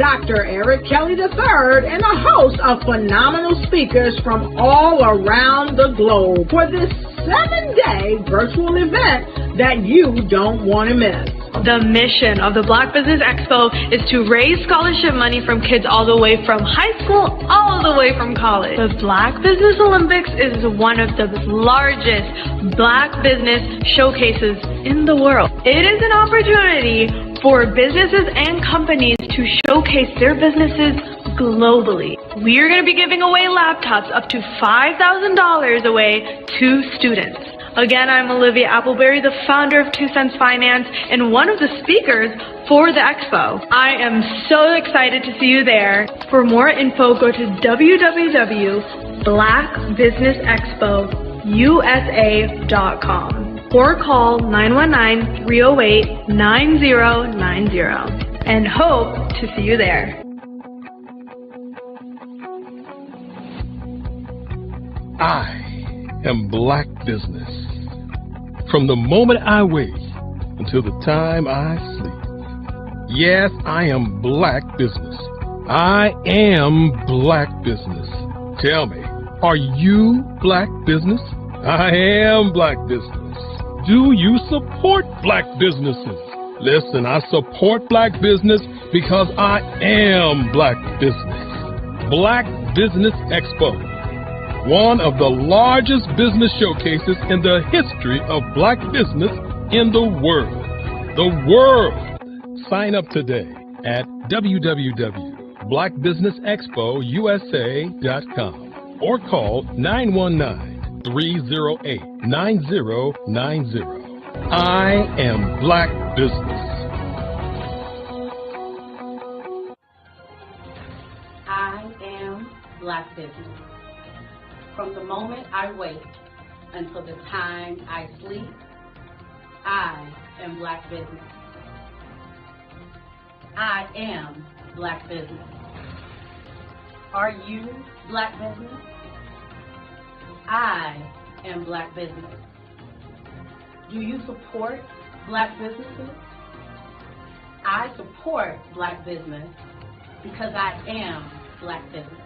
Dr. Eric Kelly III and a host of phenomenal speakers from all around the globe for this 7-day virtual event that you don't want to miss. The mission of the Black Business Expo is to raise scholarship money from kids all the way from high school, all the way from college. The Black Business Olympics is one of the largest Black business showcases in the world. It is an opportunity for businesses and companies to showcase their businesses globally. We are going to be giving away laptops up to $5,000 away to students. Again, I'm Olivia Appleberry, the founder of 2 Cents Finance and one of the speakers for the expo. I am so excited to see you there. For more info, go to www.blackbusinessexpousa.com or call 919-308-9090 and hope to see you there. I am Black Business. From the moment I wake until the time I sleep. Yes, I am Black Business. I am Black Business. Tell me, are you Black Business? I am Black Business. Do you support Black businesses? Listen, I support Black business because I am Black Business. Black Business Expo, one of the largest business showcases in the history of Black business in the world. The world! Sign up today at www.blackbusinessexpousa.com or call 919-308-9090. I am Black Business. I am Black Business. From the moment I wake until the time I sleep, I am Black Business. I am Black Business. Are you Black Business? I am Black Business. Do you support Black businesses? I support Black business because I am Black business.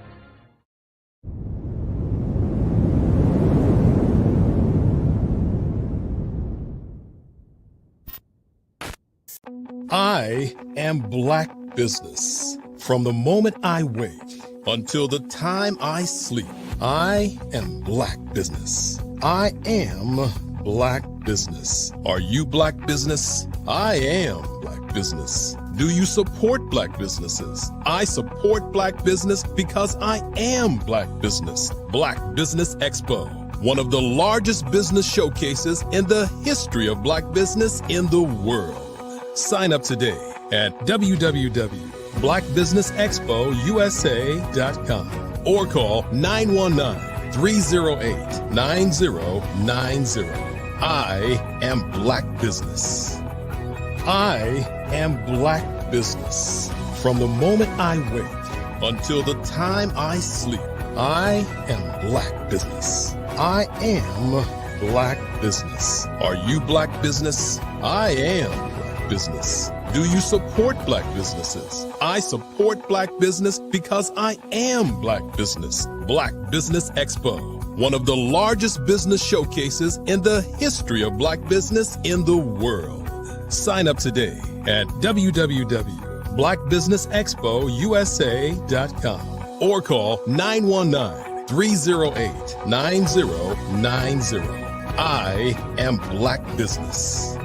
I am Black Business. From the moment I wake until the time I sleep, I am Black Business. I am Black Business. Are you Black Business? I am Black Business. Do you support Black businesses? I support Black business because I am Black Business. Black Business Expo, one of the largest business showcases in the history of Black business in the world. Sign up today at www.blackbusinessexpousa.com or call 919-308-9090. I am Black Business. I am Black Business. From the moment I wake until the time I sleep, I am Black Business. I am Black Business. Are you Black Business? I am Black Business. Do you support Black businesses? I support Black business because I am Black Business. Black Business Expo, one of the largest business showcases in the history of Black business in the world. Sign up today at www.blackbusinessexpousa.com or call 919-308-9090. I am Black Business.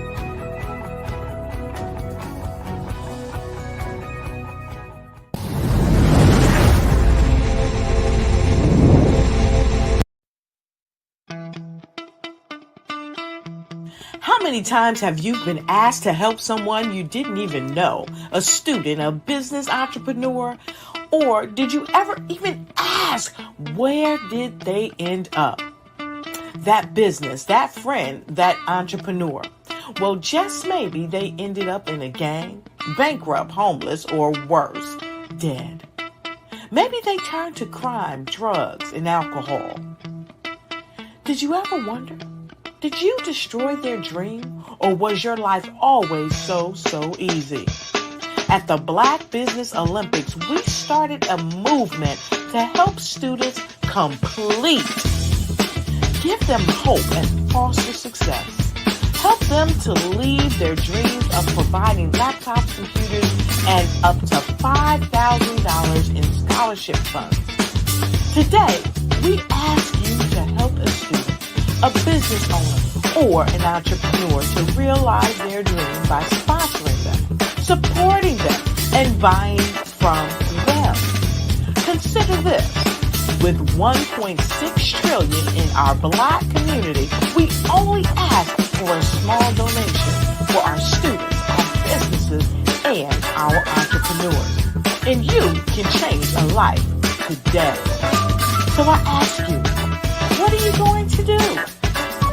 How many times have you been asked to help someone you didn't even know, a student, a business entrepreneur, or did you ever even ask, where did they end up? That business, that friend, that entrepreneur. Well, just maybe they ended up in a gang, bankrupt, homeless, or worse, dead. Maybe they turned to crime, drugs, and alcohol. Did you ever wonder? Did you destroy their dream, or was your life always so easy? At the Black Business Olympics, we started a movement to help students complete. Give them hope and foster success. Help them to leave their dreams of providing laptops, computers, and up to $5,000 in scholarship funds. Today, we ask you to help a student, a business owner, or an entrepreneur to realize their dream by sponsoring them, supporting them, and buying from them. Consider this. With $1.6 trillion in our Black community, we only ask for a small donation for our students, our businesses, and our entrepreneurs. And you can change a life today. So I ask you, what are you going to do?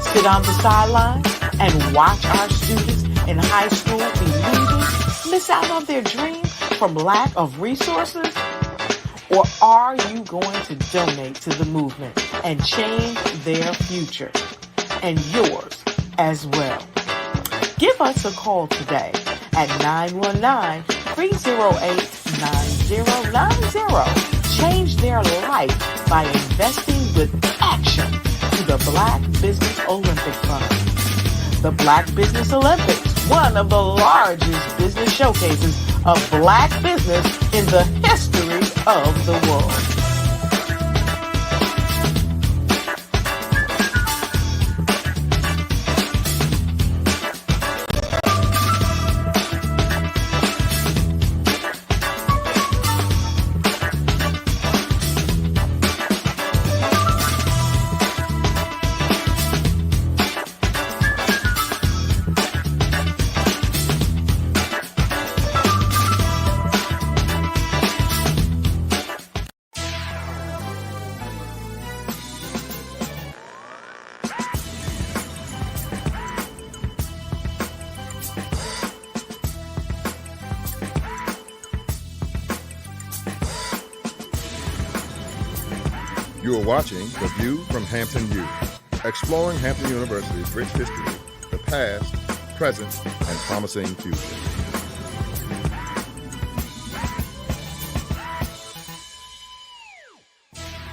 Sit on the sidelines and watch our students in high school be losers, miss out on their dream from lack of resources? Or are you going to donate to the movement and change their future and yours as well? Give us a call today at 919-308-9090. Change their life by investing with action to the Black Business Olympic Fund. The Black Business Olympics, one of the largest business showcases of Black business in the history of the world. You are watching The View from Hampton U, exploring Hampton University's rich history, the past, present, and promising future.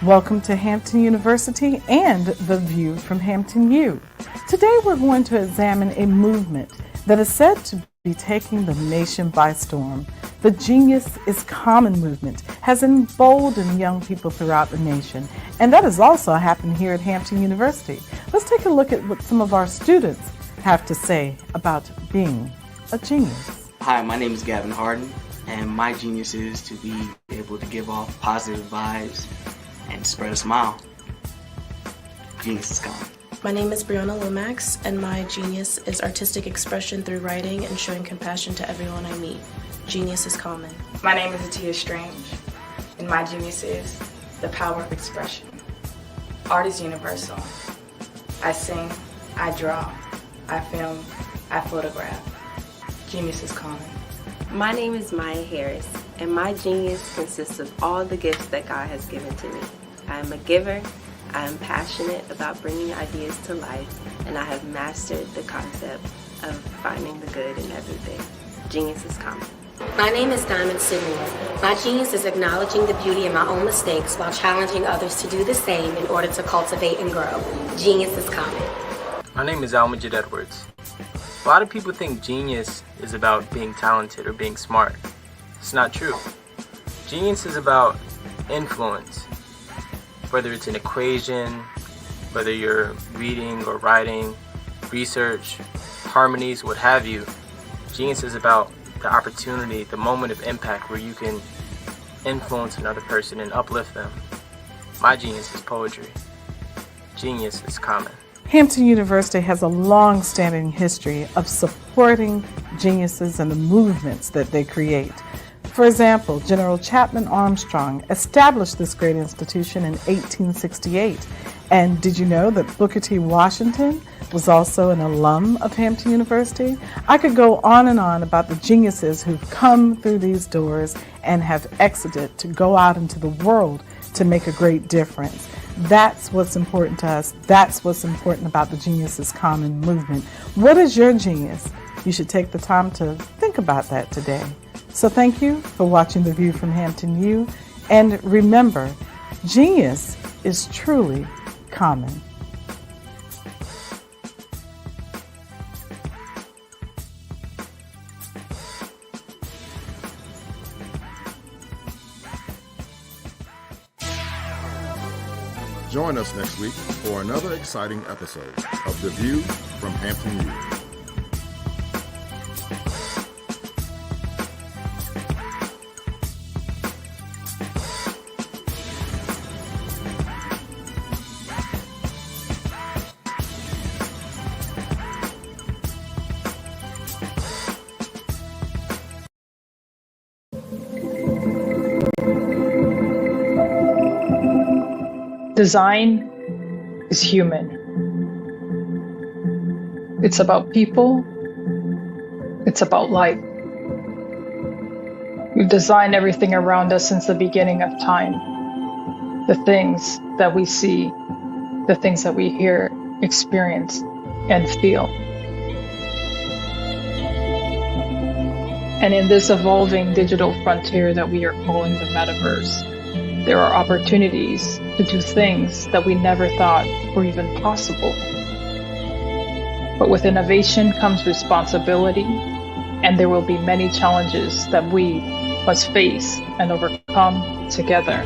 Welcome to Hampton University and The View from Hampton U. Today we're going to examine a movement that is said to be taking the nation by storm. The Genius is Common movement has emboldened young people throughout the nation, and that has also happened here at Hampton University. Let's take a look at what some of our students have to say about being a genius. Hi, my name is Gavin Harden, and my genius is to be able to give off positive vibes and spread a smile. Genius is common. My name is Brianna Lomax, and my genius is artistic expression through writing and showing compassion to everyone I meet. Genius is common. My name is Atia Strange, and my genius is the power of expression. Art is universal. I sing, I draw, I film, I photograph. Genius is common. My name is Maya Harris, and my genius consists of all the gifts that God has given to me. I am a giver, I am passionate about bringing ideas to life, and I have mastered the concept of finding the good in everything. Genius is common. My name is Diamond Sidmore. My genius is acknowledging the beauty in my own mistakes while challenging others to do the same in order to cultivate and grow. Genius is common. My name is Almajid Edwards. A lot of people think genius is about being talented or being smart. It's not true. Genius is about influence. Whether it's an equation, whether you're reading or writing, research, harmonies, what have you, genius is about the opportunity, the moment of impact where you can influence another person and uplift them. My genius is poetry. Genius is common. Hampton University has a long-standing history of supporting geniuses and the movements that they create. For example, General Chapman Armstrong established this great institution in 1868. And did you know that Booker T. Washington was also an alum of Hampton University? I could go on and on about the geniuses who've come through these doors and have exited to go out into the world to make a great difference. That's what's important to us. That's what's important about the Genius is Common movement. What is your genius? You should take the time to think about that today. So thank you for watching The View from Hampton U. And remember, genius is truly common. Join us next week for another exciting episode of The View from Hampton U. Design is human. It's about people. It's about life. We've designed everything around us since the beginning of time. The things that we see, the things that we hear, experience, and feel. And in this evolving digital frontier that we are calling the metaverse, there are opportunities to do things that we never thought were even possible. But with innovation comes responsibility, and there will be many challenges that we must face and overcome together.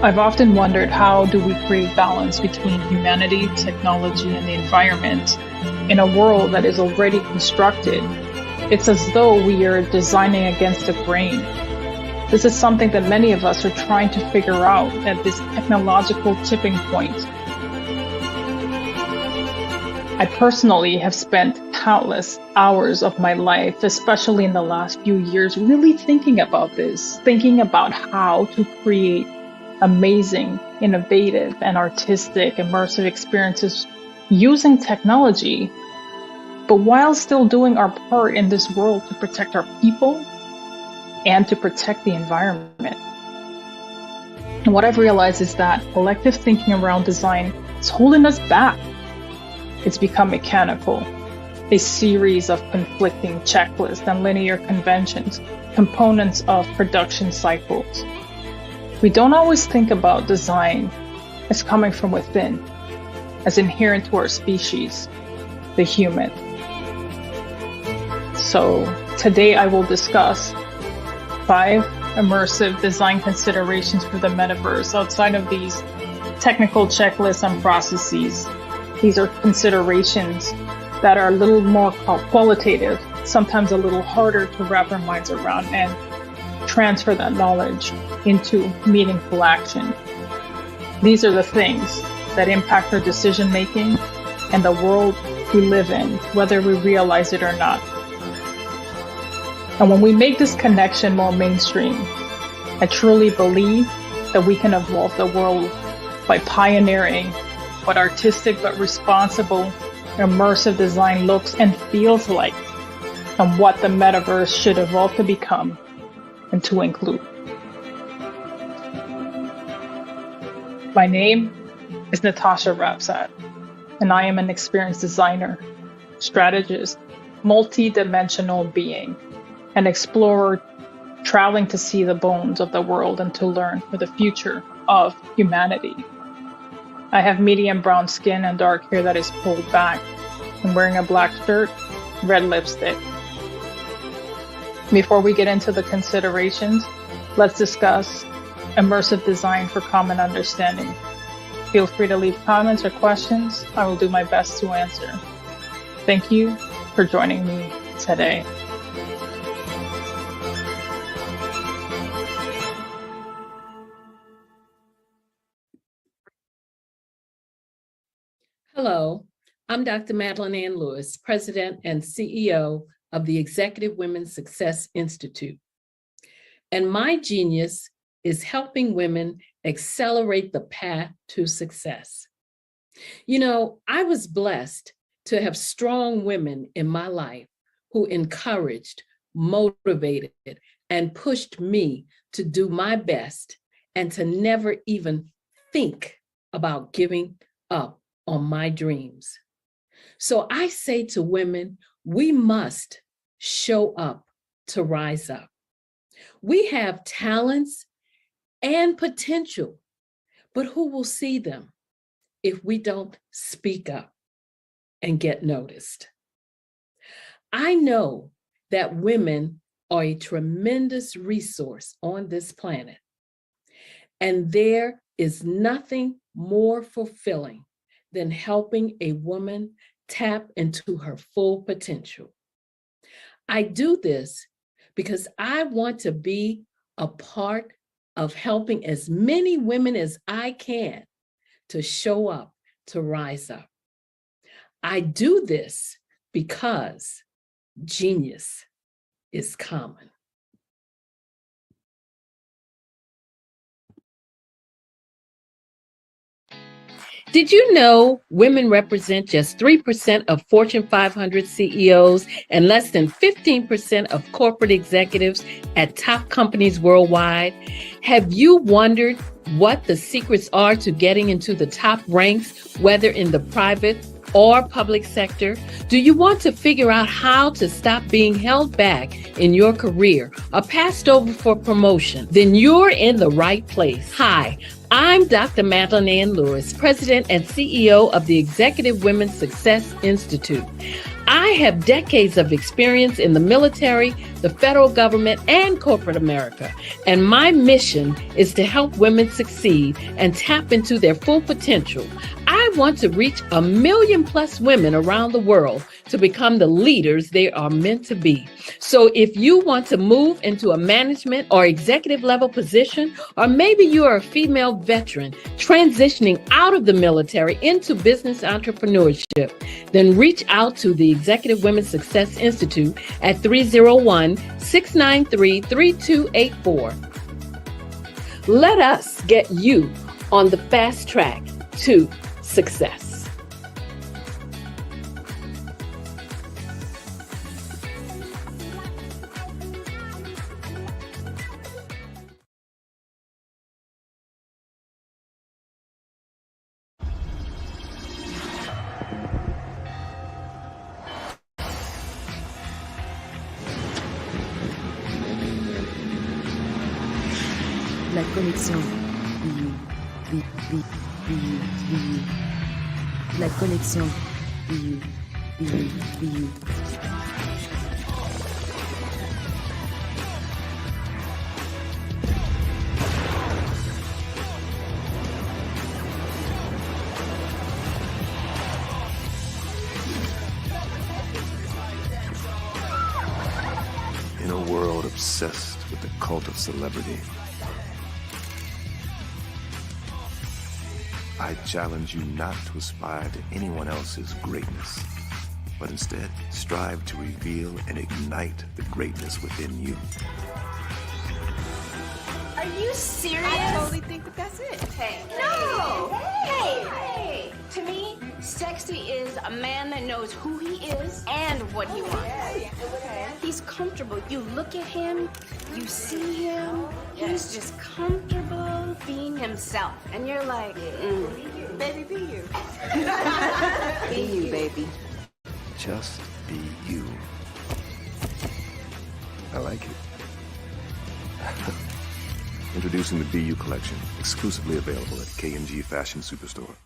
I've often wondered, how do we create balance between humanity, technology, and the environment in a world that is already constructed? It's as though we are designing against the grain. This is something that many of us are trying to figure out at this technological tipping point. I personally have spent countless hours of my life, especially in the last few years, really thinking about this, thinking about how to create amazing, innovative, and artistic, immersive experiences using technology, but while still doing our part in this world to protect our people and to protect the environment. And what I've realized is that collective thinking around design is holding us back. It's become mechanical, a series of conflicting checklists and linear conventions, components of production cycles. We don't always think about design as coming from within, as inherent to our species, the human. So today I will discuss 5 immersive design considerations for the metaverse outside of these technical checklists and processes. These are considerations that are a little more qualitative, sometimes a little harder to wrap our minds around and transfer that knowledge into meaningful action. These are the things that impact our decision making and the world we live in, whether we realize it or not. And when we make this connection more mainstream, I truly believe that we can evolve the world by pioneering what artistic but responsible, immersive design looks and feels like, and what the metaverse should evolve to become and to include. My name is Natasha Rapsat, and I am an experienced designer, strategist, multi-dimensional being, an explorer traveling to see the bones of the world and to learn for the future of humanity. I have medium brown skin and dark hair that is pulled back. I'm wearing a black shirt, red lipstick. Before we get into the considerations, let's discuss immersive design for common understanding. Feel free to leave comments or questions. I will do my best to answer. Thank you for joining me today. Hello, I'm Dr. Madeline Ann Lewis, President and CEO of the Executive Women's Success Institute. And my genius is helping women accelerate the path to success. You know, I was blessed to have strong women in my life who encouraged, motivated, and pushed me to do my best and to never even think about giving up on my dreams. So I say to women, we must show up to rise up. We have talents and potential, but who will see them if we don't speak up and get noticed? I know that women are a tremendous resource on this planet, and there is nothing more fulfilling than helping a woman tap into her full potential. I do this because I want to be a part of helping as many women as I can to show up, to rise up. I do this because genius is common. Did you know women represent just 3% of Fortune 500 CEOs and less than 15% of corporate executives at top companies worldwide? Have you wondered what the secrets are to getting into the top ranks, whether in the private or public sector? Do you want to figure out how to stop being held back in your career or passed over for promotion? Then you're in the right place. Hi, I'm Dr. Madeline Ann Lewis, President and CEO of the Executive Women's Success Institute. I have decades of experience in the military, the federal government, and corporate America, and my mission is to help women succeed and tap into their full potential. I want to reach 1 million+ women around the world to become the leaders they are meant to be. So if you want to move into a management or executive level position, or maybe you are a female veteran transitioning out of the military into business entrepreneurship, then reach out to the Executive Women's Success Institute at 301-693-3284. Let us get you on the fast track to success. La connexion. La connexion. In a world obsessed with the cult of celebrity, I challenge you not to aspire to anyone else's greatness, but instead strive to reveal and ignite the greatness within you. Are you serious? I totally think that that's it. Hey. No! Hey! To me, sexy is a man that knows who he is and what he wants. He's comfortable. You look at him, you see him, he's just comfortable being himself. And you're like, baby, be you. Be you, baby. Just be you. I like it. Introducing the Be You collection, exclusively available at K&G Fashion Superstore.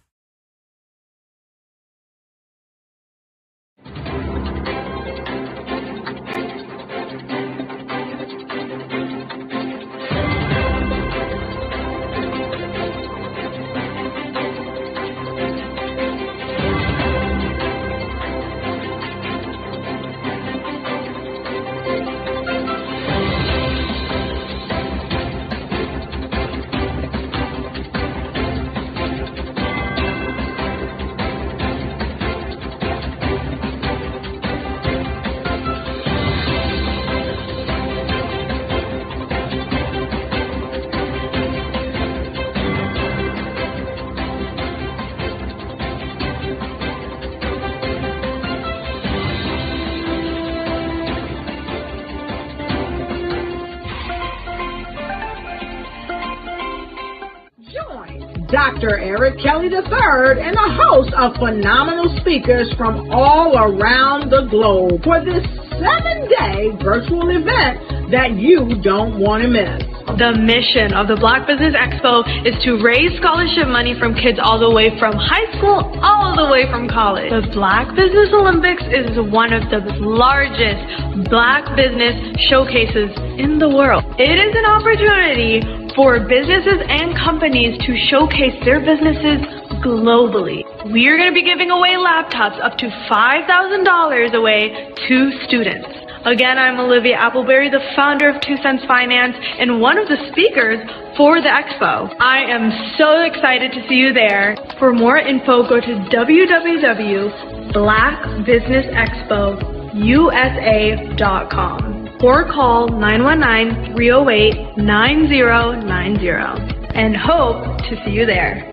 Dr. Eric Kelly III and a host of phenomenal speakers from all around the globe for this 7-day virtual event that you don't want to miss. The mission of the Black Business Expo is to raise scholarship money from kids all the way from high school, all the way from college. The Black Business Olympics is one of the largest Black business showcases in the world. It is an opportunity for businesses and companies to showcase their businesses globally. We are going to be giving away laptops up to $5,000 away to students. Again, I'm Olivia Appleberry, the founder of 2 Cents Finance and one of the speakers for the expo. I am so excited to see you there. For more info, go to www.blackbusinessexpousa.com or call 919-308-9090 and hope to see you there.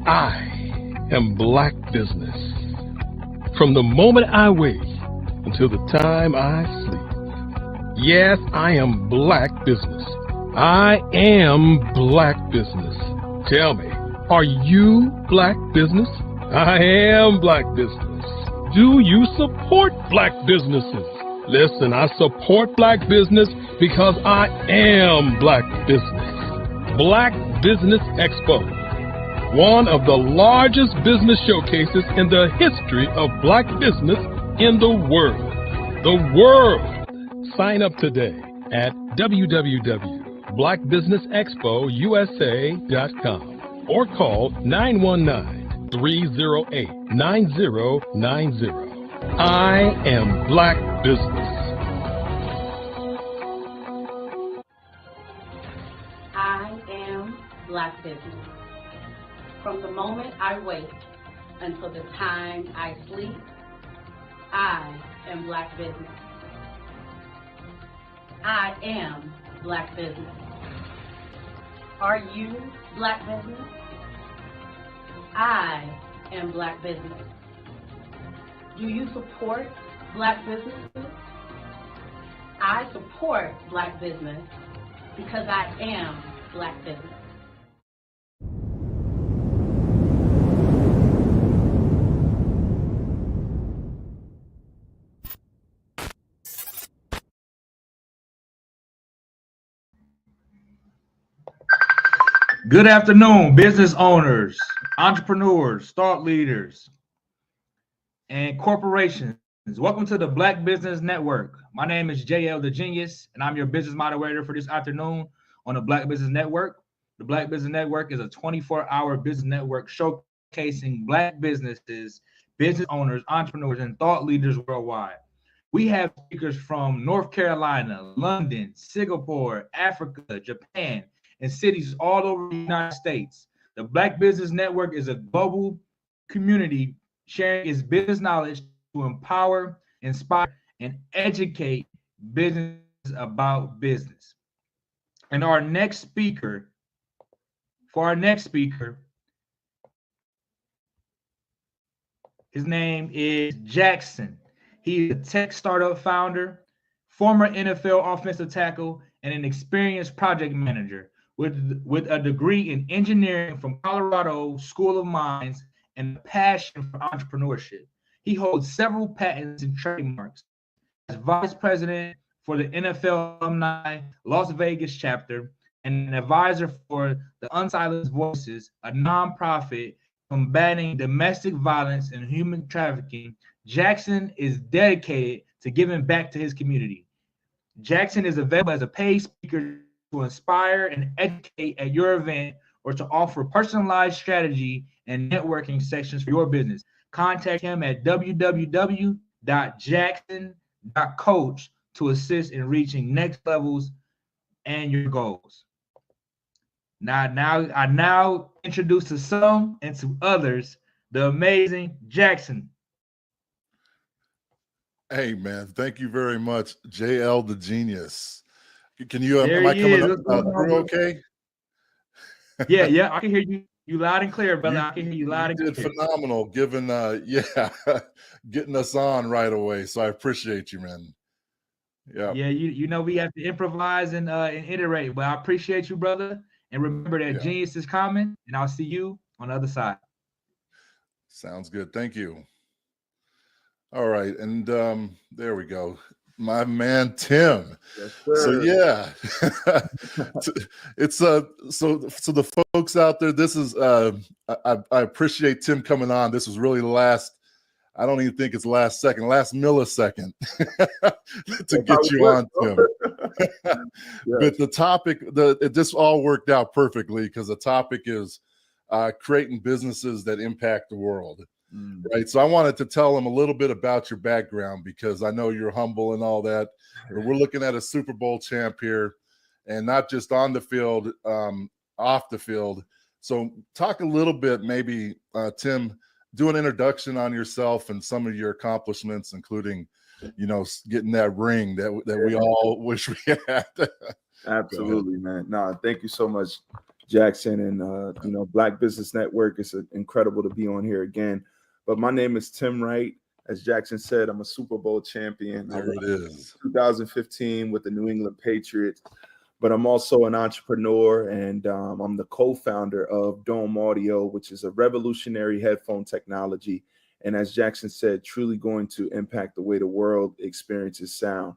I am Black Business. From the moment I wake until the time I sleep. Yes, I am Black Business. I am Black Business. Tell me, are you Black Business? I am Black Business. Do you support Black businesses? Listen, I support Black business because I am Black Business. Black Business Expo, one of the largest business showcases in the history of Black business in the world. The world! Sign up today at www.blackbusinessexpousa.com or call 919-308-9090. I am Black Business. I am Black Business. From the moment I wake until the time I sleep, I am Black Business. I am Black Business. Are you Black Business? I am Black Business. Do you support Black businesses? I support Black business because I am Black business. Good afternoon, business owners, entrepreneurs, thought leaders, and corporations. Welcome to the Black Business Network. My name is JL the Genius, and I'm your business moderator for this afternoon on the Black Business Network. The Black Business Network is a 24-hour business network showcasing Black businesses, business owners, entrepreneurs, and thought leaders worldwide. We have speakers from North Carolina, London, Singapore, Africa, Japan, and cities all over the United States. The Black Business Network is a global community sharing its business knowledge to empower, inspire, and educate business about business. And for our next speaker, his name is Jackson. He is a tech startup founder, former NFL offensive tackle, and an experienced project manager with a degree in engineering from Colorado School of Mines and a passion for entrepreneurship. He holds several patents and trademarks. As vice president for the NFL Alumni Las Vegas chapter and an advisor for the Unsilenced Voices, a nonprofit combating domestic violence and human trafficking, Jackson is dedicated to giving back to his community. Jackson is available as a paid speaker to inspire and educate at your event or to offer personalized strategy and networking sections for your business. Contact him at www.jackson.coach to assist in reaching next levels and your goals. I now introduce to some and to others the amazing Jackson. Hey man, thank you very much, JL the Genius. Can you? Am I coming up through okay? Yeah, I can hear you loud and clear, brother. I can hear you loud and clear. You did phenomenal, given getting us on right away. So I appreciate you, man. Yeah, you know we have to improvise and iterate, but I appreciate you, brother. And remember that genius is coming, and I'll see you on the other side. Sounds good. Thank you. All right, and there we go. My man Tim. Yes, So sir. yeah, it's so the folks out there. This is I appreciate Tim coming on. This was really the last. I don't even think it's last second, last millisecond to That's how get it you works, on, bro. Tim. Yes. But the topic, this all worked out perfectly because the topic is creating businesses that impact the world. Mm. Right. So I wanted to tell them a little bit about your background because I know you're humble and all that. But we're looking at a Super Bowl champ here, and not just on the field, off the field. So talk a little bit, maybe, Tim, do an introduction on yourself and some of your accomplishments, including, getting that ring that we all wish we had. Absolutely, man. No, thank you so much, Jackson, and Black Business Network. It's incredible to be on here again. But my name is Tim Wright. As Jackson said, I'm a Super Bowl champion. There it is. 2015 with the New England Patriots. But I'm also an entrepreneur, and I'm the co-founder of Dome Audio, which is a revolutionary headphone technology. And as Jackson said, truly going to impact the way the world experiences sound.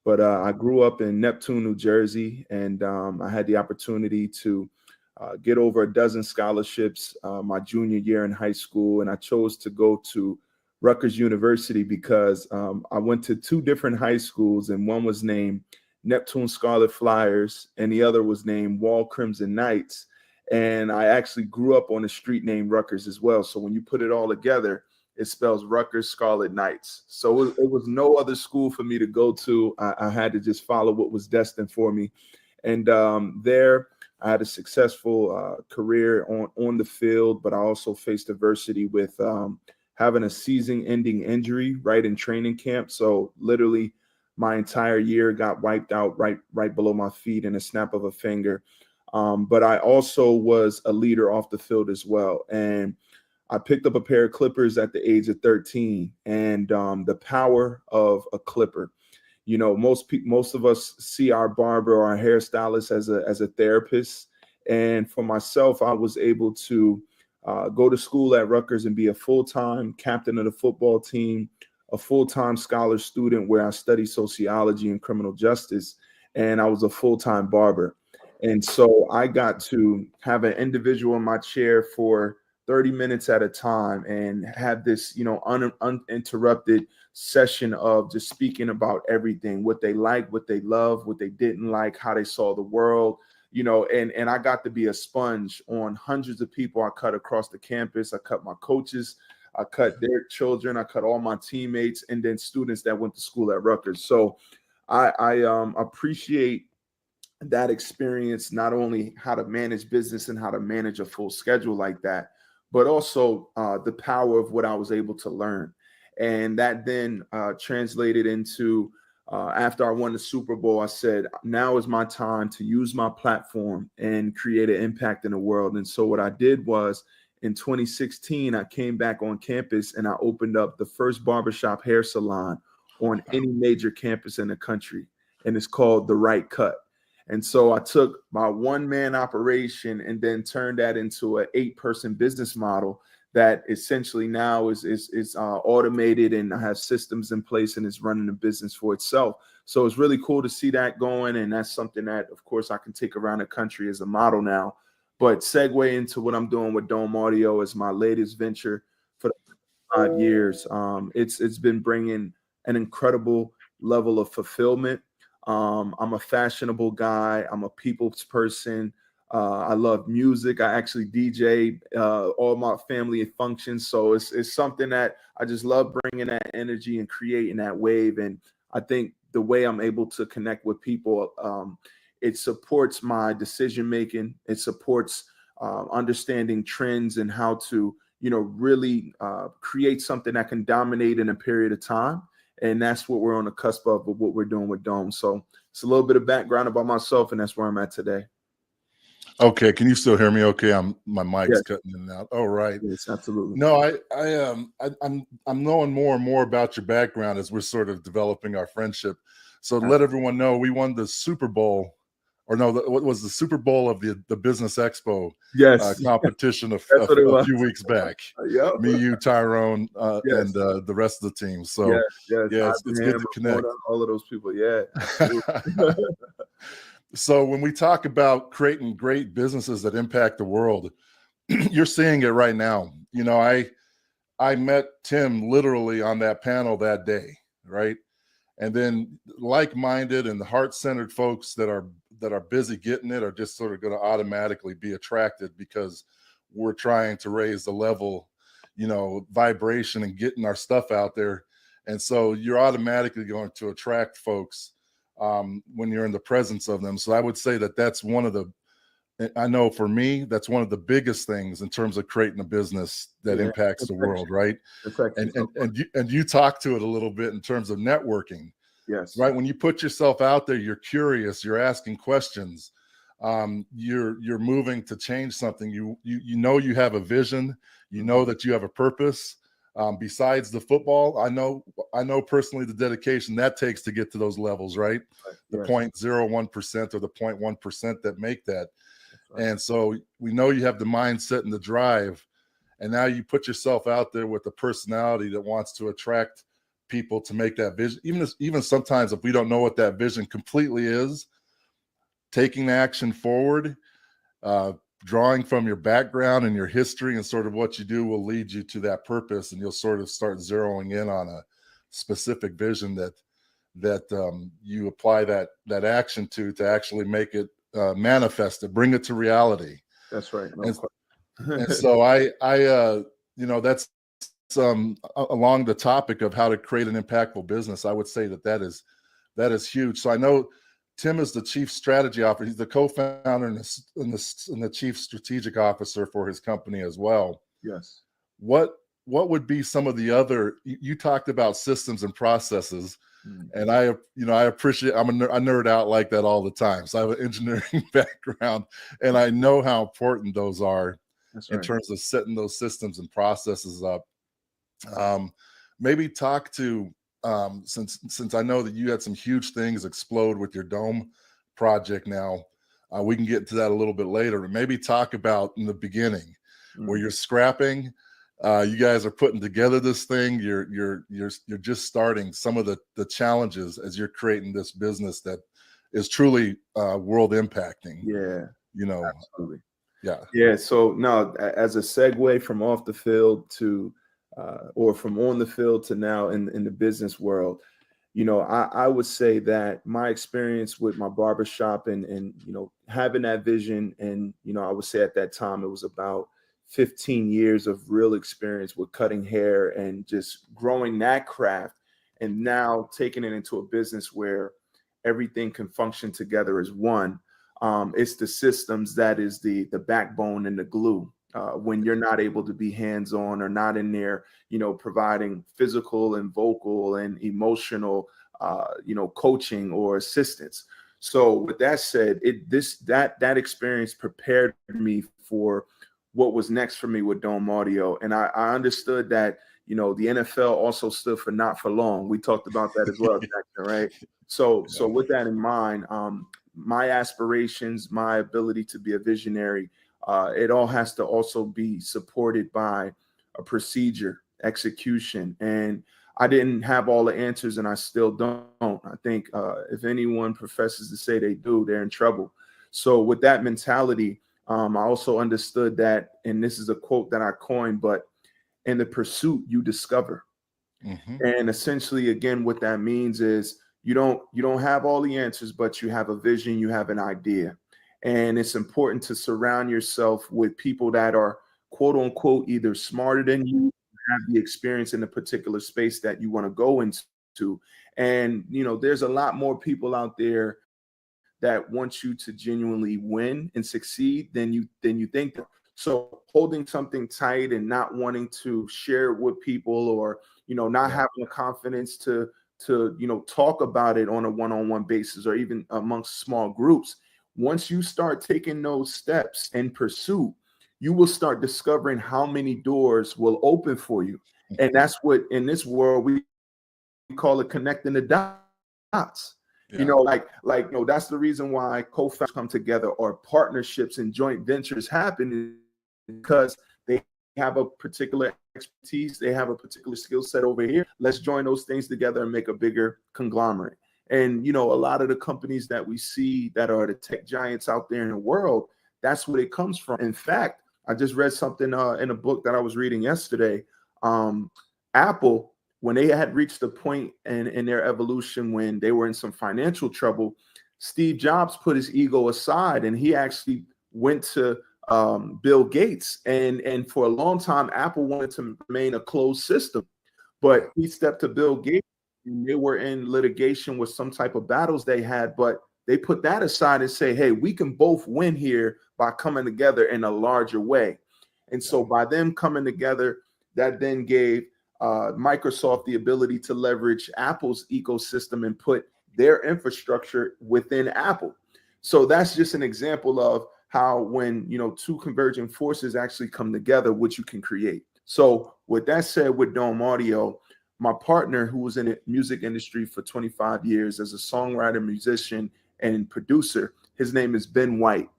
But I grew up in Neptune, New Jersey, and I had the opportunity to get over a dozen scholarships my junior year in high school. And I chose to go to Rutgers University because I went to two different high schools, and one was named Neptune Scarlet Flyers, and the other was named Wall Crimson Knights. And I actually grew up on a street named Rutgers as well. So when you put it all together, it spells Rutgers Scarlet Knights. So it was no other school for me to go to. I had to just follow what was destined for me. And there I had a successful career on the field, but I also faced adversity with having a season-ending injury right in training camp. So literally my entire year got wiped out right below my feet in a snap of a finger. But I also was a leader off the field as well. And I picked up a pair of clippers at the age of 13, and the power of a clipper. Most of us see our barber or our hairstylist as a therapist. And for myself, I was able to go to school at Rutgers and be a full-time captain of the football team, a full-time scholar student where I studied sociology and criminal justice, and I was a full-time barber. And so I got to have an individual in my chair for 30 minutes at a time and have this, uninterrupted session of just speaking about everything, what they like, what they love, what they didn't like, how they saw the world, and I got to be a sponge on hundreds of people I cut across the campus. I cut my coaches, I cut their children, I cut all my teammates, and then students that went to school at Rutgers. So I appreciate that experience, not only how to manage business and how to manage a full schedule like that, but also the power of what I was able to learn. And that then translated into, after I won the Super Bowl, I said, now is my time to use my platform and create an impact in the world. And so what I did was, in 2016, I came back on campus and I opened up the first barbershop hair salon on any major campus in the country. And it's called The Right Cut. And so I took my one-man operation and then turned that into an 8-person business model that essentially now is automated and has systems in place and is running the business for itself. So it's really cool to see that going. And that's something that, of course, I can take around the country as a model now. But segue into what I'm doing with Dome Audio is my latest venture for the 5 years. It's been bringing an incredible level of fulfillment. I'm a fashionable guy. I'm a people's person. I love music. I actually DJ all my family functions. So it's something that I just love bringing that energy and creating that wave. And I think the way I'm able to connect with people, it supports my decision making. It supports understanding trends and how to, really create something that can dominate in a period of time. And that's what we're on the cusp of what we're doing with Dome. So it's a little bit of background about myself, and that's where I'm at today. Okay, can you still hear me? Okay, my mic's Yes. cutting in and out. All right. Yes, absolutely. No, I'm knowing more and more about your background as we're sort of developing our friendship. So to let everyone know, we won the Super Bowl or no, what was the Super Bowl of the Business Expo Yes. competition That's what it a was. few weeks back. Yep. Me, you, Tyrone, Yes. and the rest of the team. So Yes, yes. yeah, it's good to connect. All of those people. Yeah. So when we talk about creating great businesses that impact the world, you're seeing it right now. You know, I met Tim literally on that panel that day, right? And then like-minded and the heart-centered folks that are busy getting it are just sort of going to automatically be attracted because we're trying to raise the level, you know, vibration and getting our stuff out there. And so you're automatically going to attract folks when you're in the presence of them. So I would say that that's one of the, I know for me, that's one of the biggest things in terms of creating a business that impacts the world, right? And you talk to it a little bit in terms of networking. Yes. Right. When you put yourself out there, you're curious, you're asking questions, you're moving to change something. You know you have a vision, you know that you have a purpose. Besides the football, I know personally the dedication that takes to get to those levels, right? The 0.01% or the 0.1% that make that. And so we know you have the mindset and the drive, and now you put yourself out there with a personality that wants to attract people to make that vision. Even sometimes if we don't know what that vision completely is, taking action forward, drawing from your background and your history and sort of what you do will lead you to that purpose, and you'll sort of start zeroing in on a specific vision that you apply that action to actually make it manifest it, bring it to reality. That's right. And so I you know, that's along the topic of how to create an impactful business. I would say that is huge. So I know Tim is the chief strategy officer. He's the co-founder and the chief strategic officer for his company as well. Yes. What would be some of the other, you talked about systems and processes, and I appreciate, I nerd out like that all the time. So I have an engineering background, and I know how important those are in terms of setting those systems and processes up. Maybe talk to, since I know that you had some huge things explode with your dome project now, we can get into that a little bit later, but maybe talk about in the beginning where you're scrapping, you guys are putting together this thing, you're just starting, some of the challenges as you're creating this business that is truly world impacting. Yeah. You know, absolutely. Yeah. So now, as a segue from off the field to or from on the field to now in the business world, you know, I would say that my experience with my barbershop and you know, having that vision, and you know, I would say at that time it was about 15 years of real experience with cutting hair and just growing that craft, and now taking it into a business where everything can function together as one. It's the systems that is the backbone and the glue. When you're not able to be hands-on or not in there, you know, providing physical and vocal and emotional, you know, coaching or assistance. So with that said, that experience prepared me for what was next for me with Dome Audio. And I understood that, you know, the NFL also stood for not for long. We talked about that as well, Jackson, right? So with that in mind, my aspirations, my ability to be a visionary, it all has to also be supported by a procedure, execution. And I didn't have all the answers, and I still don't. I think if anyone professes to say they do, they're in trouble. So with that mentality, I also understood that, and this is a quote that I coined, but in the pursuit, you discover. And essentially, again, what that means is you don't have all the answers, but you have a vision, you have an idea. And it's important to surround yourself with people that are, quote unquote, either smarter than you, have the experience in the particular space that you want to go into. And, you know, there's a lot more people out there that want you to genuinely win and succeed than you think. So holding something tight and not wanting to share it with people, or, you know, not having the confidence to, you know, talk about it on a one-on-one basis or even amongst small groups. Once you start taking those steps in pursuit, you will start discovering how many doors will open for you. And that's what in this world we call it connecting the dots. You know, that's the reason why co-founders come together or partnerships and joint ventures happen, because they have a particular expertise, they have a particular skill set over here. Let's join those things together and make a bigger conglomerate. And, a lot of the companies that we see that are the tech giants out there in the world, that's where it comes from. In fact, I just read something in a book that I was reading yesterday. Apple, when they had reached a point in their evolution when they were in some financial trouble, Steve Jobs put his ego aside and he actually went to Bill Gates. And for a long time, Apple wanted to remain a closed system, but he stepped to Bill Gates and they were in litigation with some type of battles they had, but they put that aside and say, hey, we can both win here by coming together in a larger way. And so by them coming together, that then gave Microsoft the ability to leverage Apple's ecosystem and put their infrastructure within Apple. So that's just an example of how when, two converging forces actually come together, what you can create. So with that said, with Dome Audio, my partner who was in the music industry for 25 years as a songwriter, musician, and producer, his name is Ben White.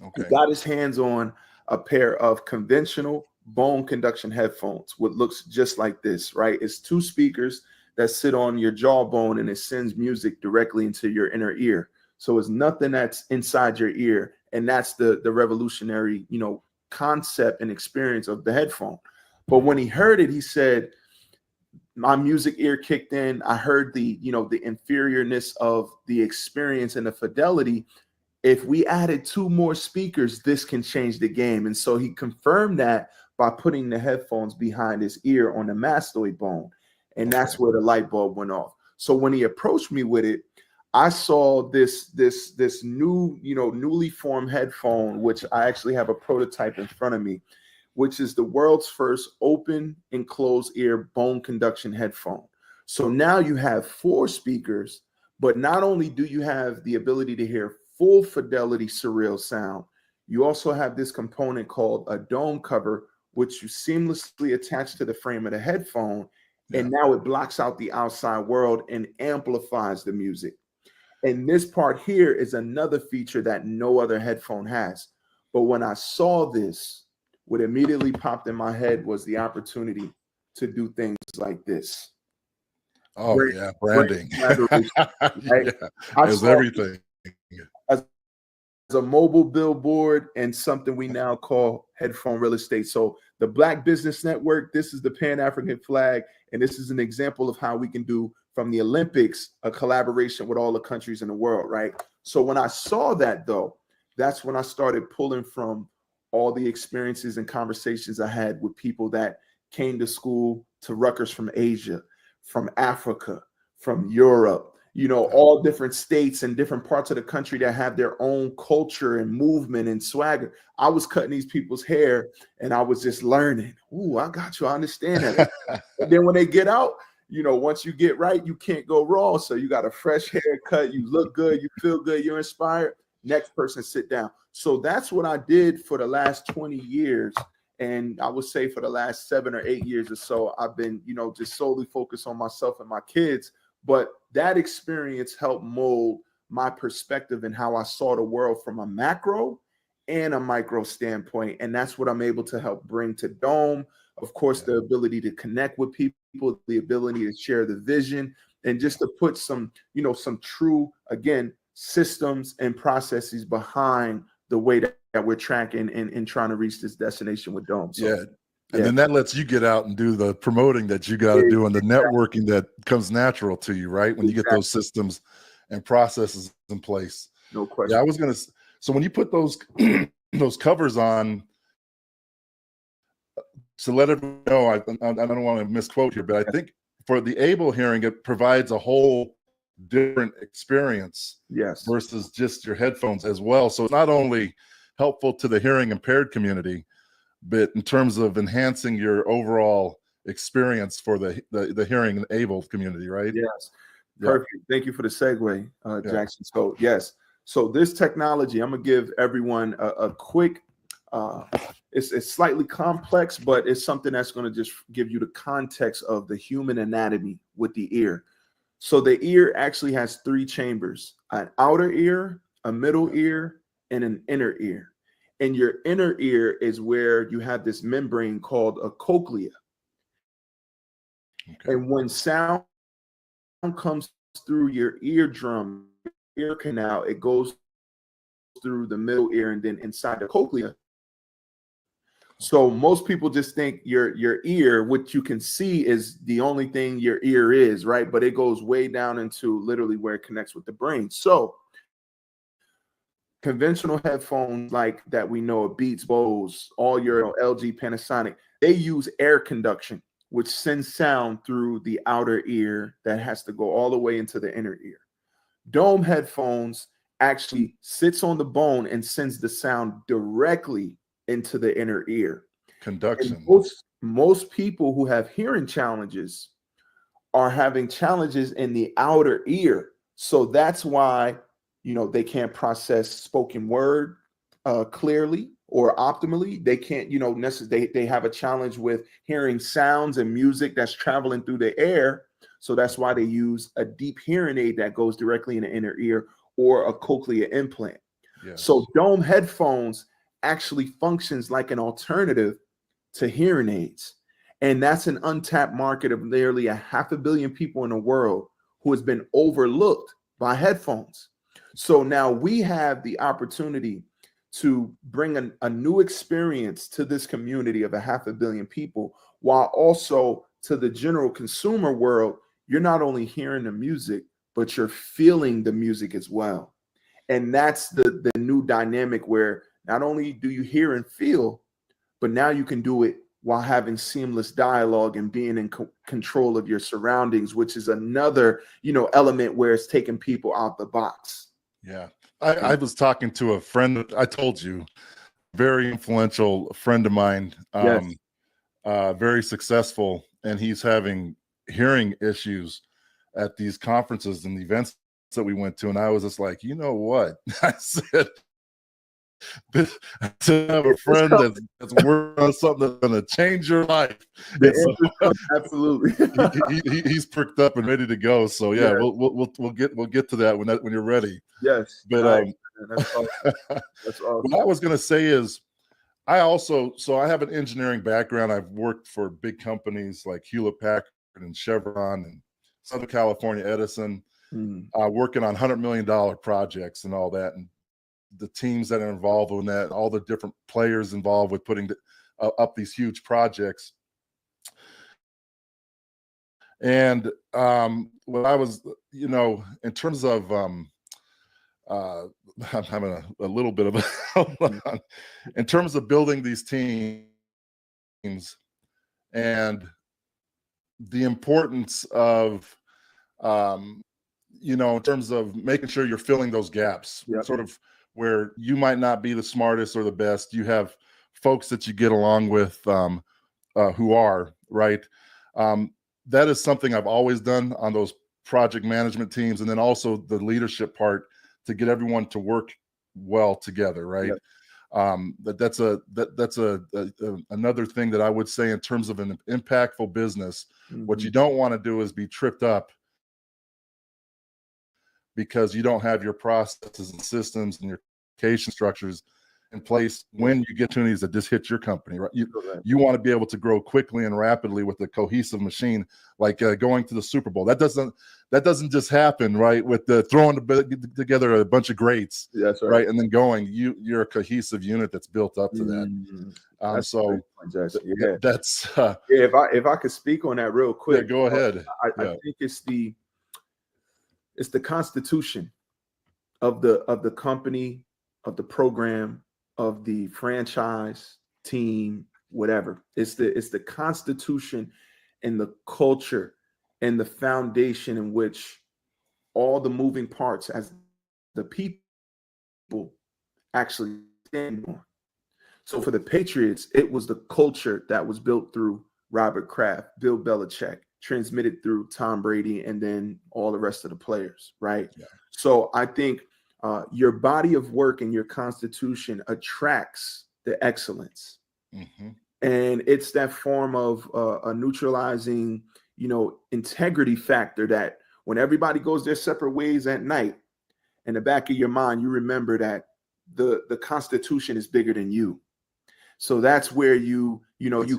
Okay. He got his hands on a pair of conventional bone conduction headphones, what looks just like this, right? It's two speakers that sit on your jawbone and it sends music directly into your inner ear. So it's nothing that's inside your ear. And that's the revolutionary, concept and experience of the headphone. But when he heard it, he said, my music ear kicked in. I heard the inferiorness of the experience and the fidelity. If we added two more speakers, this can change the game. And so he confirmed that by putting the headphones behind his ear on the mastoid bone. And that's where the light bulb went off. So when he approached me with it, I saw this new, newly formed headphone, which I actually have a prototype in front of me, which is the world's first open and closed ear bone conduction headphone. So now you have 4 speakers, but not only do you have the ability to hear full fidelity surreal sound, you also have this component called a dome cover, which you seamlessly attach to the frame of the headphone. Yeah. And now it blocks out the outside world and amplifies the music. And this part here is another feature that no other headphone has. But when I saw this, what immediately popped in my head was the opportunity to do things like this. Oh, yeah, branding. Right? Yeah, it's everything. As a mobile billboard and something we now call headphone real estate. So the Black Business Network, this is the Pan-African flag, and this is an example of how we can do from the Olympics a collaboration with all the countries in the world, right? So when I saw that, though, that's when I started pulling from all the experiences and conversations I had with people that came to school to Rutgers from Asia, from Africa, from Europe, all different states and different parts of the country that have their own culture and movement and swagger. I was cutting these people's hair and I was just learning. Ooh, I got you. I understand that. And then when they get out, once you get right, you can't go wrong. So you got a fresh haircut, you look good, you feel good, you're inspired. Next person, sit down. So that's what I did for the last 20 years. And I would say for the last 7 or 8 years or so, I've been, just solely focused on myself and my kids. But that experience helped mold my perspective and how I saw the world from a macro and a micro standpoint. And that's what I'm able to help bring to Dome. Of course, the ability to connect with people, the ability to share the vision, and just to put some, some true, again, systems and processes behind the way that we're tracking and trying to reach this destination with Dome. So, yeah. And then that lets you get out and do the promoting that you got to do and the networking that comes natural to you, right? When you get those systems and processes in place. No question. Yeah, I was going to, so when you put those, those covers on, so let everyone know, I don't want to misquote here, but I think for the able hearing, it provides a whole different experience versus just your headphones as well. So it's not only helpful to the hearing impaired community, but in terms of enhancing your overall experience for the hearing able community, right? Yes. Perfect. Thank you for the segue, Jackson. So yes. So this technology, I'm gonna give everyone a quick, it's slightly complex, but it's something that's gonna just give you the context of the human anatomy with the ear. So the ear actually has three chambers: an outer ear, a middle ear, and an inner ear. And your inner ear is where you have this membrane called a cochlea. Okay. And when sound comes through your eardrum, ear canal, it goes through the middle ear and then inside the cochlea. So most people just think your ear, what you can see, is the only thing your ear is, right? But it goes way down into literally where it connects with the brain. So conventional headphones like that we know of, Beats, Bose, all your LG, Panasonic, they use air conduction, which sends sound through the outer ear that has to go all the way into the inner ear. Dome headphones actually sits on the bone and sends the sound directly into the inner ear. Conduction. And most people who have hearing challenges are having challenges in the outer ear. So that's why, they can't process spoken word clearly or optimally. They can't, necessarily, they have a challenge with hearing sounds and music that's traveling through the air. So that's why they use a deep hearing aid that goes directly in the inner ear or a cochlear implant. Yes. So dome headphones actually functions like an alternative to hearing aids. And that's an untapped market of nearly 500 million people in the world who has been overlooked by headphones. So now we have the opportunity to bring a new experience to this community of 500 million people, while also to the general consumer world, you're not only hearing the music, but you're feeling the music as well. And that's the new dynamic where not only do you hear and feel, but now you can do it while having seamless dialogue and being in control of your surroundings, which is another, element where it's taking people out the box. Yeah. I was talking to a friend, I told you, very influential friend of mine, Yes. Very successful, and he's having hearing issues at these conferences and events that we went to. And I was just like, you know what? I said, to have a friend that's working on something that's going to change your life. Absolutely. He's pricked up and ready to go. So yeah, we'll get to that when you're ready. Yes. But that's awesome. That's awesome. What I was going to say is, I have an engineering background. I've worked for big companies like Hewlett Packard and Chevron and Southern California Edison, working on $100 million projects and all that, and the teams that are involved in that, all the different players involved with putting up these huge projects. And when I was, in terms of, I'm having a little bit of in terms of building these teams and the importance of, in terms of making sure you're filling those gaps, sort of where you might not be the smartest or the best. You have folks that you get along with who are, right? That is something I've always done on those project management teams, and then also the leadership part to get everyone to work well together, right? That's another thing that I would say in terms of an impactful business. What you don't want to do is be tripped up because you don't have your processes and systems and your communication structures in place when you get opportunities that just hit your company, right? You want to be able to grow quickly and rapidly with a cohesive machine, like going to the Super Bowl. That doesn't just happen, right? With the throwing together a bunch of greats, right? And then going, you're a cohesive unit that's built up to that. If I could speak on that real quick, yeah, go ahead. I think it's the constitution of the company, of the program, of the franchise team, whatever. It's the constitution and the culture and the foundation in which all the moving parts as the people actually stand on. So for the Patriots, it was the culture that was built through Robert Kraft, Bill Belichick, transmitted through Tom Brady, and then all the rest of the players, right? Yeah. So I think your body of work and your constitution attracts the excellence. And it's that form of a neutralizing, integrity factor that when everybody goes their separate ways at night, in the back of your mind, you remember that the Constitution is bigger than you. So that's where you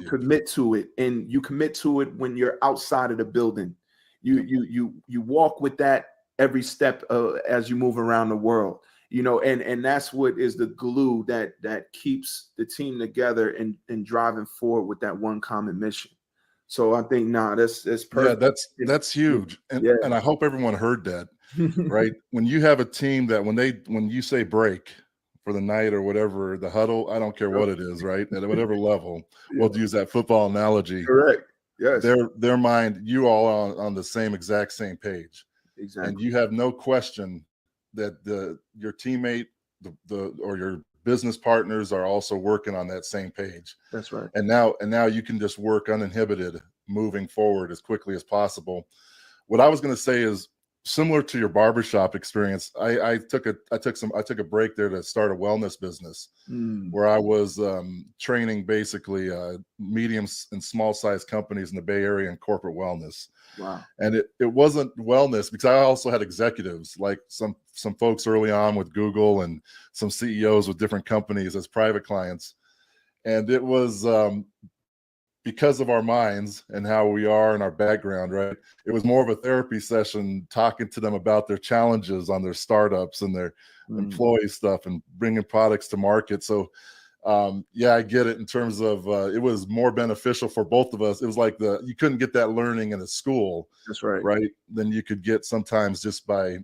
commit to it, and you commit to it when you're outside of the building. You walk with that every step as you move around the world, and that's what is the glue that keeps the team together and driving forward with that one common mission. So I think that's perfect. Yeah, that's huge, and I hope everyone heard that. Right, when you have a team that when you say break for the night or whatever, the huddle, I don't care what it is, right? At whatever level, we'll use that football analogy. Correct. Yes. Their mind, you all on the exact same page. Exactly. And you have no question that your teammate, or your business partners are also working on that same page. That's right. And now you can just work uninhibited, moving forward as quickly as possible. What I was going to say is, similar to your barbershop experience, I took a break there to start a wellness business where I was training basically medium and small size companies in the Bay Area in corporate wellness. Wow. And it wasn't wellness, because I also had executives, like some folks early on with Google and some CEOs with different companies as private clients. And it was because of our minds and how we are and our background, right? It was more of a therapy session, talking to them about their challenges on their startups and their employee stuff and bringing products to market. So yeah, I get it in terms of it was more beneficial for both of us. It was like you couldn't get that learning in a school. That's right. Right. Then you could get sometimes just by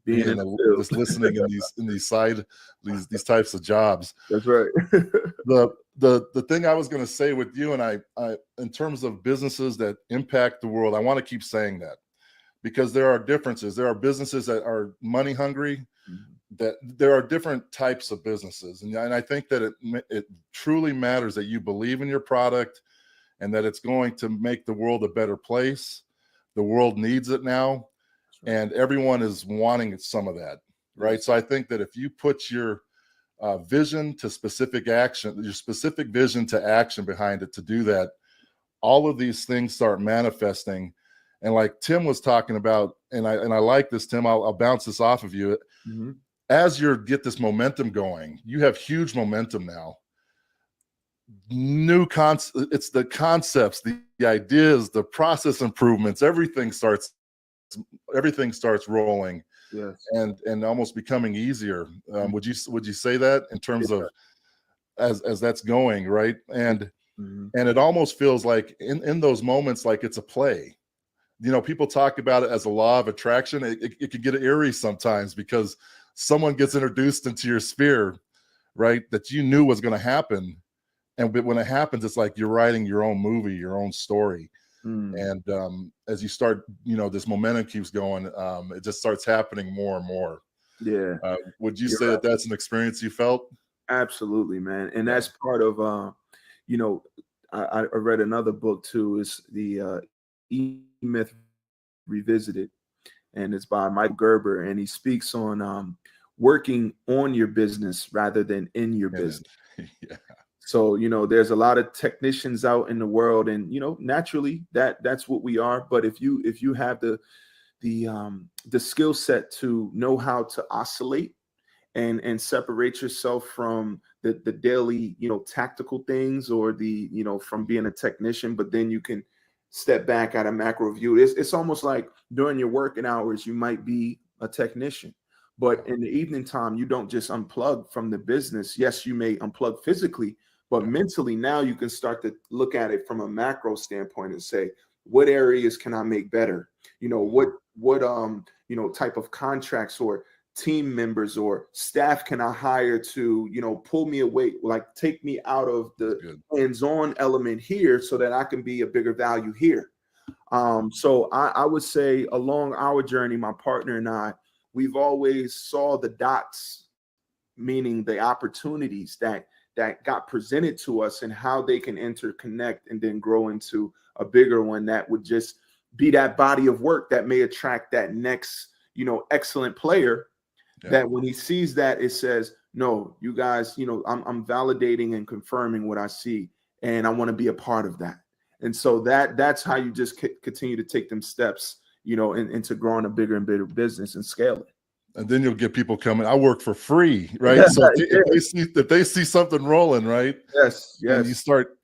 being just listening in these types of jobs. That's right. The thing I was going to say with you and I, in terms of businesses that impact the world, I want to keep saying that, because there are differences. There are businesses that are money hungry, that there are different types of businesses. And I think that it truly matters that you believe in your product and that it's going to make the world a better place. The world needs it now. And everyone is wanting some of that, right? So I think that if you put your vision to specific action, your specific vision to action behind it to do that, all of these things start manifesting. And like Tim was talking about, and I like this, Tim, I'll bounce this off of you. As you get this momentum going, you have huge momentum now. It's the concepts, the ideas, the process improvements, everything starts rolling. Yes. And almost becoming easier. Would you say that in terms of as that's going, right? And it almost feels like in those moments, like it's a play. People talk about it as a law of attraction. It can get eerie sometimes because someone gets introduced into your sphere, right, that you knew was going to happen. But when it happens, it's like you're writing your own movie, your own story. And as you start, this momentum keeps going, it just starts happening more and more. Yeah. Would you say that that's an experience you felt? Absolutely, man. And that's part of, I read another book too. It's the E-Myth Revisited, and it's by Mike Gerber. And he speaks on working on your business rather than in your business. Yeah. So, there's a lot of technicians out in the world, and, naturally that's what we are. But if you have the skill set to know how to oscillate and separate yourself from the daily, tactical things, or from being a technician, but then you can step back at a macro view. It's almost like during your working hours, you might be a technician, but in the evening time, you don't just unplug from the business. Yes, you may unplug physically, but mentally now you can start to look at it from a macro standpoint and say, what areas can I make better? What type of contracts or team members or staff can I hire to, pull me away, like take me out of the hands-on element here so that I can be a bigger value here. So I would say along our journey, my partner and I, we've always saw the dots, meaning the opportunities that got presented to us and how they can interconnect and then grow into a bigger one that would just be that body of work that may attract that next, excellent player. Yeah. That when he sees that, it says, no, you guys, I'm validating and confirming what I see, and I want to be a part of that. And so that's how you just continue to take them steps, into growing a bigger and bigger business and scale it. And then you'll get people coming. I work for free, right? So if they see something rolling, right? Yes. And you start,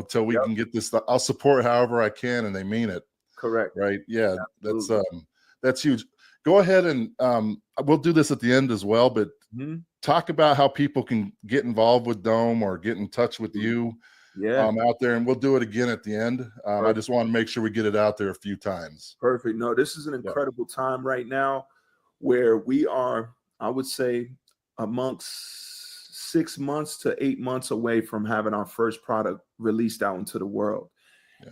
till we can get this. I'll support however I can, and they mean it. Correct. Right? Yeah. Absolutely. That's huge. Go ahead and we'll do this at the end as well, but talk about how people can get involved with Dome or get in touch with you out there, and we'll do it again at the end. I just want to make sure we get it out there a few times. Perfect. No, this is an incredible time right now where we are, I would say, amongst 6 months to 8 months away from having our first product released out into the world.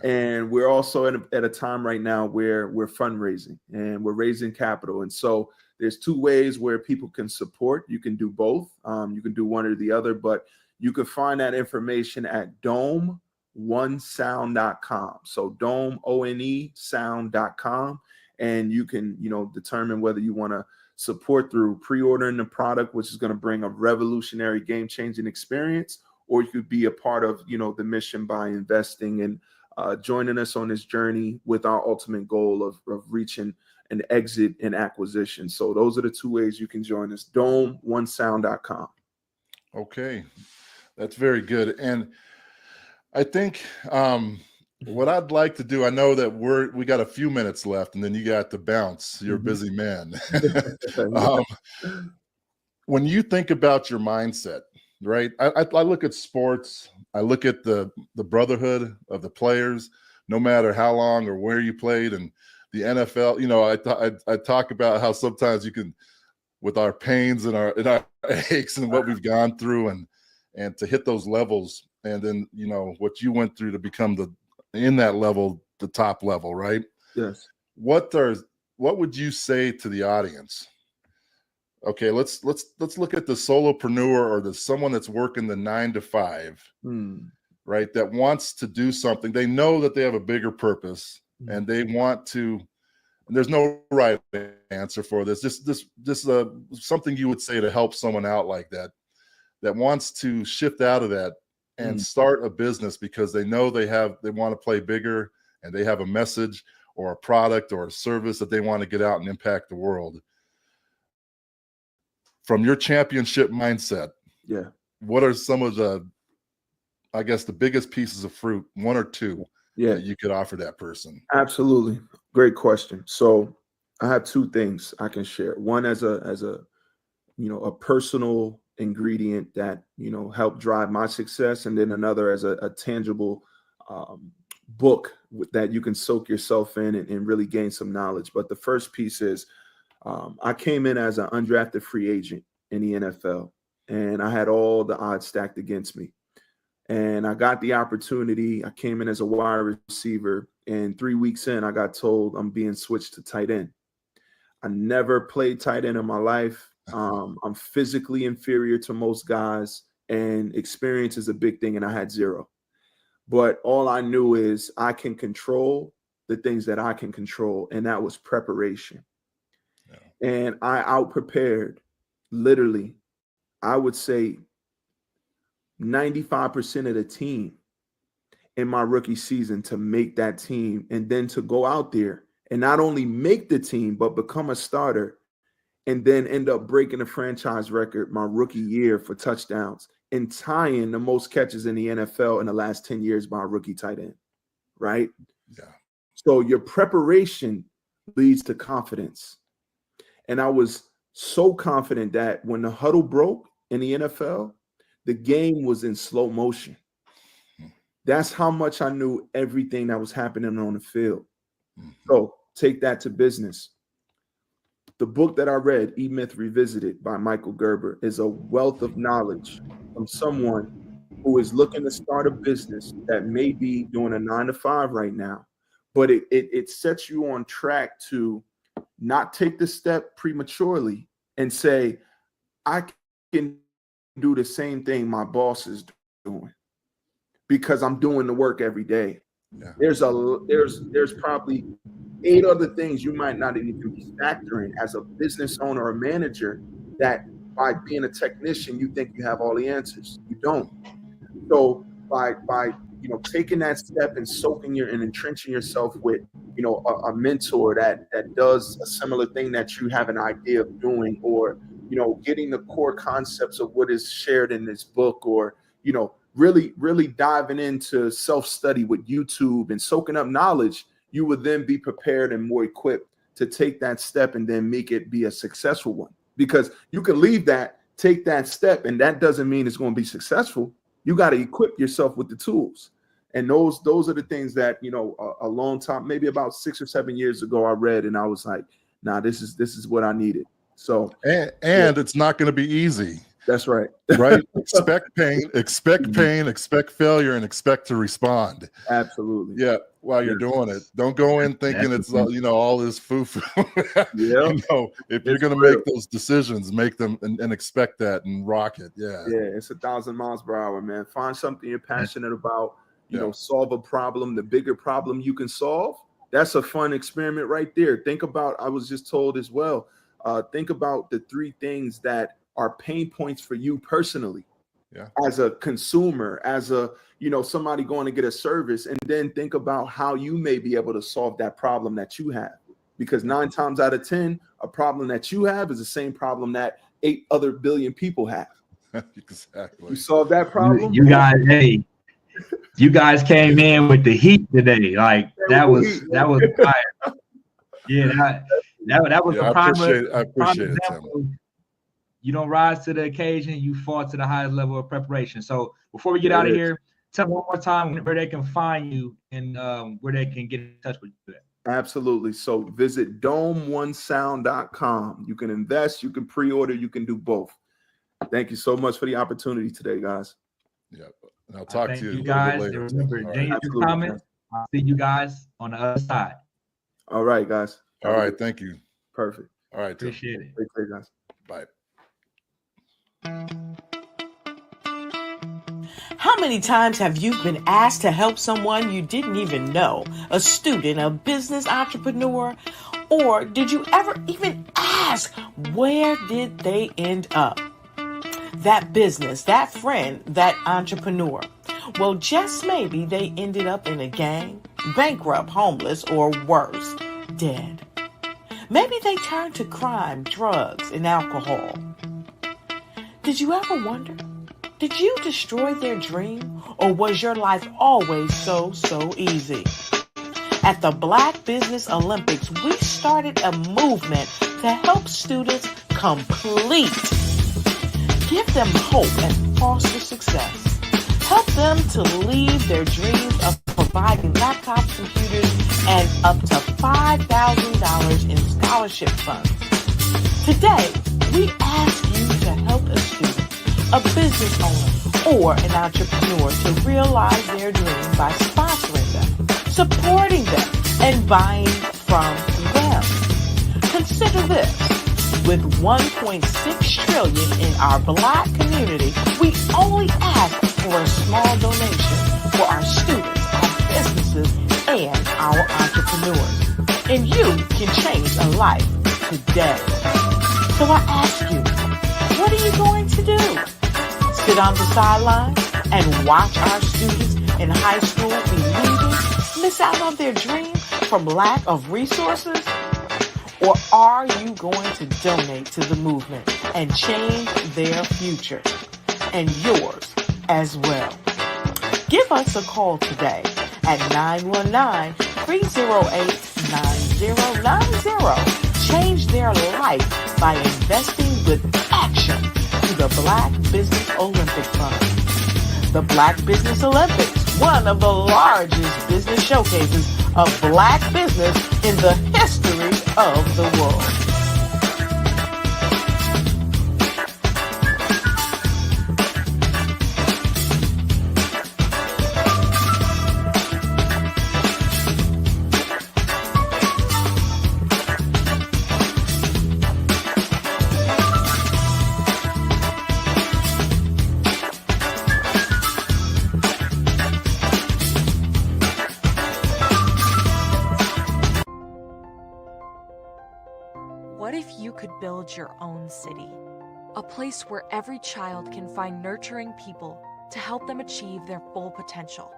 And we're also at a time right now where we're fundraising and we're raising capital. And so there's two ways where people can support. You can do both. You can do one or the other, but you can find that information at domeonesound.com. So Dome, O-N-E, sound.com. And you can, determine whether you want to support through pre-ordering the product, which is going to bring a revolutionary game-changing experience, or you could be a part of, the mission by investing and joining us on this journey with our ultimate goal of reaching an exit and acquisition. So those are the two ways you can join us. domeonesound.com. Okay, that's very good. And I think what I'd like to do, I know that we got a few minutes left, and then you got to bounce. You're a busy man. When you think about your mindset, right? I look at sports. I look at the brotherhood of the players, no matter how long or where you played, and the NFL. I talk about how sometimes you can, with our pains and our aches and what we've gone through, and to hit those levels, and then what you went through to become the top level, right? Yes. What would you say to the audience? Okay, let's look at the solopreneur or someone that's working the 9 to 5, right? That wants to do something. They know that they have a bigger purpose, and they want to. And there's no right answer for this. Just something you would say to help someone out like that wants to shift out of that and start a business because they know they want to play bigger, and they have a message or a product or a service that they want to get out and impact the world. From your championship mindset, what are some of the biggest pieces of fruit, one or two, that you could offer that person? Absolutely. Great question. So I have two things I can share. One as a personal ingredient that, helped drive my success. And then another as a tangible book that you can soak yourself in and really gain some knowledge. But the first piece is, I came in as an undrafted free agent in the NFL, and I had all the odds stacked against me. And I got the opportunity. I came in as a wide receiver, and 3 weeks in, I got told I'm being switched to tight end. I never played tight end in my life. I'm physically inferior to most guys, and experience is a big thing, and I had zero. But all I knew is I can control the things that I can control, and that was preparation. And I out-prepared, literally, I would say 95% of the team in my rookie season to make that team, and then to go out there and not only make the team, but become a starter, and then end up breaking the franchise record my rookie year for touchdowns and tying the most catches in the NFL in the last 10 years by a rookie tight end, right? Yeah. So your preparation leads to confidence. And I was so confident that when the huddle broke in the NFL, the game was in slow motion. That's how much I knew everything that was happening on the field. So take that to business. The book that I read, E-Myth Revisited by Michael Gerber, is a wealth of knowledge from someone who is looking to start a business that may be doing a 9 to 5 right now, but it sets you on track to not take the step prematurely and say, I can do the same thing my boss is doing because I'm doing the work every day. Yeah. There's probably 8 other things you might not even be factoring as a business owner or manager that by being a technician, you think you have all the answers. You don't. So by taking that step and and entrenching yourself with, a mentor that does a similar thing that you have an idea of doing, or, getting the core concepts of what is shared in this book, or, really diving into self-study with YouTube and soaking up knowledge, you would then be prepared and more equipped to take that step and then make it be a successful one. Because you can take that step, and that doesn't mean it's going to be successful. You got to equip yourself with the tools. And those are the things that, a long time, maybe about 6 or 7 years ago, I read, and I was like, nah, this is what I needed. So, and it's not going to be easy. That's right. Right. Expect pain, expect failure, and expect to respond. Absolutely. Yeah. While you're doing it, don't go in thinking it's all this foo-foo. Yeah. If you're going to make those decisions, make them and expect that and rock it. Yeah. Yeah. It's 1,000 miles per hour, man. Find something you're passionate about. Solve a problem. The bigger problem you can solve. That's a fun experiment right there. Think about. I was just told as well. Think about the 3 things that are pain points for you personally, as a consumer, as a, somebody going to get a service, and then think about how you may be able to solve that problem that you have. Because 9 times out of 10, a problem that you have is the same problem that 8 other billion people have. Exactly. You solve that problem. You guys came in with the heat today. Like that was fire. Yeah, that was the prime. I appreciate it, Tim. You don't rise to the occasion, you fall to the highest level of preparation. So before we get out of here, tell me one more time where they can find you and where they can get in touch with you. Absolutely. So visit domeonesound.com. You can invest, you can pre-order, you can do both. Thank you so much for the opportunity today, guys. Yeah. And I'll talk to you you guys. later. Remember, your comments. I'll see you guys on the other side. All right, guys. All right. Thank you. Perfect. All right. Appreciate it. Take care, guys. Bye. How many times have you been asked to help someone you didn't even know, a student, a business entrepreneur? Or did you ever even ask, where did they end up? That business, that friend, that entrepreneur. Well, just maybe they ended up in a gang, bankrupt, homeless, or worse, dead. Maybe they turned to crime, drugs, and alcohol. Did you ever wonder? Did you destroy their dream, or was your life always so easy? At the Black Business Olympics, we started a movement to help students complete. Give them hope and foster success. Help them to leave their dreams of providing laptops, computers, and up to $5,000 in scholarship funds. Today, we ask you to help a student, a business owner, or an entrepreneur to realize their dream by sponsoring them, supporting them, and buying from them. Consider this. With $1.6 trillion in our Black community, we only ask for a small donation for our students, our businesses, and our entrepreneurs. And you can change a life today. So I ask you, what are you going to do? Sit on the sidelines and watch our students in high school be leaving, miss out on their dream from lack of resources? Or are you going to donate to the movement and change their future and yours as well? Give us a call today at 919-308-9090. Change their life by investing with action to the Black Business Olympic Fund. The Black Business Olympics, one of the largest business showcases of Black business in the history of the world. What if you could build your own city? A place where every child can find nurturing people to help them achieve their full potential.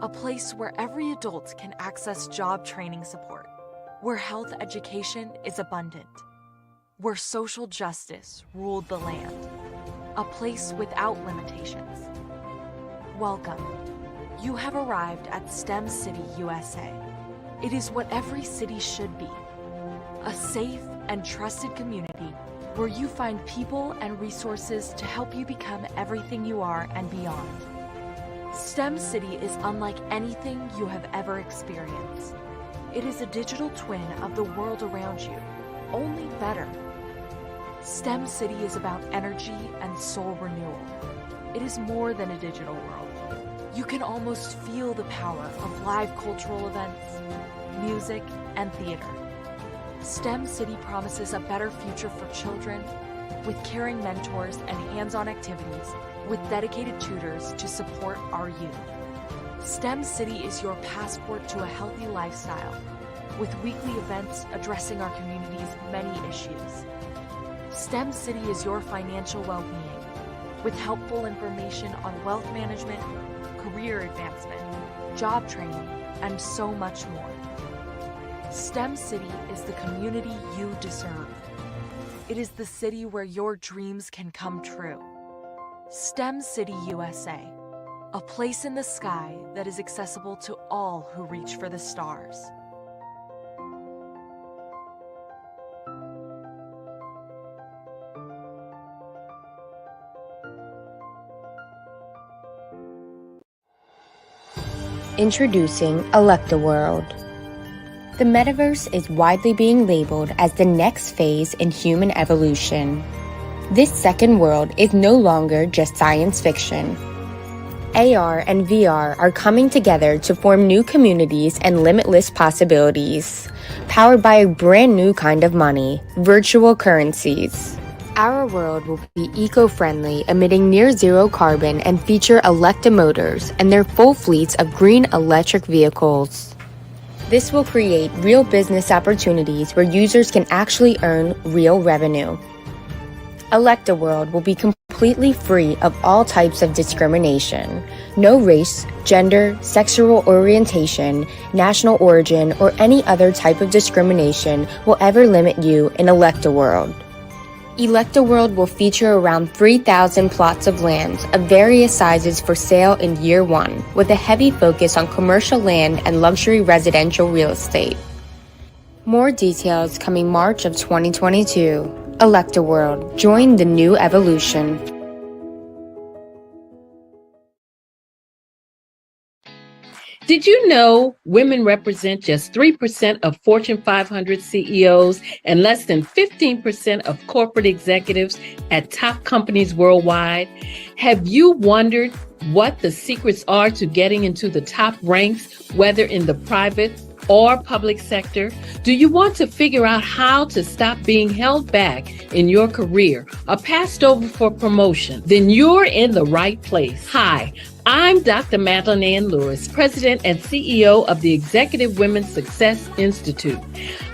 A place where every adult can access job training support, where health education is abundant, where social justice ruled the land. A place without limitations. Welcome. You have arrived at STEM City, USA. It is what every city should be. A safe and trusted community where you find people and resources to help you become everything you are and beyond. STEM City is unlike anything you have ever experienced. It is a digital twin of the world around you, only better. STEM City is about energy and soul renewal. It is more than a digital world. You can almost feel the power of live cultural events, music, and theater. STEM City promises a better future for children with caring mentors and hands-on activities with dedicated tutors to support our youth. STEM City is your passport to a healthy lifestyle with weekly events addressing our community's many issues. STEM City is your financial well-being with helpful information on wealth management, career advancement, job training, and so much more. STEM City is the community you deserve. It is the city where your dreams can come true. STEM City USA, a place in the sky that is accessible to all who reach for the stars. Introducing ElectaWorld. The metaverse is widely being labeled as the next phase in human evolution. This second world is no longer just science fiction. AR and VR are coming together to form new communities and limitless possibilities, powered by a brand new kind of money, virtual currencies. Our world will be eco-friendly, emitting near-zero carbon and feature Electa motors and their full fleets of green electric vehicles. This will create real business opportunities where users can actually earn real revenue. ElectaWorld will be completely free of all types of discrimination. No race, gender, sexual orientation, national origin, or any other type of discrimination will ever limit you in ElectaWorld. ElectaWorld will feature around 3,000 plots of land of various sizes for sale in year one, with a heavy focus on commercial land and luxury residential real estate. More details coming March of 2022. ElectaWorld. Join the new evolution. Did you know women represent just 3% of Fortune 500 CEOs and less than 15% of corporate executives at top companies worldwide? Have you wondered what the secrets are to getting into the top ranks, whether in the private or public sector? Do you want to figure out how to stop being held back in your career or passed over for promotion? Then you're in the right place. Hi, I'm Dr. Madeline Ann Lewis, President and CEO of the Executive Women's Success Institute.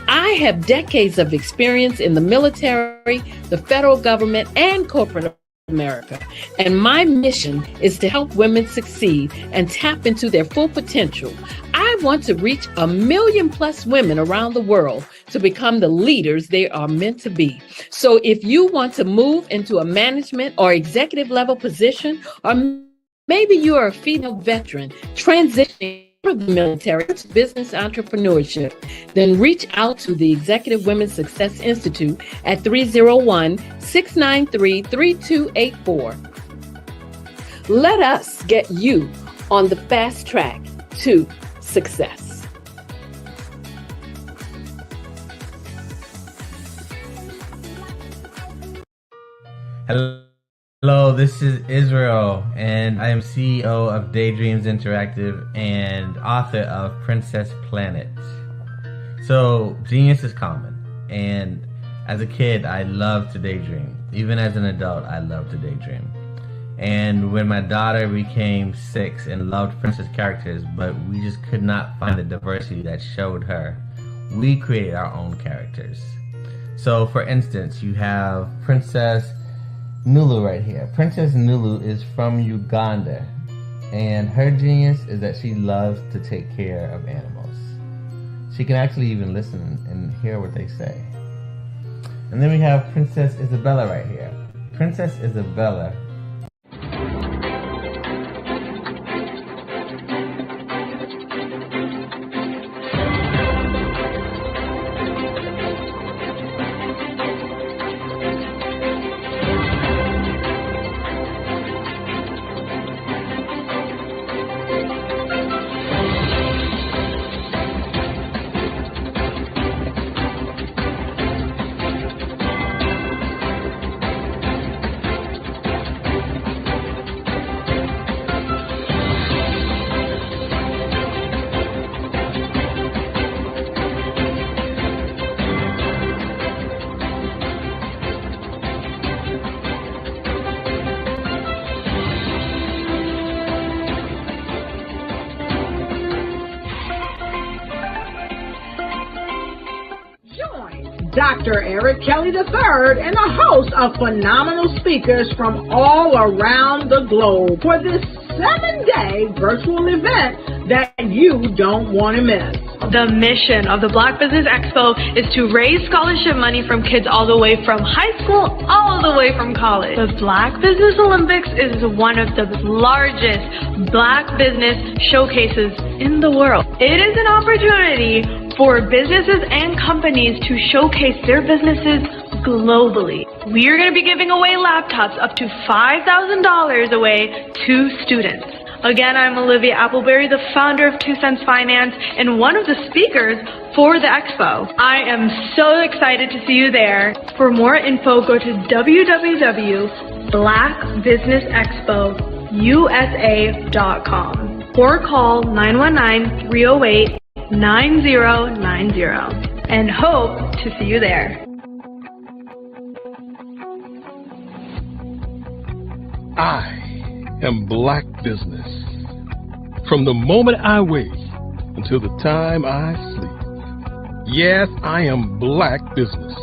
I have decades of experience in the military, the federal government, and corporate America, and my mission is to help women succeed and tap into their full potential. I want to reach 1 million plus women around the world to become the leaders they are meant to be. So if you want to move into a management or executive level position, or maybe you are a female veteran transitioning from the military to business entrepreneurship, then reach out to the Executive Women's Success Institute at 301-693-3284. Let us get you on the fast track to success. Hello, this is Israel, and I am CEO of Daydreams Interactive and author of Princess Planet. So, genius is common, and as a kid, I loved to daydream. Even as an adult, I love to daydream. And when my daughter became 6 and loved princess characters, but we just could not find the diversity that showed her, we created our own characters. So, for instance, you have Princess Nulu right here. Princess Nulu is from Uganda. And her genius is that she loves to take care of animals. She can actually even listen and hear what they say. And then we have Princess Isabella right here. Princess Isabella Dr. Eric Kelly III and a host of phenomenal speakers from all around the globe for this 7-day virtual event that you don't want to miss. The mission of the Black Business Expo is to raise scholarship money from kids all the way from high school, all the way from college. The Black Business Olympics is one of the largest Black business showcases in the world. It is an opportunity for businesses and companies to showcase their businesses globally. We are going to be giving away laptops up to $5,000 away to students. Again, I'm Olivia Appleberry, the founder of 2 Cents Finance and one of the speakers for the expo. I am so excited to see you there. For more info, go to www.blackbusinessexpousa.com or call 919-308-9090 and hope to see you there. I am Black Business. From the moment I wake until the time I sleep. Yes, I am Black Business.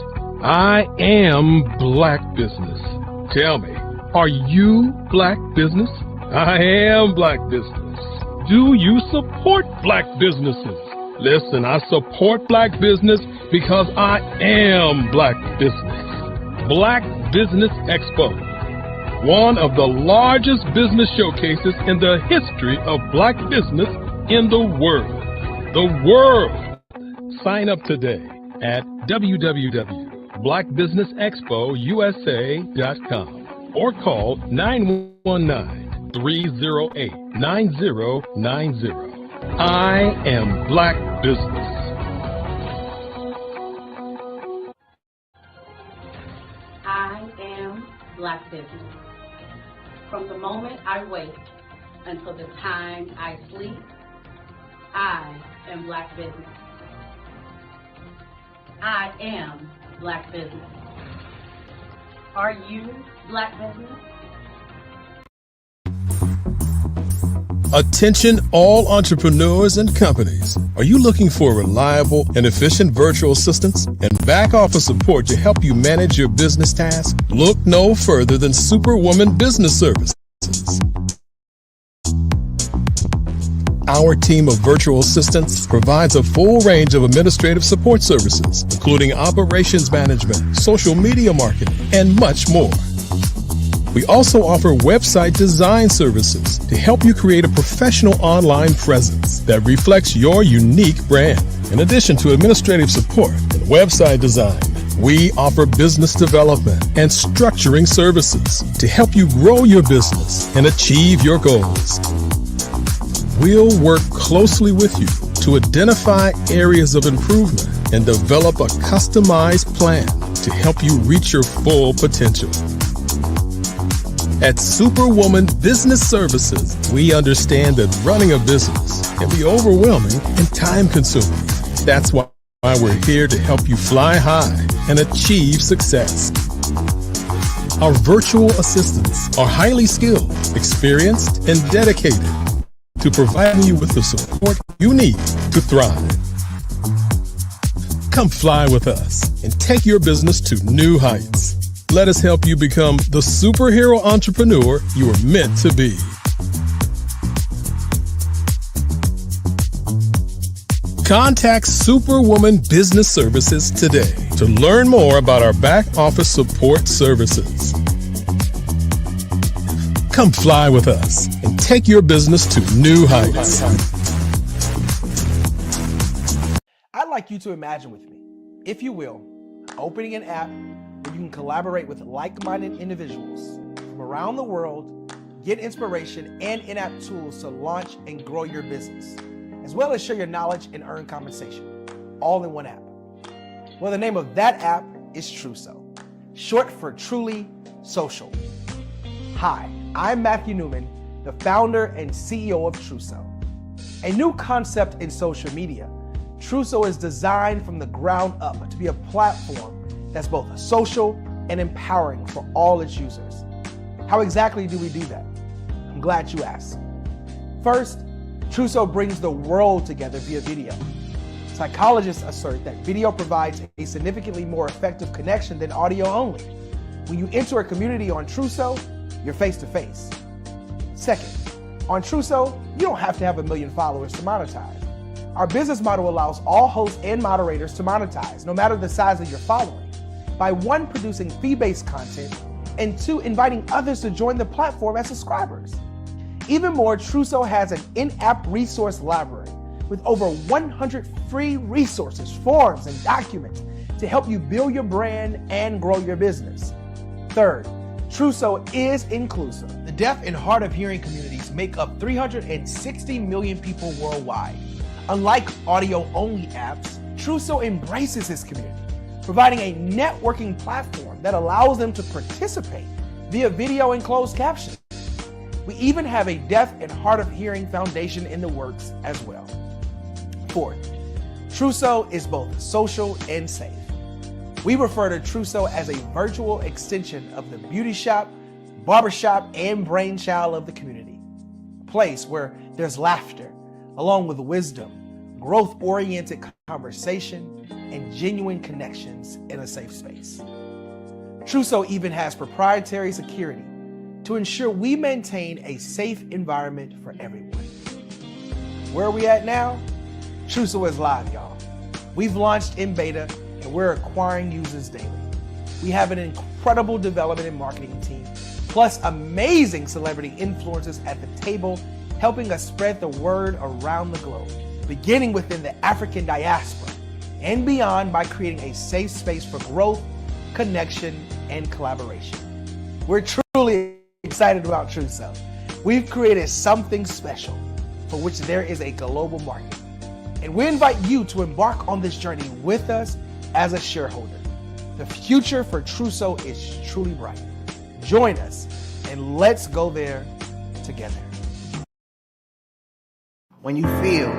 I am Black Business. Tell me, are you Black Business? I am Black Business. Do you support Black businesses? Listen, I support Black business because I am Black Business. Black Business Expo, one of the largest business showcases in the history of Black business in the world. The world! Sign up today at www.blackbusinessexpousa.com or call 919-308-9090. I am Black Business. I am Black Business. From the moment I wake until the time I sleep, I am Black Business. I am Black Business. Are you Black Business? Attention all entrepreneurs and companies. Are you looking for reliable and efficient virtual assistants and back office support to help you manage your business tasks? Look no further than Superwoman Business Services. Our team of virtual assistants provides a full range of administrative support services, including operations management, social media marketing, and much more. We also offer website design services to help you create a professional online presence that reflects your unique brand. In addition to administrative support and website design, we offer business development and structuring services to help you grow your business and achieve your goals. We'll work closely with you to identify areas of improvement and develop a customized plan to help you reach your full potential. At Superwoman Business Services, we understand that running a business can be overwhelming and time-consuming. That's why we're here to help you fly high and achieve success. Our virtual assistants are highly skilled, experienced, and dedicated to providing you with the support you need to thrive. Come fly with us and take your business to new heights. Let us help you become the superhero entrepreneur you are meant to be. Contact Superwoman Business Services today to learn more about our back office support services. Come fly with us and take your business to new heights. I'd like you to imagine with me, if you will, opening an app where you can collaborate with like-minded individuals from around the world, get inspiration and in-app tools to launch and grow your business, as well as share your knowledge and earn compensation, all in one app. Well, the name of that app is Truso, short for Truly Social. Hi, I'm Matthew Newman, the founder and CEO of Truso. A new concept in social media, Truso is designed from the ground up to be a platform that's both social and empowering for all its users. How exactly do we do that? I'm glad you asked. First, Truso brings the world together via video. Psychologists assert that video provides a significantly more effective connection than audio only. When you enter a community on Truso, you're face to face. Second, on Truso, you don't have to have 1 million followers to monetize. Our business model allows all hosts and moderators to monetize, no matter the size of your following, by 1, producing fee-based content, and 2, inviting others to join the platform as subscribers. Even more, Truso has an in-app resource library with over 100 free resources, forms, and documents to help you build your brand and grow your business. Third, Truso is inclusive. The deaf and hard of hearing communities make up 360 million people worldwide. Unlike audio-only apps, Truso embraces its community, providing a networking platform that allows them to participate via video and closed captions. We even have a deaf and hard of hearing foundation in the works as well. Fourth, Truso is both social and safe. We refer to Truso as a virtual extension of the beauty shop, barbershop, and brainchild of the community. A place where there's laughter, along with wisdom, growth-oriented conversation, and genuine connections in a safe space. Truso even has proprietary security to ensure we maintain a safe environment for everyone. Where are we at now? Truso is live, y'all. We've launched in beta and we're acquiring users daily. We have an incredible development and marketing team, plus amazing celebrity influencers at the table, helping us spread the word around the globe, beginning within the African diaspora and beyond by creating a safe space for growth, connection, and collaboration. We're truly excited about Truso. We've created something special for which there is a global market. And we invite you to embark on this journey with us as a shareholder. The future for Truso is truly bright. Join us and let's go there together. When you feel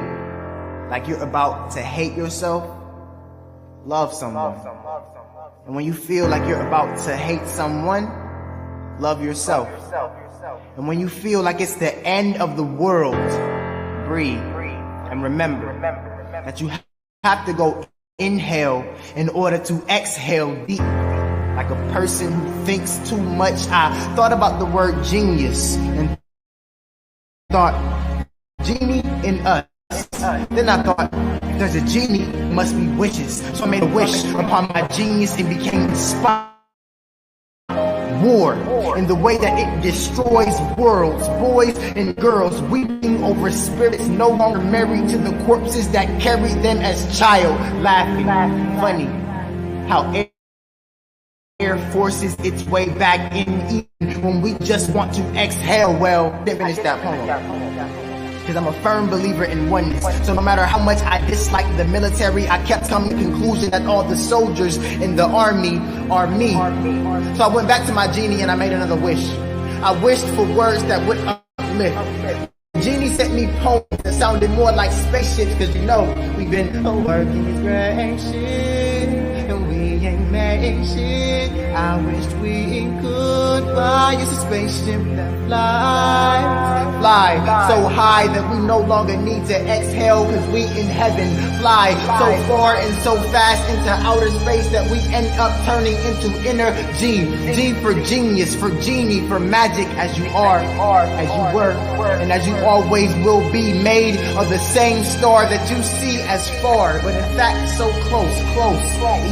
like you're about to hate yourself, love someone. And when you feel like you're about to hate someone, love yourself. And when you feel like it's the end of the world, breathe and remember that you have to go inhale in order to exhale deep. Like a person who thinks too much. I thought about the word genius and thought, genie in us. Then I thought, if there's a genie, it must be wishes. So I made a wish upon my genius and became inspired. War in the way that it destroys worlds, boys and girls weeping over spirits no longer married to the corpses that carried them as child, laughing, funny, how air forces its way back in even when we just want to exhale. Well, didn't finish that poem. Because I'm a firm believer in oneness. So no matter how much I dislike the military, I kept coming to the conclusion that all the soldiers in the army are me. So I went back to my genie and I made another wish. I wished for words that would uplift. Genie sent me poems that sounded more like spaceships, because you know we've been working this great shit and we ain't imagination. I wished we could fly us a spaceship that fly so high that we no longer need to exhale, cause we in heaven. Fly so far and so fast into outer space that we end up turning into energy. G for genius, for genie, for magic, as you are, as you were, and as you always will be, made of the same star that you see as far, but in fact so close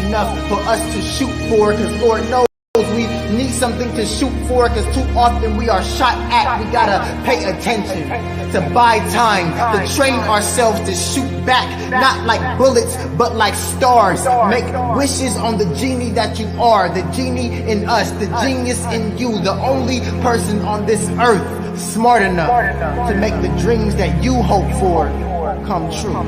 enough for us to shoot for, cause Lord knows we need something to shoot for, cause too often we are shot at. We gotta pay attention to buy time, to train ourselves to shoot back, not like bullets but like stars. Make wishes on the genie that you are, the genie in us, the genius in you, the only person on this earth smart enough to make the dreams that you hope for come true.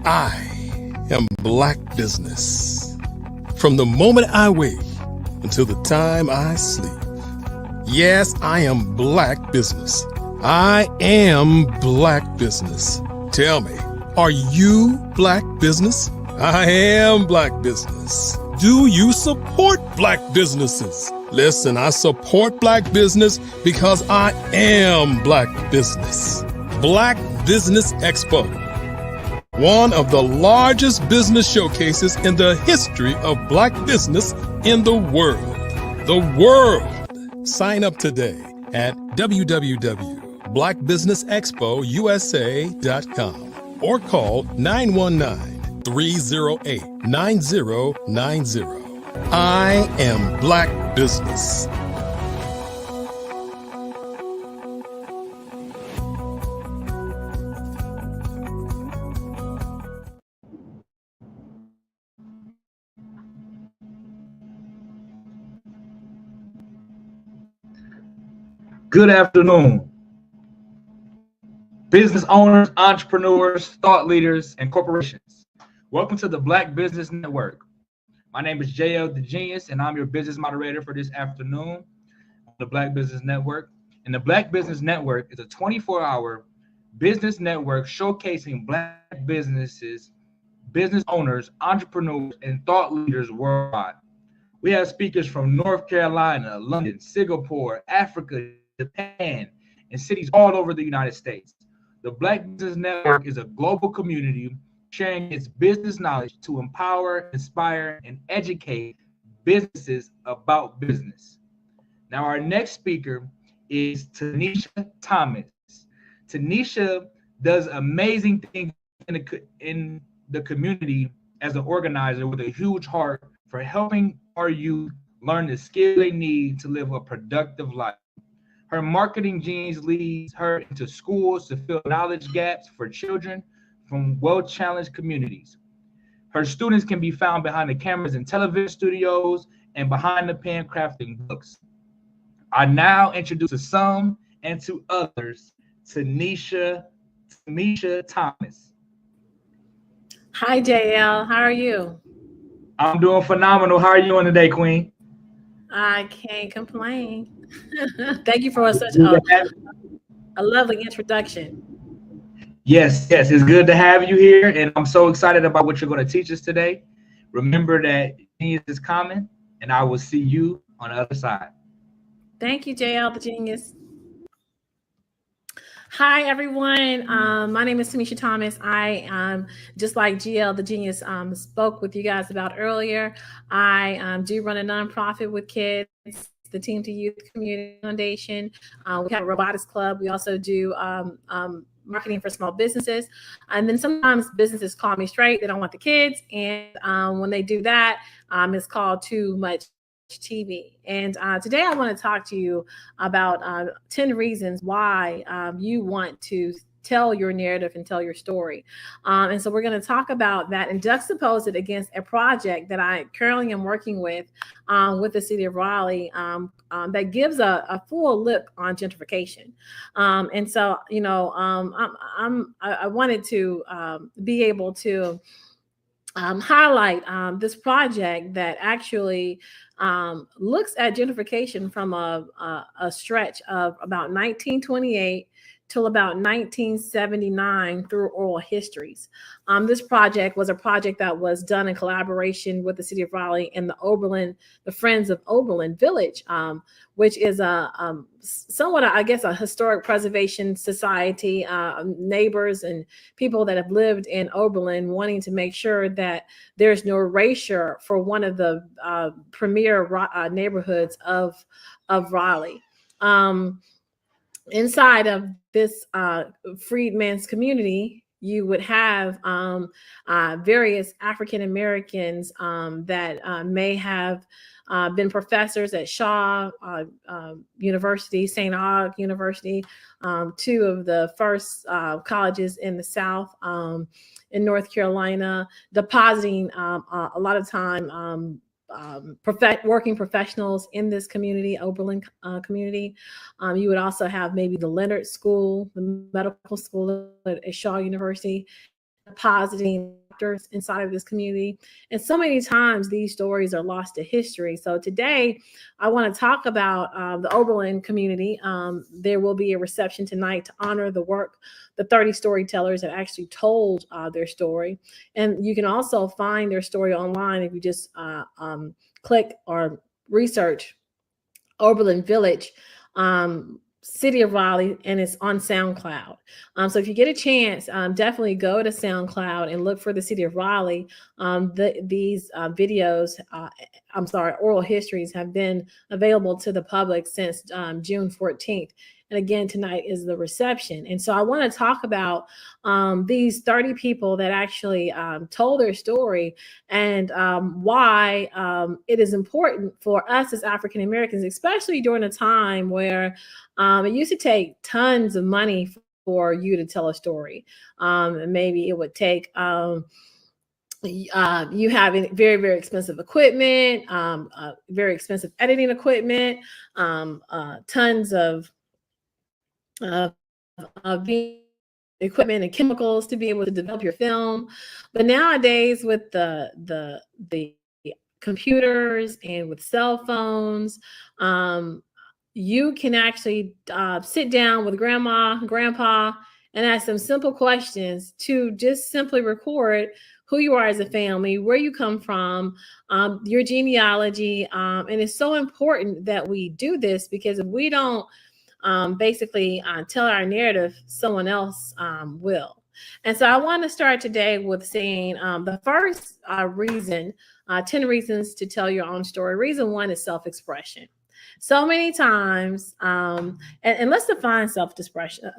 I am Black Business. From the moment I wake until the time I sleep. Yes, I am Black Business. I am Black Business. Tell me, are you Black Business? I am Black Business. Do you support Black businesses? Listen, I support Black business because I am Black Business. Black Business Expo. One of the largest business showcases in the history of Black business in the world. The world. Sign up today at www.blackbusinessexpousa.com or call 919-308-9090. I am Black Business. Good afternoon, business owners, entrepreneurs, thought leaders, and corporations. Welcome to the Black Business Network. My name is JL the Genius, and I'm your business moderator for this afternoon on the Black Business Network. And the Black Business Network is a 24-hour business network showcasing Black businesses, business owners, entrepreneurs, and thought leaders worldwide. We have speakers from North Carolina, London, Singapore, Africa, Japan, and cities all over the United States. The Black Business Network is a global community sharing its business knowledge to empower, inspire, and educate businesses about business. Now, our next speaker is Tanisha Thomas. Tanisha does amazing things in the community as an organizer with a huge heart for helping our youth learn the skills they need to live a productive life. Her marketing genius leads her into schools to fill knowledge gaps for children from well-challenged communities. Her students can be found behind the cameras in television studios and behind the pen crafting books. I now introduce to some and to others, Tanisha Thomas. Hi, JL. How are you? I'm doing phenomenal. How are you doing today, Queen? I can't complain. Thank you for such a lovely introduction. Yes, it's good to have you here, and I'm so excited about what you're going to teach us today. Remember that genius is common, and I will see you on the other side. Thank you, JL, the genius. Hi, everyone. My name is Tamisha Thomas. I, just like GL, the genius, spoke with you guys about earlier, I do run a nonprofit with kids, the Team to Youth Community Foundation. We have a robotics club. We also do marketing for small businesses. And then sometimes businesses call me straight. They don't want the kids. And when they do that, it's called too much TV. And today I want to talk to you about 10 reasons why you want to tell your narrative and tell your story. And so we're going to talk about that and juxtapose it against a project that I currently am working with the city of Raleigh that gives a full look on gentrification. And so, you know, I wanted to be able to highlight this project that actually looks at gentrification from a stretch of about 1928 till about 1979 through oral histories. This project was a project that was done in collaboration with the city of Raleigh and the Friends of Oberlin Village, which is somewhat, I guess, a historic preservation society, neighbors and people that have lived in Oberlin wanting to make sure that there's no erasure for one of the premier neighborhoods of Raleigh. Inside of this freedmen's community, you would have various African Americans that may have been professors at Shaw University, St. Aug University, two of the first colleges in the South in North Carolina, depositing a lot of time working professionals in this community, Oberlin community. You would also have maybe the Leonard School, the medical school at Shaw University, depositing doctors inside of this community. And so many times these stories are lost to history. So today I want to talk about the Oberlin community. There will be a reception tonight to honor the work, the 30 storytellers that actually told their story. And you can also find their story online if you just click or research Oberlin Village, City of Raleigh, and it's on SoundCloud. So if you get a chance, definitely go to SoundCloud and look for the City of Raleigh. These videos, oral histories have been available to the public since June 14th. And again, tonight is the reception. And so I want to talk about these 30 people that actually told their story and why it is important for us as African Americans, especially during a time where it used to take tons of money for you to tell a story. And maybe it would take you having very, very expensive equipment, very expensive editing equipment, tons of equipment and chemicals to be able to develop your film. But nowadays with the computers and with cell phones, you can actually sit down with grandma, grandpa, and ask them simple questions to just simply record who you are as a family, where you come from, your genealogy. And it's so important that we do this, because if we don't basically tell our narrative, someone else will. And so I want to start today with saying the first reason, 10 reasons to tell your own story. Reason one is self-expression. So many times, and let's define self-expression.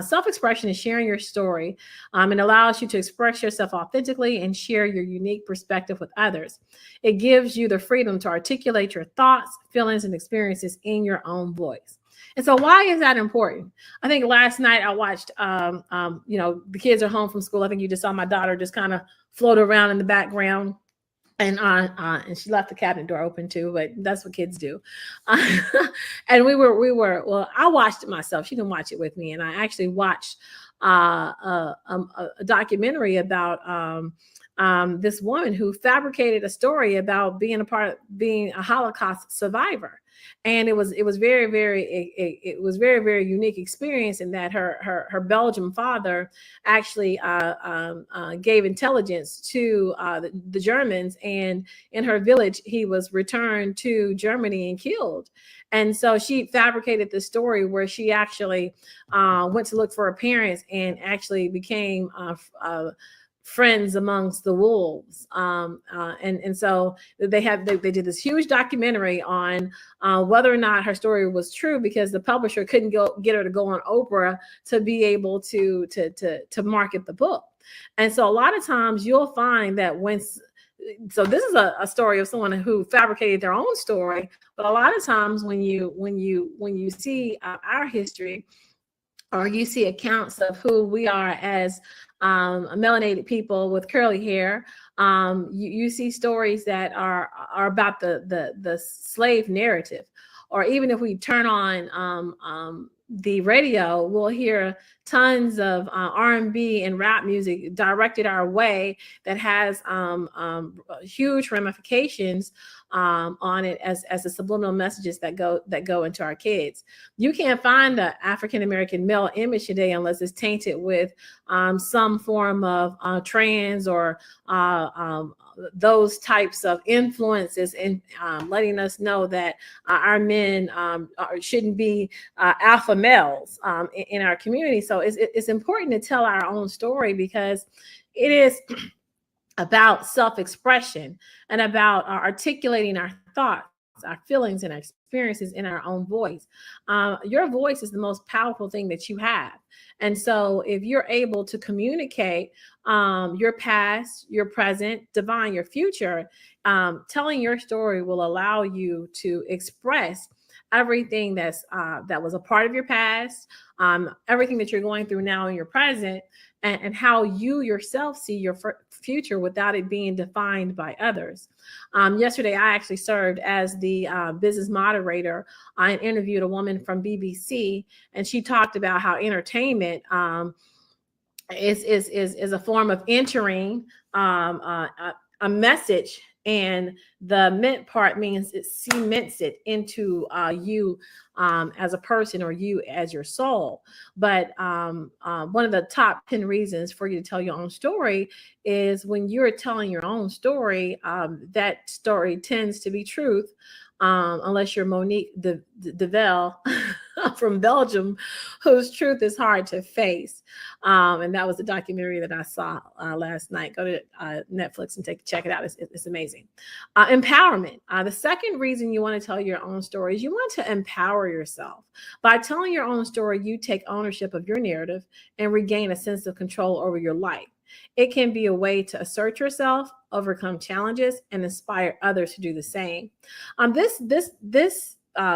Self-expression is sharing your story. It allows you to express yourself authentically and share your unique perspective with others. It gives you the freedom to articulate your thoughts, feelings, and experiences in your own voice. And so why is that important? I think last night I watched, the kids are home from school. I think you just saw my daughter just kind of float around in the background. And she left the cabinet door open too, but that's what kids do. And well, I watched it myself. She didn't watch it with me. And I actually watched a documentary about this woman who fabricated a story about being a Holocaust survivor. And it was very unique experience in that her Belgian father actually gave intelligence to the Germans, and in her village he was returned to Germany and killed. And so she fabricated the story where she actually went to look for her parents and actually became friends amongst the wolves. And so they did this huge documentary on whether or not her story was true, because the publisher couldn't get her to go on Oprah to be able to market the book. And so a lot of times you'll find that so this is a story of someone who fabricated their own story, but a lot of times when you see our history, or you see accounts of who we are as melanated people with curly hair, you see stories that are about the slave narrative. Or even if we turn on the radio, we'll hear tons of R&B and rap music directed our way that has huge ramifications on it as the subliminal messages that go into our kids. You can't find the African American male image today unless it's tainted with some form of trans or those types of influences, in letting us know that our men shouldn't be alpha males in our community. So it's important to tell our own story, because it is about self-expression and about articulating our thoughts, our feelings, and our experiences in our own voice. Your voice is the most powerful thing that you have. And so if you're able to communicate your past, your present, divine your future, telling your story will allow you to express everything that was a part of your past, everything that you're going through now in your present, and how you yourself see your future without it being defined by others. Yesterday, I actually served as the business moderator. I interviewed a woman from BBC, and she talked about how entertainment is a form of entering a message, and the ment part means it cements it into you as a person, or you as your soul. But one of the top 10 reasons for you to tell your own story is when you're telling your own story, that story tends to be truth, unless you're Monique Devel from Belgium, whose truth is hard to face. And that was the documentary that I saw last night. Go to Netflix and check it out. It's amazing. Empowerment. The second reason you want to tell your own story is you want to empower yourself. By telling your own story, you take ownership of your narrative and regain a sense of control over your life. It can be a way to assert yourself, overcome challenges, and inspire others to do the same. This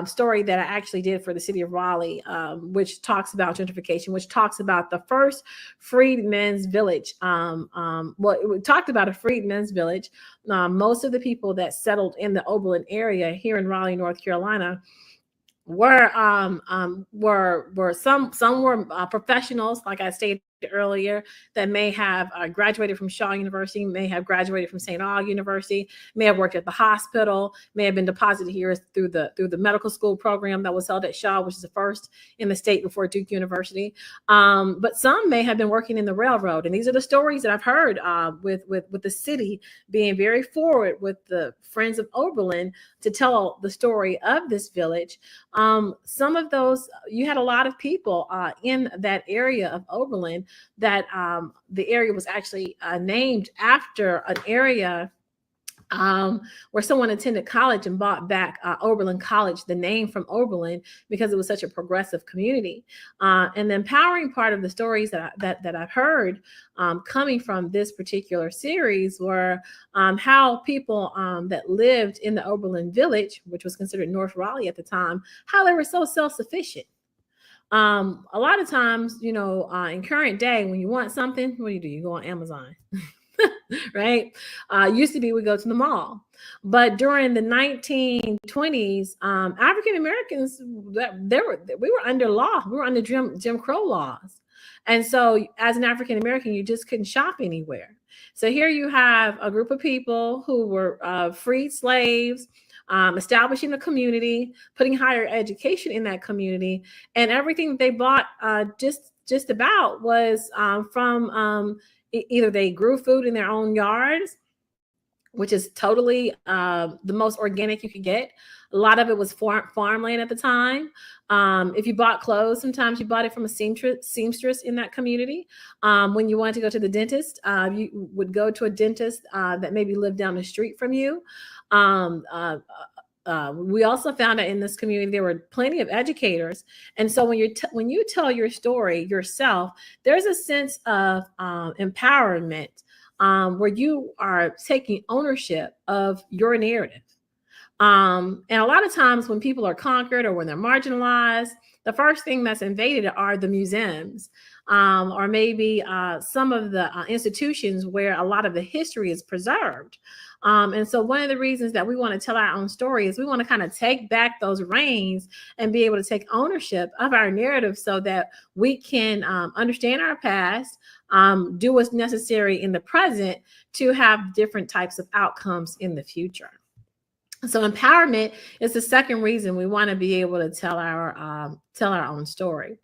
story that I actually did for the city of Raleigh, which talks about gentrification, which talks about the first freedmen's village. We talked about a freedmen's village. Most of the people that settled in the Oberlin area here in Raleigh, North Carolina, were some were professionals, like I stated earlier, that may have graduated from Shaw University, may have graduated from St. Aug University, may have worked at the hospital, may have been deposited here through the medical school program that was held at Shaw, which is the first in the state before Duke University. But some may have been working in the railroad, and these are the stories that I've heard with the city being very forward with the Friends of Oberlin to tell the story of this village. Some of those, you had a lot of people in that area of Oberlin that the area was actually named after an area where someone attended college and brought back Oberlin College, the name from Oberlin, because it was such a progressive community. And the empowering part of the stories that I've heard coming from this particular series were how people that lived in the Oberlin village, which was considered North Raleigh at the time, how they were so self-sufficient. A lot of times, in current day, when you want something, what do? You go on Amazon, right? Used to be we go to the mall, but during the 1920s, African Americans, we were under law. We were under Jim Crow laws, and so as an African American, you just couldn't shop anywhere. So here you have a group of people who were freed slaves, establishing the community, putting higher education in that community, and everything they bought just about was from either they grew food in their own yards, which is totally the most organic you could get. A lot of it was farmland at the time. If you bought clothes, sometimes you bought it from a seamstress in that community. When you wanted to go to the dentist, you would go to a dentist that maybe lived down the street from you. We also found that in this community there were plenty of educators, and so when you tell your story yourself, there's a sense of empowerment where you are taking ownership of your narrative. And a lot of times when people are conquered or when they're marginalized, the first thing that's invaded are the museums, or maybe some of the institutions where a lot of the history is preserved. And so one of the reasons that we want to tell our own story is we want to kind of take back those reins and be able to take ownership of our narrative so that we can understand our past, do what's necessary in the present to have different types of outcomes in the future. So empowerment is the second reason we want to be able to tell our own story.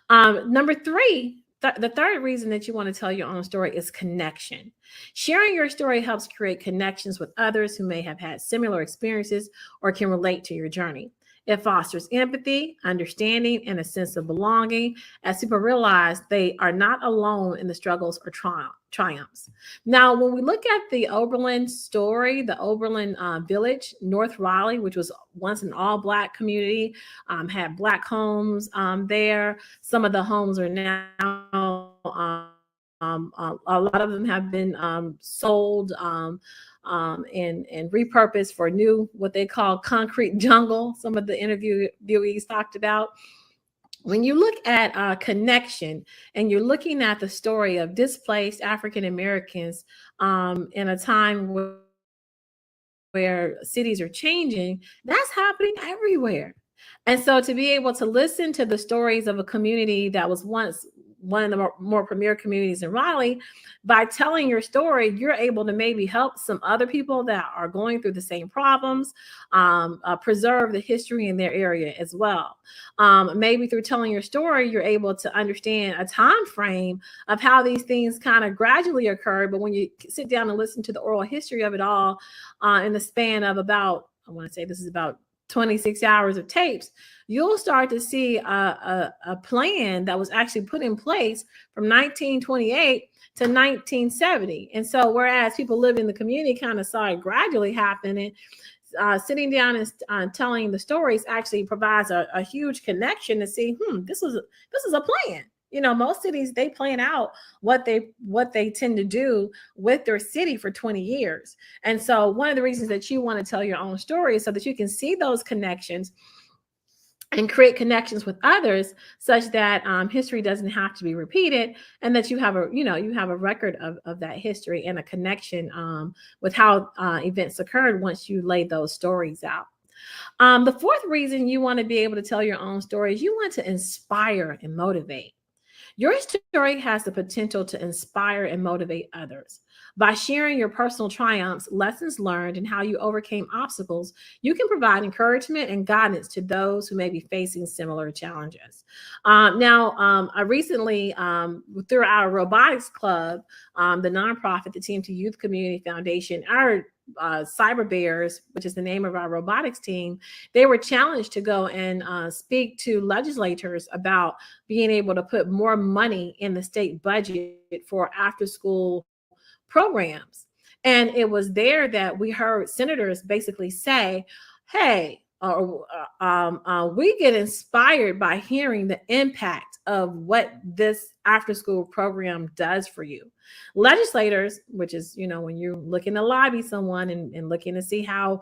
Number three, the third reason that you want to tell your own story is connection. Sharing your story helps create connections with others who may have had similar experiences or can relate to your journey. It fosters empathy, understanding, and a sense of belonging as people realize they are not alone in the struggles or triumphs. Now, when we look at the Oberlin story, the Oberlin village, North Raleigh, which was once an all-Black community, had Black homes there. Some of the homes are now, a lot of them have been sold and repurposed for new, what they call concrete jungle. Some of the interviewees talked about. When you look at connection and you're looking at the story of displaced African Americans in a time where cities are changing, that's happening everywhere. And so to be able to listen to the stories of a community that was once one of the more premier communities in Raleigh, by telling your story, you're able to maybe help some other people that are going through the same problems, preserve the history in their area as well. Maybe through telling your story, you're able to understand a time frame of how these things kind of gradually occurred. But when you sit down and listen to the oral history of it all in the span of about, I want to say this is about 26 hours of tapes, you'll start to see a plan that was actually put in place from 1928 to 1970. And so whereas people living in the community kind of saw it gradually happening, sitting down and telling the stories actually provides a huge connection to see, this is a plan. You know, most cities, they plan out what they tend to do with their city for 20 years. And so one of the reasons that you want to tell your own story is so that you can see those connections and create connections with others such that history doesn't have to be repeated, and that you have a record of that history and a connection with how events occurred once you lay those stories out. The fourth reason you want to be able to tell your own story is you want to inspire and motivate. Your story has the potential to inspire and motivate others. By sharing your personal triumphs, lessons learned, and how you overcame obstacles, you can provide encouragement and guidance to those who may be facing similar challenges. I recently, through our robotics club, the nonprofit, the TMT Youth Community Foundation, our Cyber Bears, which is the name of our robotics team, they were challenged to go and speak to legislators about being able to put more money in the state budget for after-school programs. And it was there that we heard senators basically say, hey, we get inspired by hearing the impact of what this after-school program does for you. Legislators, which is, when you're looking to lobby someone and looking to see how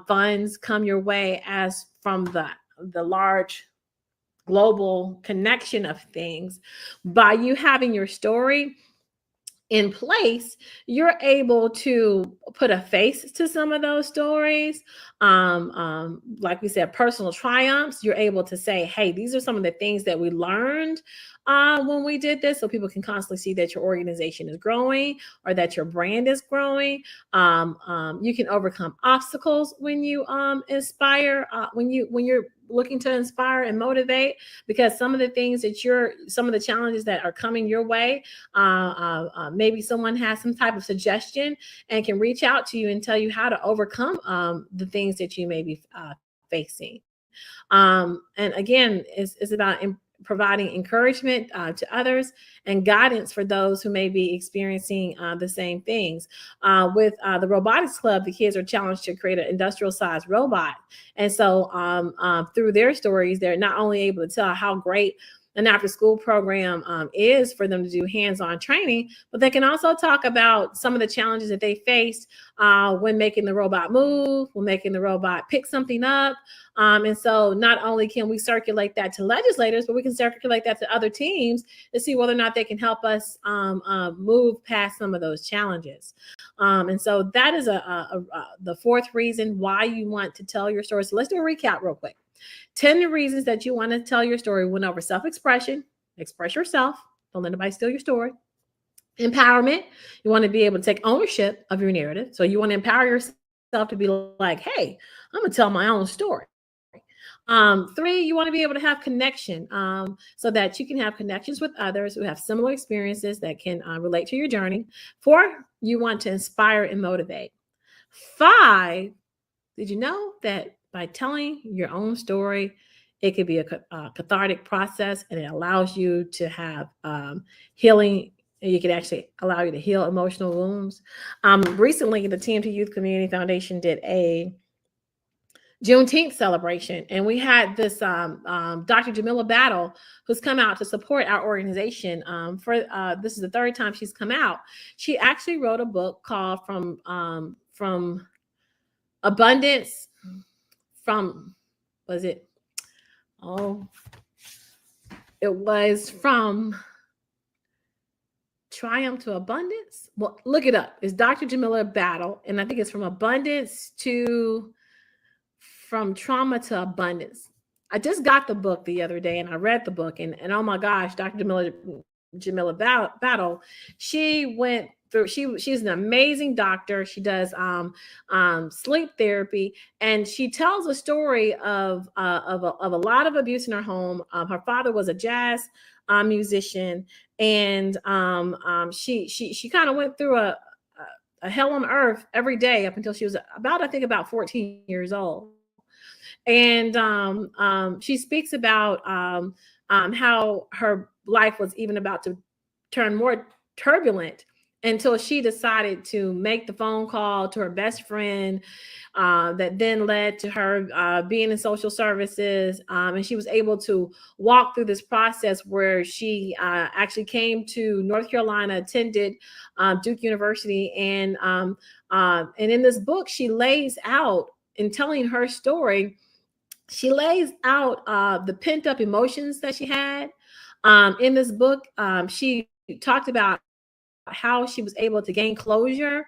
funds come your way as from the large global connection of things, by you having your story, in place, you're able to put a face to some of those stories. Like we said, personal triumphs. You're able to say, hey, these are some of the things that we learned when we did this, so people can constantly see that your organization is growing or that your brand is growing. You can overcome obstacles when you inspire, when you're looking to inspire and motivate, because some of the things that some of the challenges that are coming your way, maybe someone has some type of suggestion and can reach out to you and tell you how to overcome the things that you may be facing. And again, it's about providing encouragement to others and guidance for those who may be experiencing the same things. With the Robotics Club, the kids are challenged to create an industrial-sized robot. And so through their stories, they're not only able to tell how great an after-school program is for them to do hands-on training, but they can also talk about some of the challenges that they faced when making the robot move, when making the robot pick something up. And so not only can we circulate that to legislators, but we can circulate that to other teams to see whether or not they can help us move past some of those challenges. And so that is the fourth reason why you want to tell your story. So let's do a recap real quick. 10 reasons that you want to tell your story. Went over self-expression, express yourself. Don't let anybody steal your story. Empowerment. You want to be able to take ownership of your narrative. So you want to empower yourself to be like, hey, I'm going to tell my own story. 3, you want to be able to have connection so that you can have connections with others who have similar experiences that can relate to your journey. 4, you want to inspire and motivate. 5, did you know that by telling your own story, it could be a cathartic process, and it allows you to have healing. You can actually allow you to heal emotional wounds. Recently, the TMT Youth Community Foundation did a Juneteenth celebration, and we had this Dr. Jamila Battle, who's come out to support our organization. This is the 3rd time she's come out. She actually wrote a book called From Abundance. It was From Triumph to Abundance. Well, look it up. It's Dr. Jamila Battle, and I think it's From Trauma to Abundance. I just got the book the other day, and I read the book, and oh my gosh, Dr. Jamila Battle, she went through, she's an amazing doctor. She does sleep therapy, and she tells a story of a lot of abuse in her home. Her father was a jazz musician, and she kind of went through a hell on earth every day up until she was about 14 years old. And she speaks about how her life was even about to turn more turbulent until she decided to make the phone call to her best friend that then led to her being in social services. And she was able to walk through this process where she actually came to North Carolina, attended Duke University. And in this book, she lays out, in telling her story, she lays out the pent up emotions that she had. In this book, she talked about how she was able to gain closure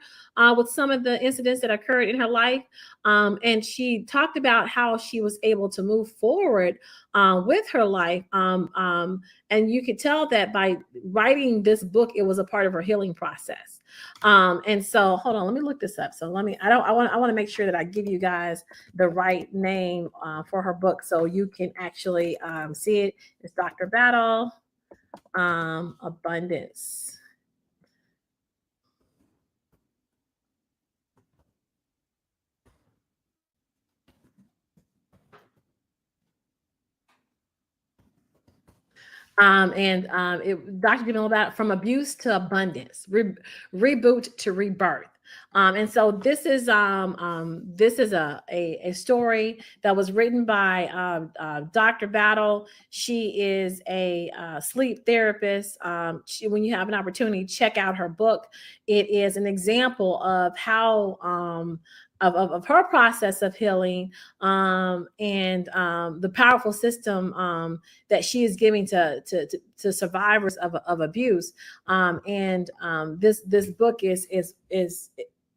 with some of the incidents that occurred in her life. And she talked about how she was able to move forward with her life. And you could tell that by writing this book, it was a part of her healing process. And so, hold on, let me look this up. So I want to make sure that I give you guys the right name for her book, so you can actually see it. It's Dr. Battle, Abundance. Dr. Jamila Battle, From Abuse to Abundance, Reboot to Rebirth. And so this is a story that was written by Dr. Battle. She is a sleep therapist. When you have an opportunity, check out her book. It is an example of how of her process of healing, and the powerful system that she is giving to survivors of abuse. This book is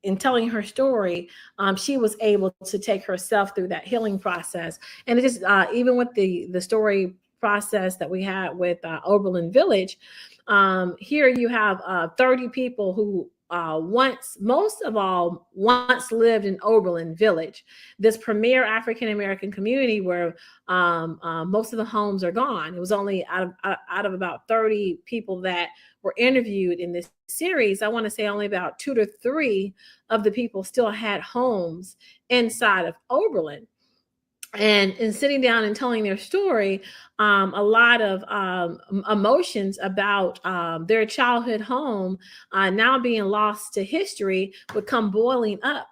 in telling her story, she was able to take herself through that healing process. And it just even with the story process that we had with Oberlin Village, here you have 30 people who once lived in Oberlin Village, this premier African American community where most of the homes are gone. It was only out of about 30 people that were interviewed in this series, I want to say only about 2 to 3 of the people still had homes inside of Oberlin. And in sitting down and telling their story, a lot of emotions about their childhood home now being lost to history would come boiling up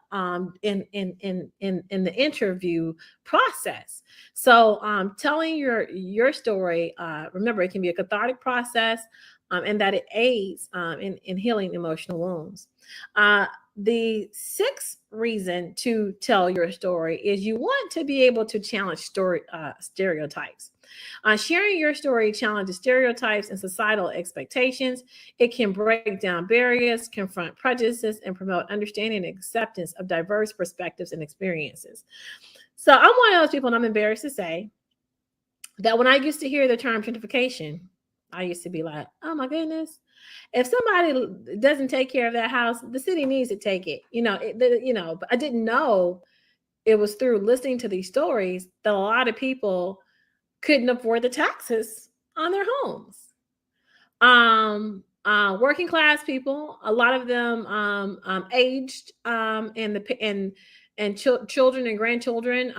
in the interview process. So telling your story, remember, it can be a cathartic process, and that it aids in healing emotional wounds. The sixth reason to tell your story is you want to be able to challenge stereotypes. Sharing your story challenges stereotypes and societal expectations. It can break down barriers, confront prejudices, and promote understanding and acceptance of diverse perspectives and experiences. So I'm one of those people, and I'm embarrassed to say that when I used to hear the term gentrification, I used to be like, oh my goodness, if somebody doesn't take care of that house, the city needs to take it. But I didn't know it was through listening to these stories that a lot of people couldn't afford the taxes on their homes. Working class people, a lot of them aged, and children and grandchildren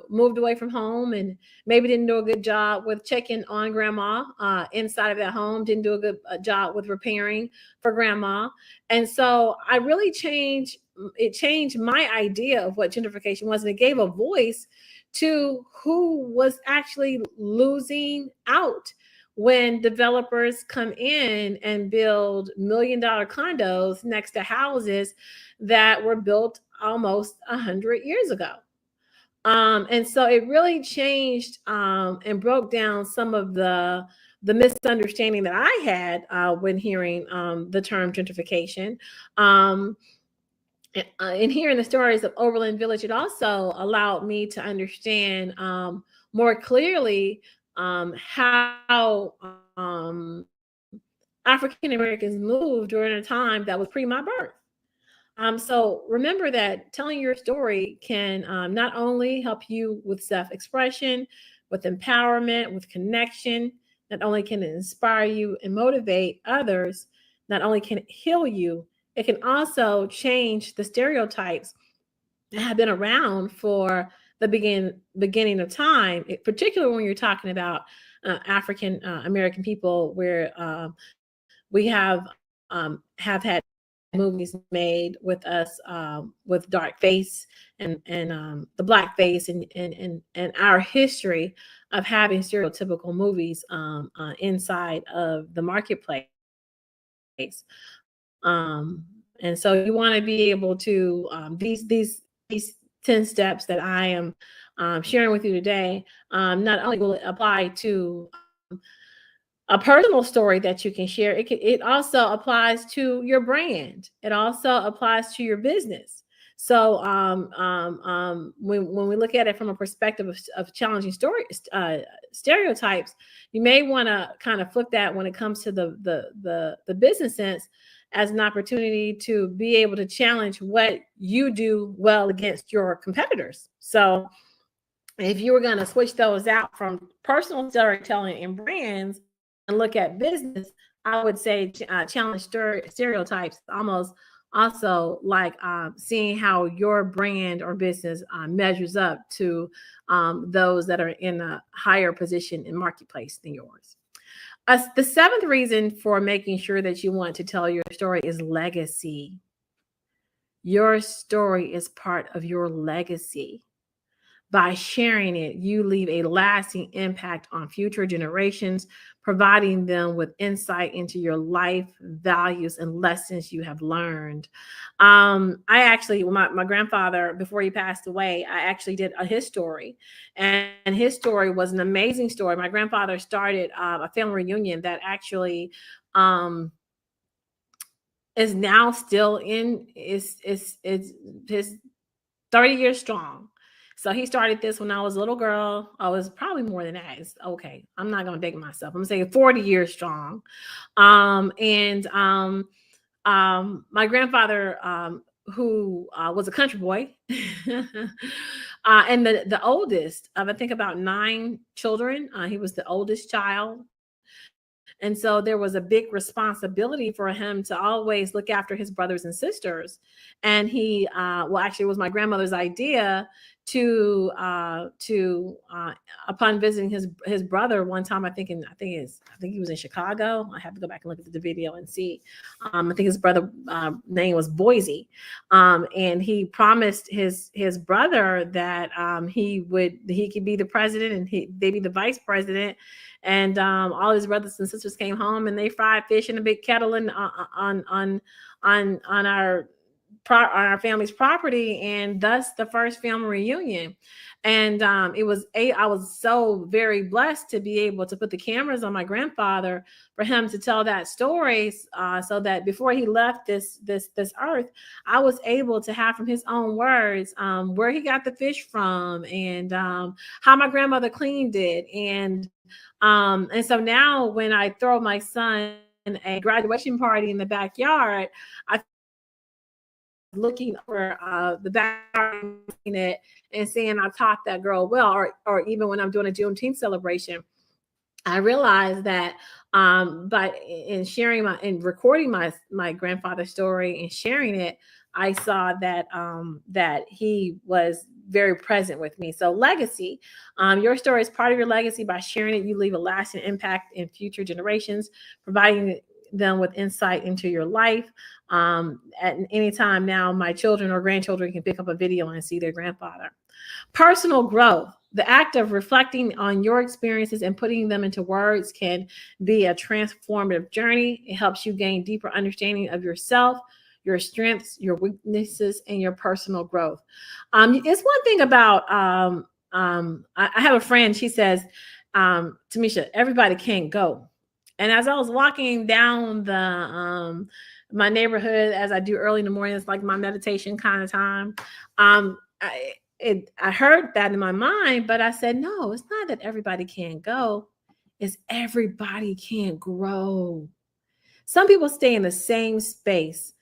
moved away from home and maybe didn't do a good job with checking on grandma inside of that home, didn't do a good job with repairing for grandma. And so it changed my idea of what gentrification was, and it gave a voice to who was actually losing out when developers come in and build $1 million condos next to houses that were built almost 100 years ago. And so it really changed and broke down some of the misunderstanding that I had when hearing the term gentrification. And hearing the stories of Oberlin Village, it also allowed me to understand more clearly how African Americans moved during a time that was pre my birth. So remember that telling your story can not only help you with self-expression, with empowerment, with connection, not only can it inspire you and motivate others, not only can it heal you, it can also change the stereotypes that have been around for the beginning of time, particularly when you're talking about African American people, where we have had movies made with us with dark face and the black face and our history of having stereotypical movies inside of the marketplace. And so you want to be able to these 10 steps that I am sharing with you today, not only will it apply to a personal story that you can share, it also applies to your brand. It also applies to your business. So when we look at it from a perspective of challenging stereotypes, you may want to kind of flip that when it comes to the business sense as an opportunity to be able to challenge what you do well against your competitors. So if you were going to switch those out from personal storytelling and brands and look at business, I would say challenge stereotypes, almost also like seeing how your brand or business measures up to those that are in a higher position in marketplace than yours. The seventh reason for making sure that you want to tell your story is legacy. Your story is part of your legacy. By sharing it, you leave a lasting impact on future generations, providing them with insight into your life, values, and lessons you have learned. I actually, my grandfather, before he passed away, I actually did his story. And his story was an amazing story. My grandfather started a family reunion that actually is now still in, is his 30 years strong. So he started this when I was a little girl. I was probably more than that. Okay, I'm not gonna date myself. I'm saying 40 years strong. My grandfather, who was a country boy, and the oldest of, I think, about 9 children. He was the oldest child. And so there was a big responsibility for him to always look after his brothers and sisters. And he, well, actually, it was my grandmother's idea to upon visiting his brother one time. I think he was in Chicago. I have to go back and look at the video and see. I think his brother name was Boise, and he promised his brother that he could be the president and they'd be the vice president. And all his brothers and sisters came home and they fried fish in a big kettle and on our family's property, and thus the first family reunion. And I was so very blessed to be able to put the cameras on my grandfather for him to tell that story, so that before he left this earth, I was able to have from his own words where he got the fish from, and how my grandmother cleaned it. And so now when I throw my son a graduation party in the backyard, I looking over the backyard it and saying I taught that girl well, or even when I'm doing a Juneteenth celebration, I realized that by in sharing and recording my grandfather's story and sharing it, I saw that that he was very present with me. So legacy, your story is part of your legacy. By sharing it, you leave a lasting impact in future generations, providing them with insight into your life. At any time now, my children or grandchildren can pick up a video and see their grandfather. Personal growth. The act of reflecting on your experiences and putting them into words can be a transformative journey. It helps you gain deeper understanding of yourself, your strengths, your weaknesses, and your personal growth. It's one thing about, I have a friend, she says, Tamisha, everybody can't go. And as I was walking down my neighborhood, as I do early in the morning, it's like my meditation kind of time. I heard that in my mind, but I said, no, it's not that everybody can't go. It's everybody can't grow. Some people stay in the same space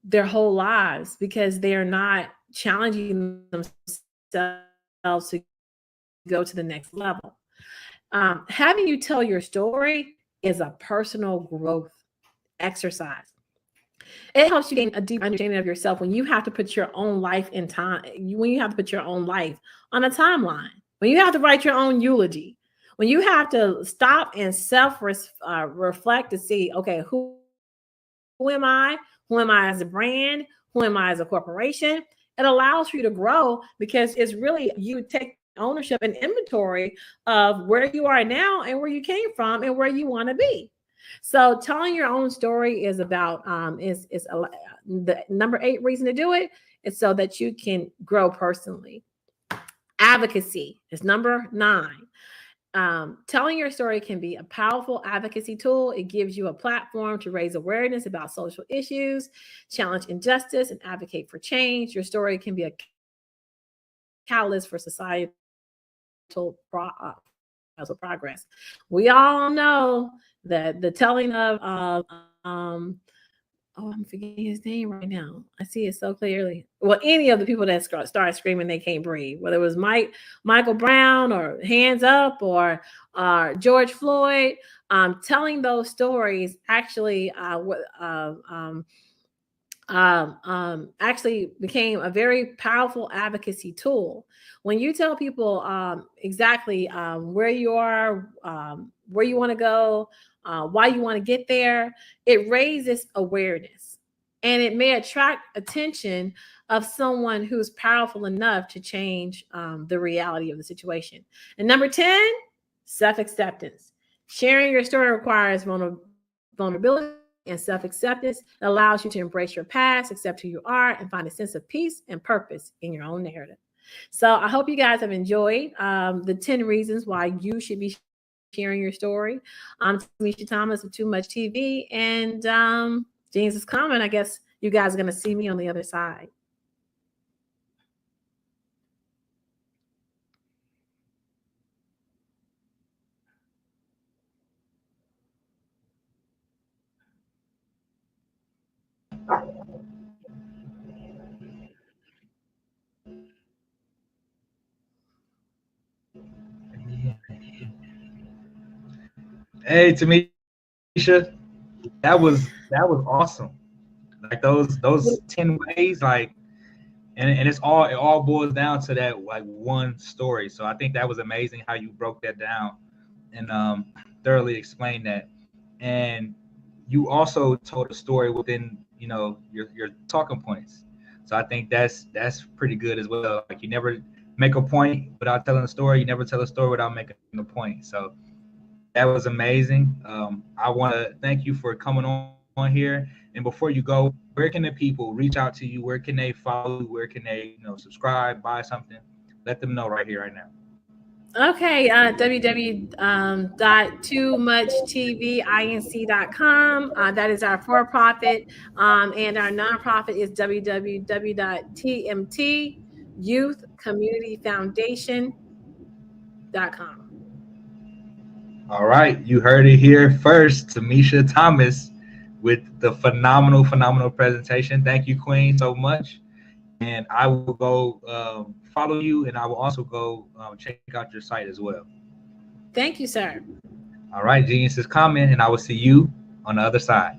their whole lives because they are not challenging themselves to go to the next level. Having you tell your story is a personal growth exercise. It helps you gain a deep understanding of yourself when you have to put your own life in time, when you have to put your own life on a timeline, when you have to write your own eulogy, when you have to stop and self-reflect to see, okay, who am I? Who am I as a brand? Who am I as a corporation? It allows for you to grow because it's really you take ownership and inventory of where you are now and where you came from and where you want to be. So telling your own story is about the number 8 reason to do it is so that you can grow personally. Advocacy is number 9. Telling your story can be a powerful advocacy tool. It gives you a platform to raise awareness about social issues, challenge injustice, and advocate for change. Your story can be a catalyst for societal progress. We all know that the telling of I'm forgetting his name right now. I see it so clearly. Well, any of the people that started screaming they can't breathe, whether it was Michael Brown or Hands Up or George Floyd, telling those stories actually actually became a very powerful advocacy tool. When you tell people exactly where you are, where you want to go, why you want to get there, it raises awareness and it may attract attention of someone who's powerful enough to change the reality of the situation. And number 10, self-acceptance. Sharing your story requires vulnerability and self-acceptance that allows you to embrace your past, accept who you are, and find a sense of peace and purpose in your own narrative. So I hope you guys have enjoyed the 10 reasons why you should be sharing your story. I'm Tamisha Thomas of Too Much TV, and Genius is Common. I guess you guys are going to see me on the other side. Hey, Tamisha, that was awesome. Like those 10 ways, like, and it all boils down to that like one story. So I think that was amazing how you broke that down and thoroughly explained that. And you also told a story within, you know, your talking points. So I think that's pretty good as well. Like, you never make a point without telling a story. You never tell a story without making a point. So that was amazing. I want to thank you for coming on here. And before you go, where can the people reach out to you? Where can they follow you? Where can they, you know, subscribe, buy something? Let them know right here, right now. Okay, www.toomuchTVinc.com. That is our for-profit, and our nonprofit is www.tmtyouthcommunityfoundation.com. All right, you heard it here first. Tamisha Thomas with the phenomenal presentation. Thank you, Queen, so much. And I will go follow you, and I will also go check out your site as well. Thank you, sir. All right, Genius is coming, and I will see you on the other side.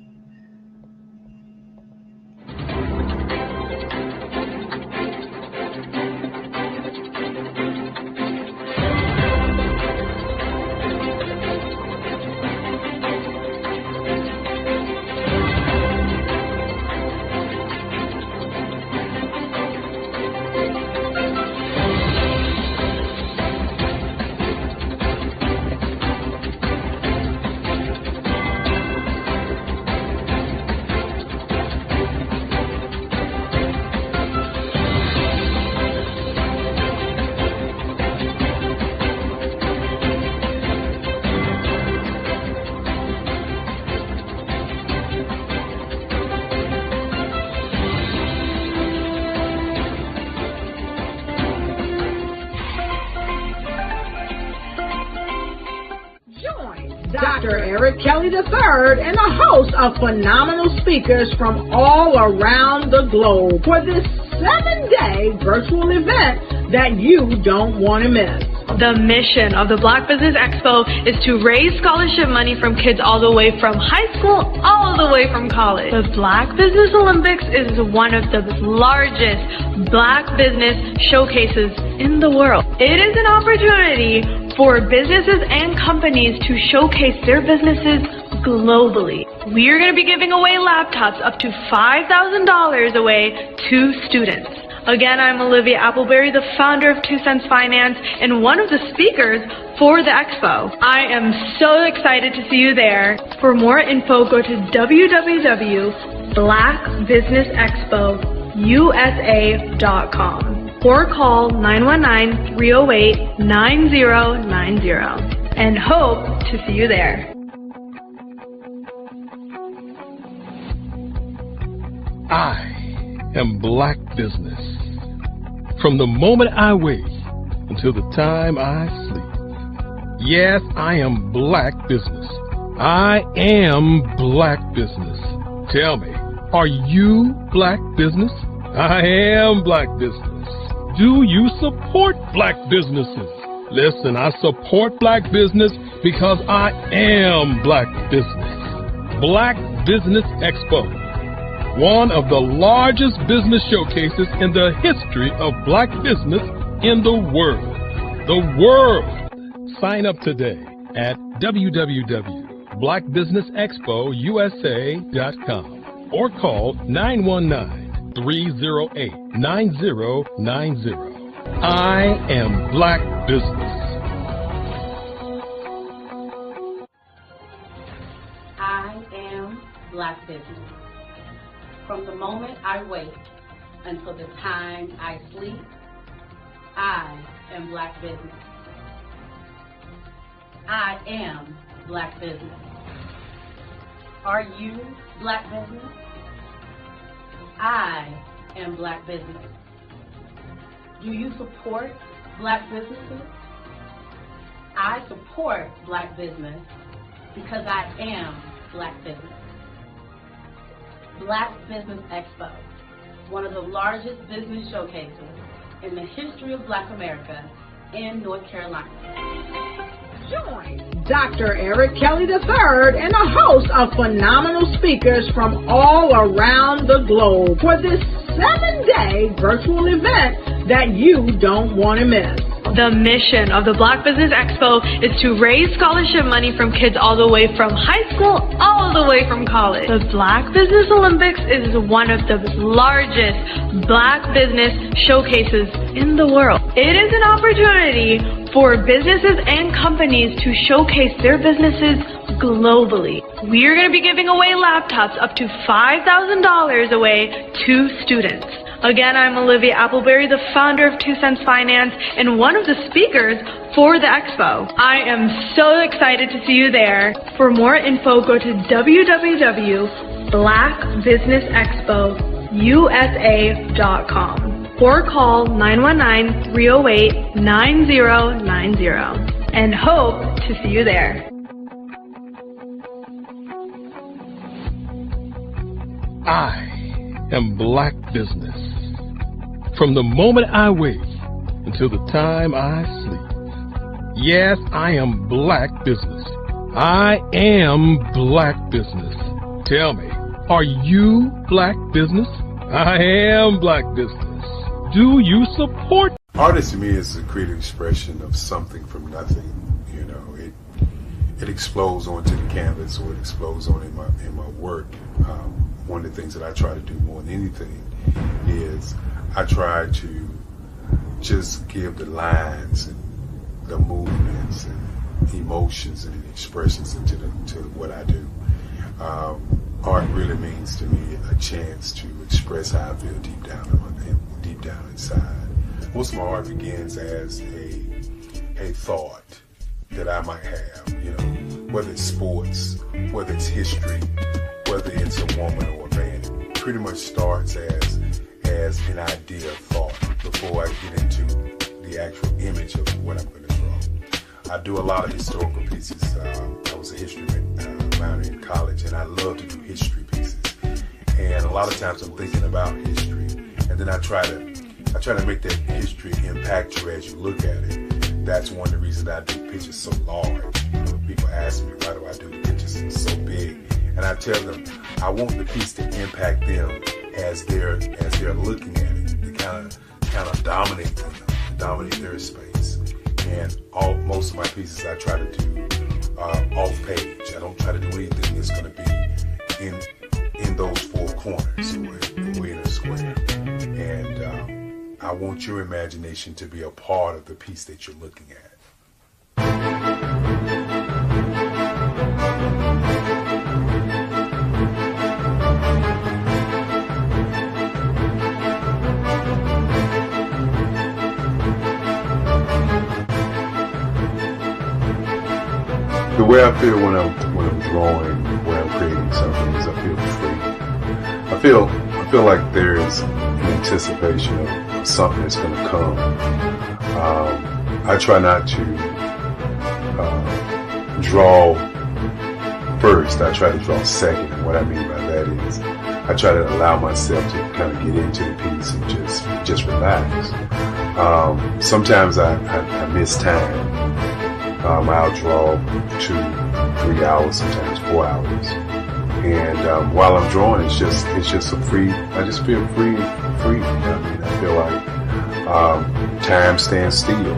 Dr. Eric Kelly III and a host of phenomenal speakers from all around the globe for this 7-day virtual event that you don't want to miss. The mission of the Black Business Expo is to raise scholarship money from kids all the way from high school, all the way from college. The Black Business Olympics is one of the largest Black business showcases in the world. It is an opportunity for businesses and companies to showcase their businesses globally. We are going to be giving away laptops up to $5,000 away to students. Again, I'm Olivia Appleberry, the founder of 2 Cents Finance and one of the speakers for the expo. I am so excited to see you there. For more info, go to www.blackbusinessexpousa.com or call 919-308-9090 and hope to see you there. I am Black Business. From the moment I wake until the time I sleep. Yes, I am Black Business. I am Black Business. Tell me, are you Black Business? I am Black Business. Do you support Black businesses? Listen, I support Black business because I am Black Business. Black Business Expo, one of the largest business showcases in the history of Black business in the world. The world! Sign up today at www.blackbusinessexpousa.com or call 919 308-9090. I am Black Business. I am Black Business. From the moment I wake until the time I sleep, I am Black Business. I am Black Business. Are you Black Business? I am Black Business. Do you support Black businesses? I support Black business because I am Black Business. Black Business Expo, one of the largest business showcases in the history of Black America in North Carolina. Join Dr. Eric Kelly III and a host of phenomenal speakers from all around the globe for this 7-day virtual event that you don't want to miss. The mission of the Black Business Expo is to raise scholarship money from kids all the way from high school all the way from college. The Black Business Olympics is one of the largest Black business showcases in the world. It is an opportunity for businesses and companies to showcase their businesses globally. We are going to be giving away laptops up to $5,000 away to students. Again, I'm Olivia Appleberry, the founder of 2 Cents Finance and one of the speakers for the expo. I am so excited to see you there. For more info, go to www.blackbusinessexpousa.com or call 919-308-9090 and hope to see you there. I am Black Business. From the moment I wake until the time I sleep. Yes, I am Black Business. I am Black Business. Tell me, are you Black Business? I am Black Business. Do you support? Art to me is a creative expression of something from nothing. You know, it explodes onto the canvas, or it explodes on in my work. One of the things that I try to do more than anything is I try to just give the lines and the movements and emotions and expressions into what I do. Art really means to me a chance to express how I feel deep down inside. Most of my art begins as a thought that I might have, you know, whether it's sports, whether it's history, whether it's a woman or a man. It pretty much starts as an idea of thought before I get into the actual image of what I'm going to draw. I do a lot of historical pieces. I was a history minor in college, and I love to do history pieces. And a lot of times I'm thinking about history, and then I try to make that history impact you as you look at it. That's one of the reasons I do pictures so large. People ask me, why do I do pictures so big? And I tell them, I want the piece to impact them as they're looking at it, to kind of dominate them, dominate their space. And most of my pieces I try to do off page. I don't try to do anything that's going to be in those 4 corners or in a square. And I want your imagination to be a part of the piece that you're looking at. The way I feel when I'm drawing, when I'm creating something, is I feel free. I feel like there is an anticipation of something that's going to come. I try not to draw first. I try to draw second. And what I mean by that is I try to allow myself to kind of get into the piece and just relax. Sometimes I miss time. I'll draw 2-3 hours, sometimes 4 hours. And while I'm drawing, it's just a free. I just feel free. I mean, I feel like time stands still.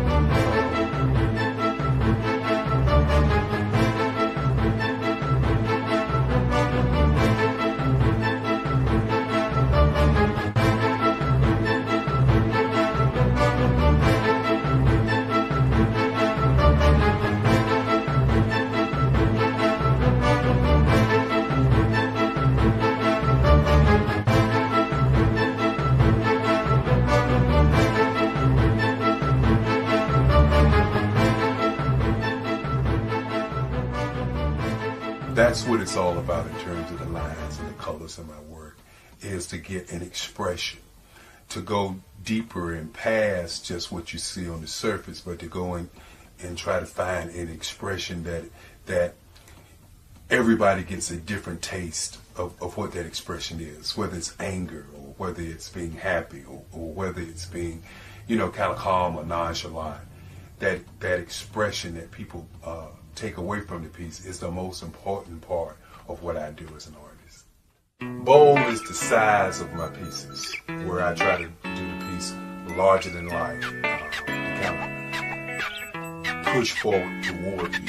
That's what it's all about in terms of the lines and the colors of my work, is to get an expression, to go deeper and past just what you see on the surface, but to go in and try to find an expression that everybody gets a different taste of what that expression is, whether it's anger or whether it's being happy or whether it's being, kind of calm or nonchalant. That expression that people take away from the piece is the most important part of what I do as an artist. Bold is the size of my pieces, where I try to do the piece larger than life, to kind of push forward toward you.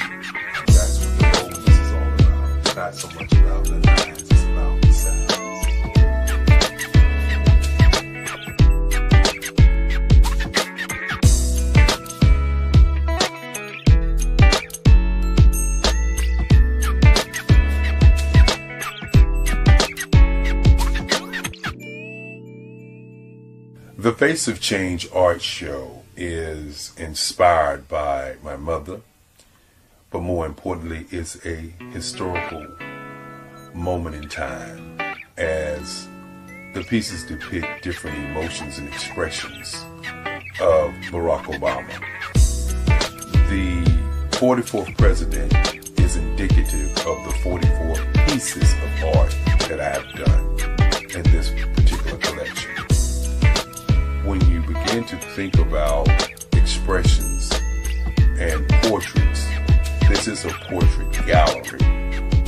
That's what the boldness is all about. It's not so much about the lines, it's about the size. The Face of Change art show is inspired by my mother, but more importantly, it's a historical moment in time as the pieces depict different emotions and expressions of Barack Obama. The 44th president is indicative of the 44 pieces of art that I have done in this particular collection. When you begin to think about expressions and portraits, this is a portrait gallery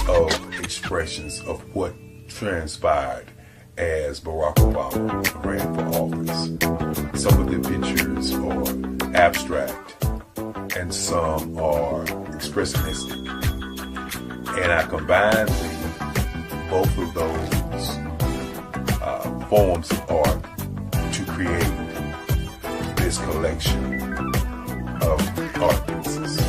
of expressions of what transpired as Barack Obama ran for office. Some of the pictures are abstract and some are expressionistic. And I combined both of those forms of art to create this collection of art pieces.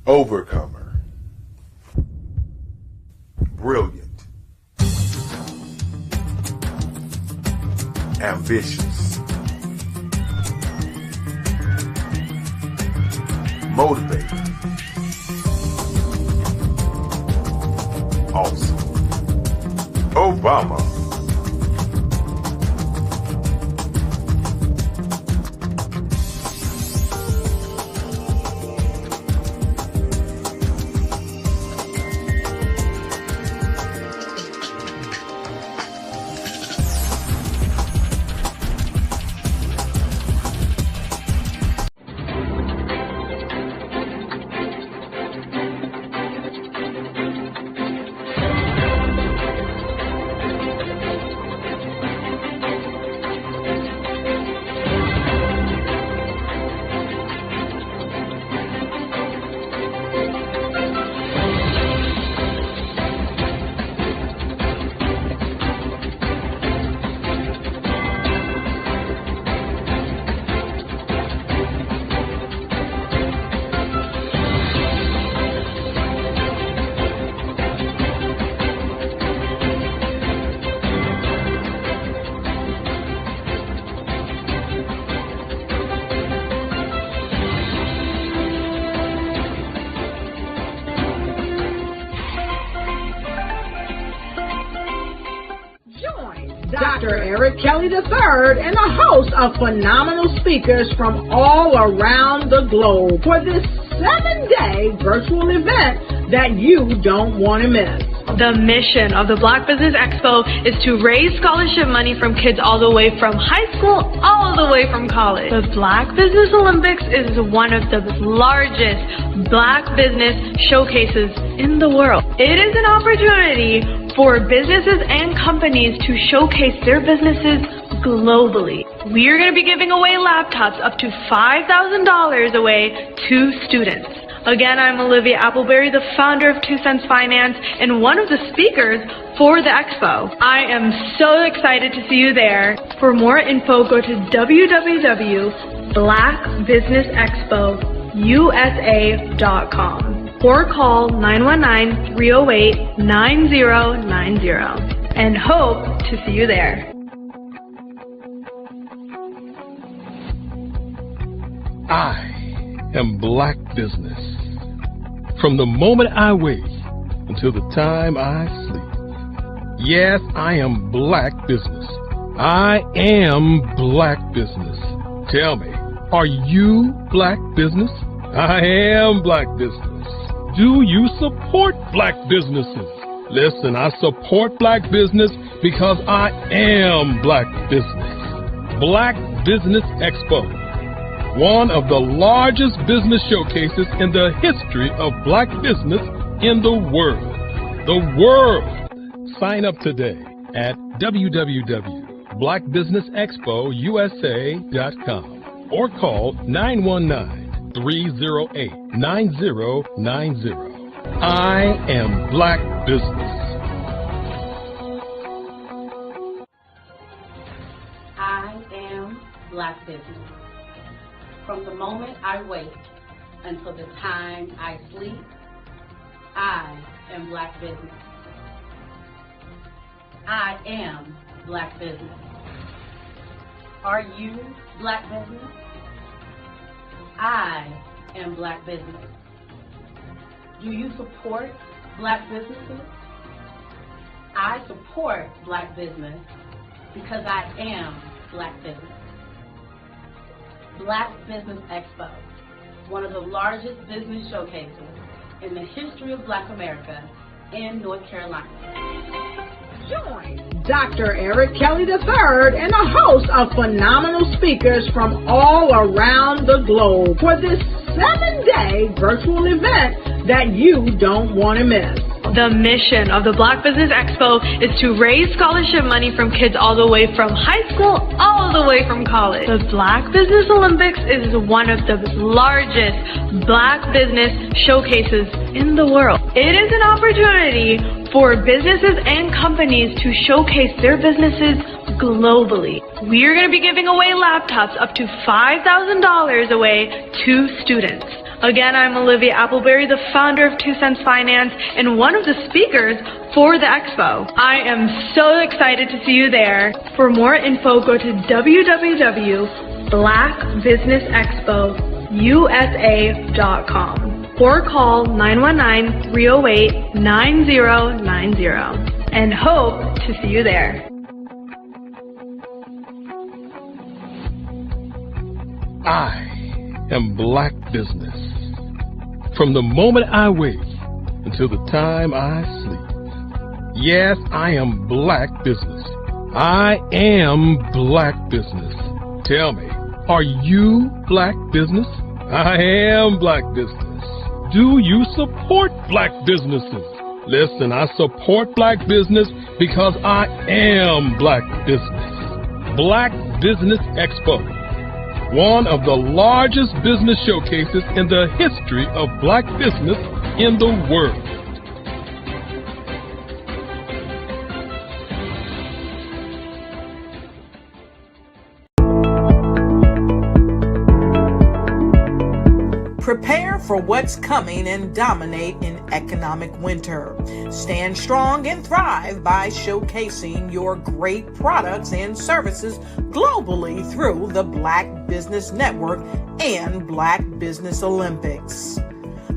Overcomer, brilliant, ambitious, motivated, awesome. Obama. Dr. Eric Kelly III and a host of phenomenal speakers from all around the globe for this 7-day virtual event that you don't want to miss. The mission of the Black Business Expo is to raise scholarship money from kids all the way from high school, all the way from college. The Black Business Olympics is one of the largest Black business showcases in the world. It is an opportunity for businesses and companies to showcase their businesses globally. We are going to be giving away laptops up to $5,000 away to students. Again, I'm Olivia Appleberry, the founder of 2 Cents Finance and one of the speakers for the expo. I am so excited to see you there. For more info, go to www.blackbusinessexpousa.com or call 919-308-9090 and hope to see you there. I am Black Business. From the moment I wake until the time I sleep. Yes, I am Black Business. I am Black Business. Tell me, are you Black Business? I am Black Business. Do you support Black businesses? Listen, I support Black business because I am Black Business. Black Business Expo, one of the largest business showcases in the history of Black business in the world. The world! Sign up today at www.blackbusinessexpousa.com or call 919-308-9090. I am Black Business. I am Black Business. From the moment I wake until the time I sleep, I am Black Business. I am Black Business. Are you Black Business? I am Black Business. Do you support Black businesses? I support Black business because I am Black Business. Black Business Expo, one of the largest business showcases in the history of Black America in North Carolina. Join Dr. Eric Kelly III and a host of phenomenal speakers from all around the globe for this 7-day virtual event that you don't want to miss. The mission of the Black Business Expo is to raise scholarship money from kids all the way from high school, all the way from college. The Black Business Olympics is one of the largest Black business showcases in the world. It is an opportunity for businesses and companies to showcase their businesses globally. We are going to be giving away laptops up to $5,000 away to students. Again, I'm Olivia Appleberry, the founder of 2 Cents Finance and one of the speakers for the expo. I am so excited to see you there. For more info, go to www.blackbusinessexpousa.com or call 919-308-9090 and hope to see you there. I am Black Business. From the moment I wake until the time I sleep. Yes, I am Black Business. I am Black Business. Tell me, are you Black Business? I am Black Business. Do you support Black businesses? Listen, I support Black business because I am Black Business. Black Business Expo, one of the largest business showcases in the history of Black business in the world. Prepare for what's coming and dominate in economic winter. Stand strong and thrive by showcasing your great products and services globally through the Black Business Network and Black Business Olympics.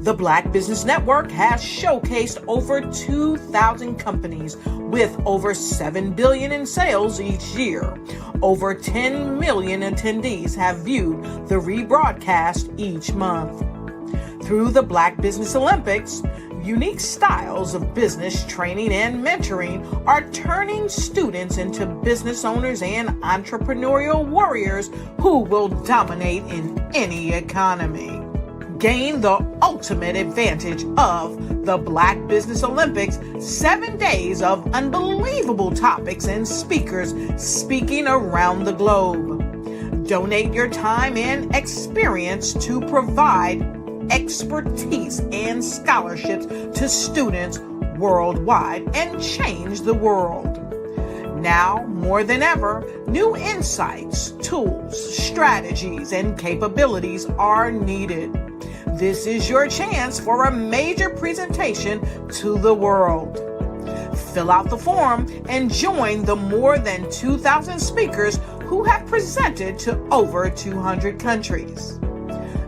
The Black Business Network has showcased over 2,000 companies with over $7 billion in sales each year. Over 10 million attendees have viewed the rebroadcast each month. Through the Black Business Olympics, unique styles of business training and mentoring are turning students into business owners and entrepreneurial warriors who will dominate in any economy. Gain the ultimate advantage of the Black Business Olympics, 7 days of unbelievable topics and speakers speaking around the globe. Donate your time and experience to provide expertise and scholarships to students worldwide and change the world. Now, more than ever, new insights, tools, strategies, and capabilities are needed. This is your chance for a major presentation to the world. Fill out the form and join the more than 2,000 speakers who have presented to over 200 countries.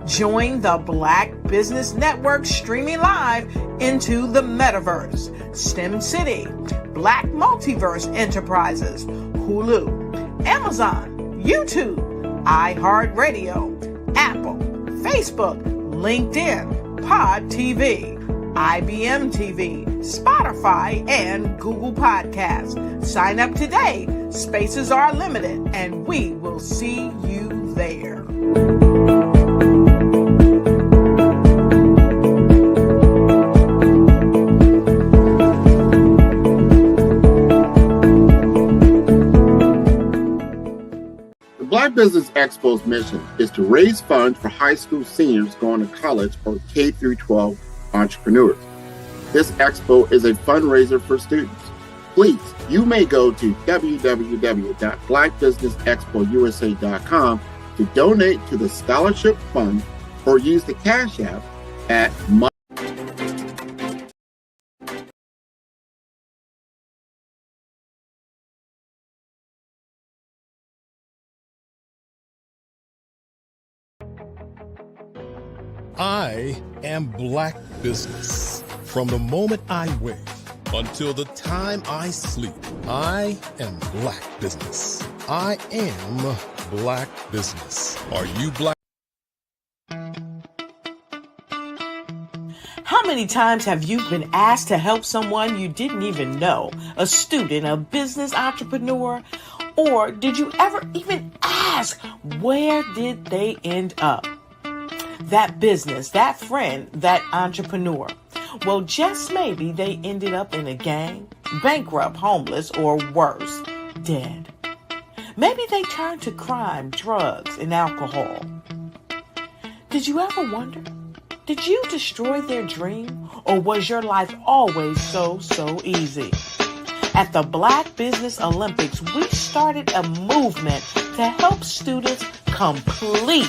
Join the Black Business Network streaming live into the Metaverse, STEM City, Black Multiverse Enterprises, Hulu, Amazon, YouTube, iHeartRadio, Apple, Facebook, LinkedIn, Pod TV, IBM TV, Spotify, and Google Podcasts. Sign up today. Spaces are limited, and we will see you there. The Black Business Expo's mission is to raise funds for high school seniors going to college or K-12 entrepreneurs. This expo is a fundraiser for students. Please, you may go to www.blackbusinessexpousa.com to donate to the scholarship fund or use the Cash App at I am Black Business. From the moment I wake until the time I sleep, I am Black Business. I am Black Business. Are you Black? How many times have you been asked to help someone you didn't even know, a student, a business entrepreneur? Or did you ever even ask, where did they end up? That business, that friend, that entrepreneur. Well, just maybe they ended up in a gang, bankrupt, homeless, or worse, dead. Maybe they turned to crime, drugs, and alcohol. Did you ever wonder? Did you destroy their dream, or was your life always so easy? At the Black Business Olympics, we started a movement to help students complete.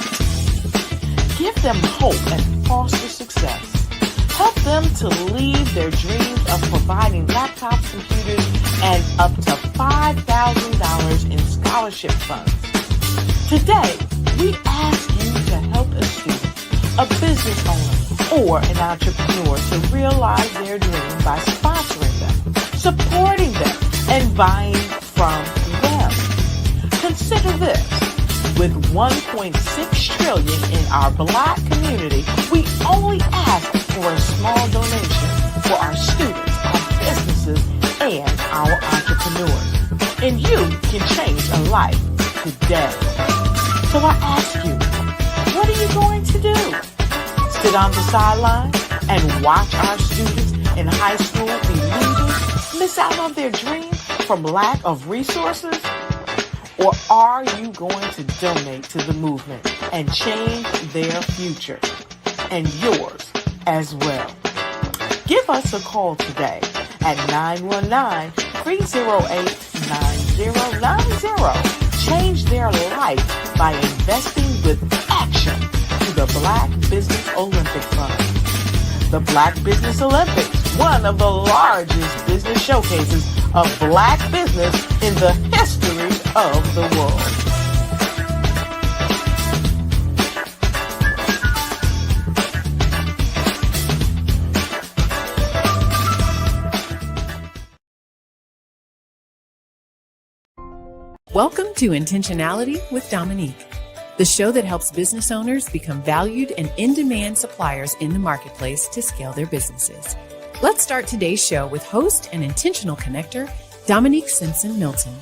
Give them hope and foster success. Help them to leave their dreams of providing laptops, computers, and up to $5,000 in scholarship funds. Today, we ask you to help a student, a business owner, or an entrepreneur to realize their dream by sponsoring them, supporting them, and buying from them. Consider this. With $1.6 trillion in our Black community, we only ask for a small donation for our students, our businesses, and our entrepreneurs. And you can change a life today. So I ask you, what are you going to do? Sit on the sideline and watch our students in high school be leaders, miss out on their dream from lack of resources? Or are you going to donate to the movement and change their future and yours as well? Give us a call today at 919-308-9090. Change their life by investing with action to the Black Business Olympic Fund. The Black Business Olympics, one of the largest business showcases of Black business in the history of the world. Welcome to Intentionality with Dominique, the show that helps business owners become valued and in-demand suppliers in the marketplace to scale their businesses. Let's start today's show with host and intentional connector, Dominique Simpson-Milton.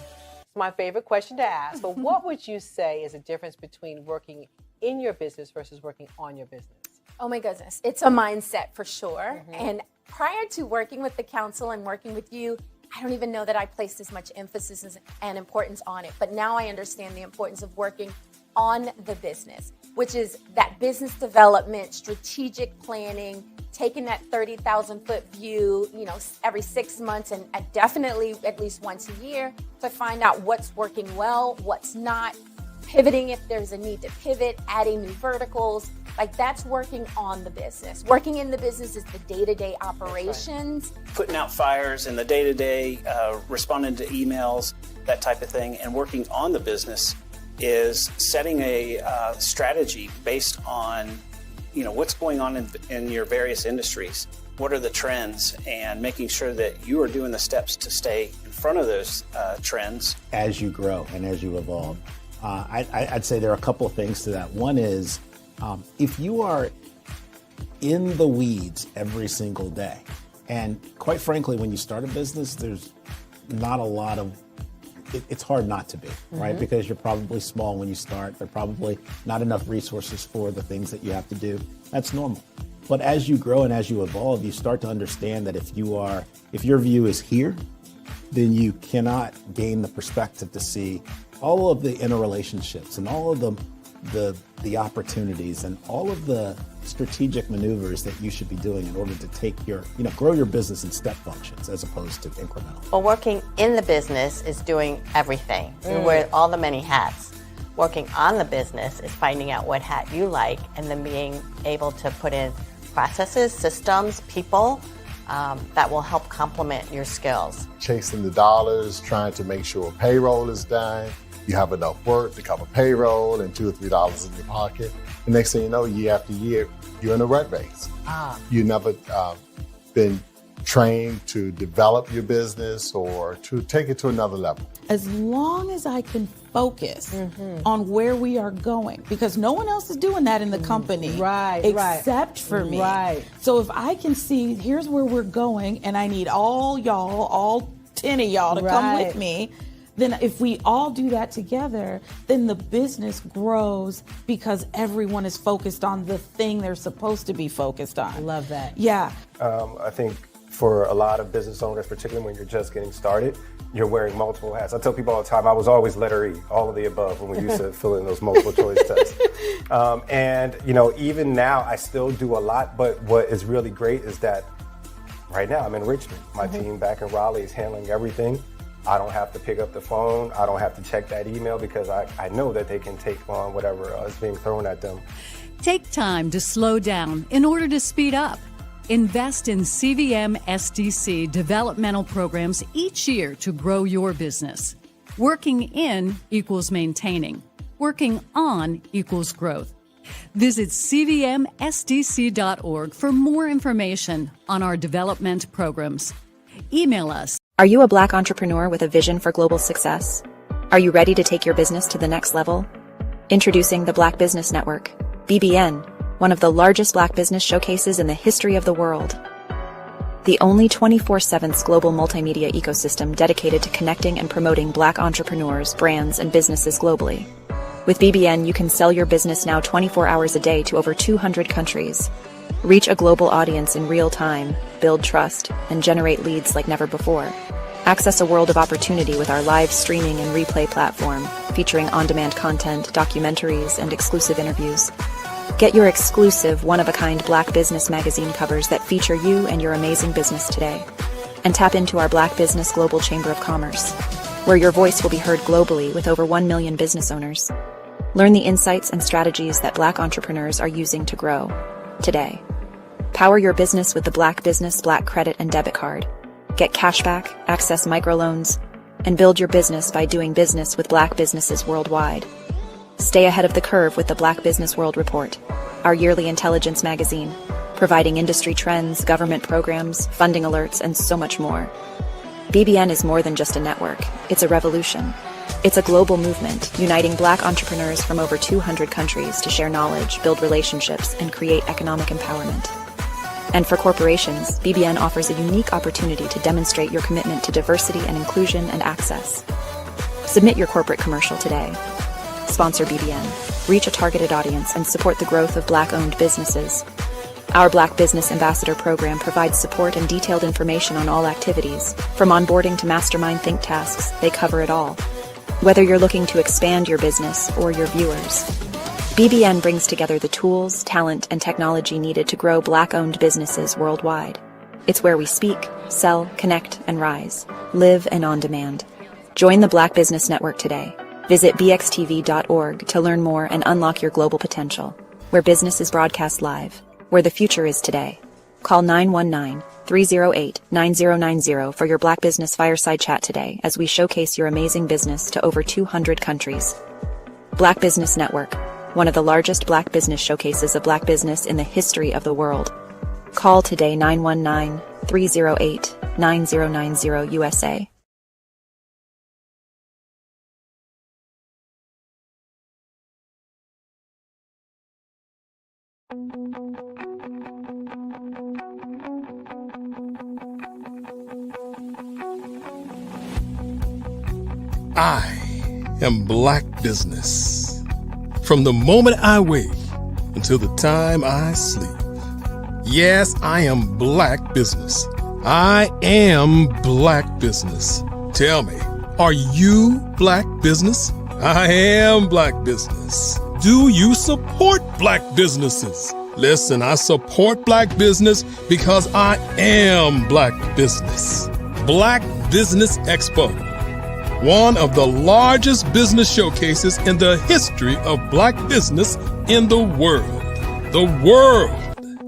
My favorite question to ask, but what would you say is the difference between working in your business versus working on your business? Oh my goodness, it's a mindset for sure. And prior to working with the council and working with you, I don't even know that I placed as much emphasis and importance on it. But now I understand the importance of working on the business. which is that business development, strategic planning, taking that 30,000 foot view, every 6 months and definitely at least once a year to find out what's working well, what's not, pivoting if there's a need to pivot, adding new verticals. Like that's working on the business. Working in the business is the day-to-day operations. Putting out fires in the day-to-day, responding to emails, that type of thing. And working on the business is setting a strategy based on what's going on in your various industries. What are the trends, and making sure that you are doing the steps to stay in front of those trends. As you grow and as you evolve, I'd say there are a couple of things to that. One is if you are in the weeds every single day, and quite frankly, when you start a business, there's not a lot of, it's hard not to be, right? Because you're probably small when you start. There are probably not enough resources for the things that you have to do. That's normal. But as you grow and as you evolve, you start to understand that if your view is here, then you cannot gain the perspective to see all of the interrelationships and all of the opportunities and all of the strategic maneuvers that you should be doing in order to take grow your business in step functions as opposed to incremental. Well, working in the business is doing everything. You wear all the many hats. Working on the business is finding out what hat you like and then being able to put in processes, systems, people that will help complement your skills. Chasing the dollars, trying to make sure payroll is done. You have enough work to cover payroll and $2 or $3 in your pocket. And next thing you know, year after year, you're in a rat race. You've never been trained to develop your business or to take it to another level. As long as I can focus on where we are going, because no one else is doing that in the company except for me. So if I can see, here's where we're going, and I need all 10 of y'all to come with me, then if we all do that together, then the business grows because everyone is focused on the thing they're supposed to be focused on. Love that. Yeah. I think for a lot of business owners, particularly when you're just getting started, you're wearing multiple hats. I tell people all the time, I was always letter E, all of the above, when we used to fill in those multiple choice tests. And even now I still do a lot, but what is really great is that right now I'm in Richmond. My team back in Raleigh is handling everything. I don't have to pick up the phone. I don't have to check that email because I know that they can take on whatever is being thrown at them. Take time to slow down in order to speed up. Invest in CVM SDC developmental programs each year to grow your business. Working in equals maintaining. Working on equals growth. Visit cvmsdc.org for more information on our development programs. Email us. Are you a Black entrepreneur with a vision for global success? Are you ready to take your business to the next level? Introducing the Black Business Network, BBN, one of the largest Black business showcases in the history of the world. The only 24/7 global multimedia ecosystem dedicated to connecting and promoting Black entrepreneurs, brands, and businesses globally. With BBN, you can sell your business now 24 hours a day to over 200 countries. Reach a global audience in real time, build trust, and generate leads like never before. Access a world of opportunity with our live streaming and replay platform, featuring on-demand content, documentaries, and exclusive interviews. Get your exclusive, one-of-a-kind Black Business magazine covers that feature you and your amazing business today. And tap into our Black Business Global Chamber of Commerce, where your voice will be heard globally with over 1 million business owners. Learn the insights and strategies that Black entrepreneurs are using to grow today. Power your business with the Black Business Black Credit and Debit Card. Get cashback, access microloans, and build your business by doing business with Black businesses worldwide. Stay ahead of the curve with the Black Business World Report, our yearly intelligence magazine, providing industry trends, government programs, funding alerts, and so much more. BBN is more than just a network. It's a revolution. It's a global movement, uniting Black entrepreneurs from over 200 countries to share knowledge, build relationships, and create economic empowerment. And for corporations, BBN offers a unique opportunity to demonstrate your commitment to diversity and inclusion and access. Submit your corporate commercial today. Sponsor BBN, reach a targeted audience, and support the growth of Black-owned businesses. Our Black Business Ambassador program provides support and detailed information on all activities. From onboarding to mastermind think tasks, they cover it all. Whether you're looking to expand your business or your viewers, BBN brings together the tools, talent, and technology needed to grow Black-owned businesses worldwide. It's where we speak, sell, connect, and rise. Live and on demand. Join the Black Business Network today. Visit bxtv.org to learn more and unlock your global potential. Where business is broadcast live. Where the future is today. Call 919-308-9090 for your Black Business Fireside Chat today as we showcase your amazing business to over 200 countries. Black Business Network, one of the largest Black business showcases of Black business in the history of the world. Call today 919-308-9090 USA. I am Black Business. From the moment I wake until the time I sleep. Yes, I am Black Business. I am Black Business. Tell me, are you Black Business? I am Black Business. Do you support Black businesses? Listen, I support Black business because I am Black Business. Black Business Expo, one of the largest business showcases in the history of Black business in the world. The world.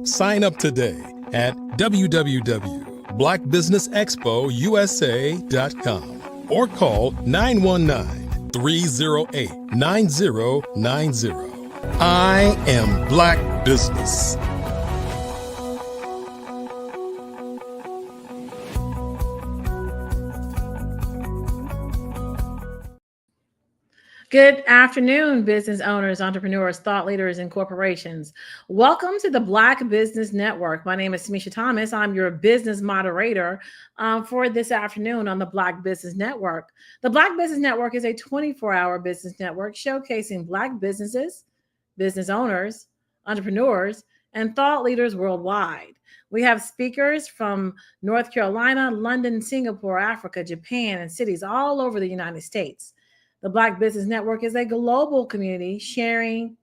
Sign up today at www.blackbusinessexpousa.com or call 919-308-9090. I am Black Business. Good afternoon, business owners, entrepreneurs, thought leaders, and corporations. Welcome to the Black Business Network. My name is Tamisha Thomas. I'm your business moderator for this afternoon on the Black Business Network. The Black Business Network is a 24-hour business network showcasing Black businesses, business owners, entrepreneurs, and thought leaders worldwide. We have speakers from North Carolina, London, Singapore, Africa, Japan, and cities all over the United States. The Black Business Network is a global community sharing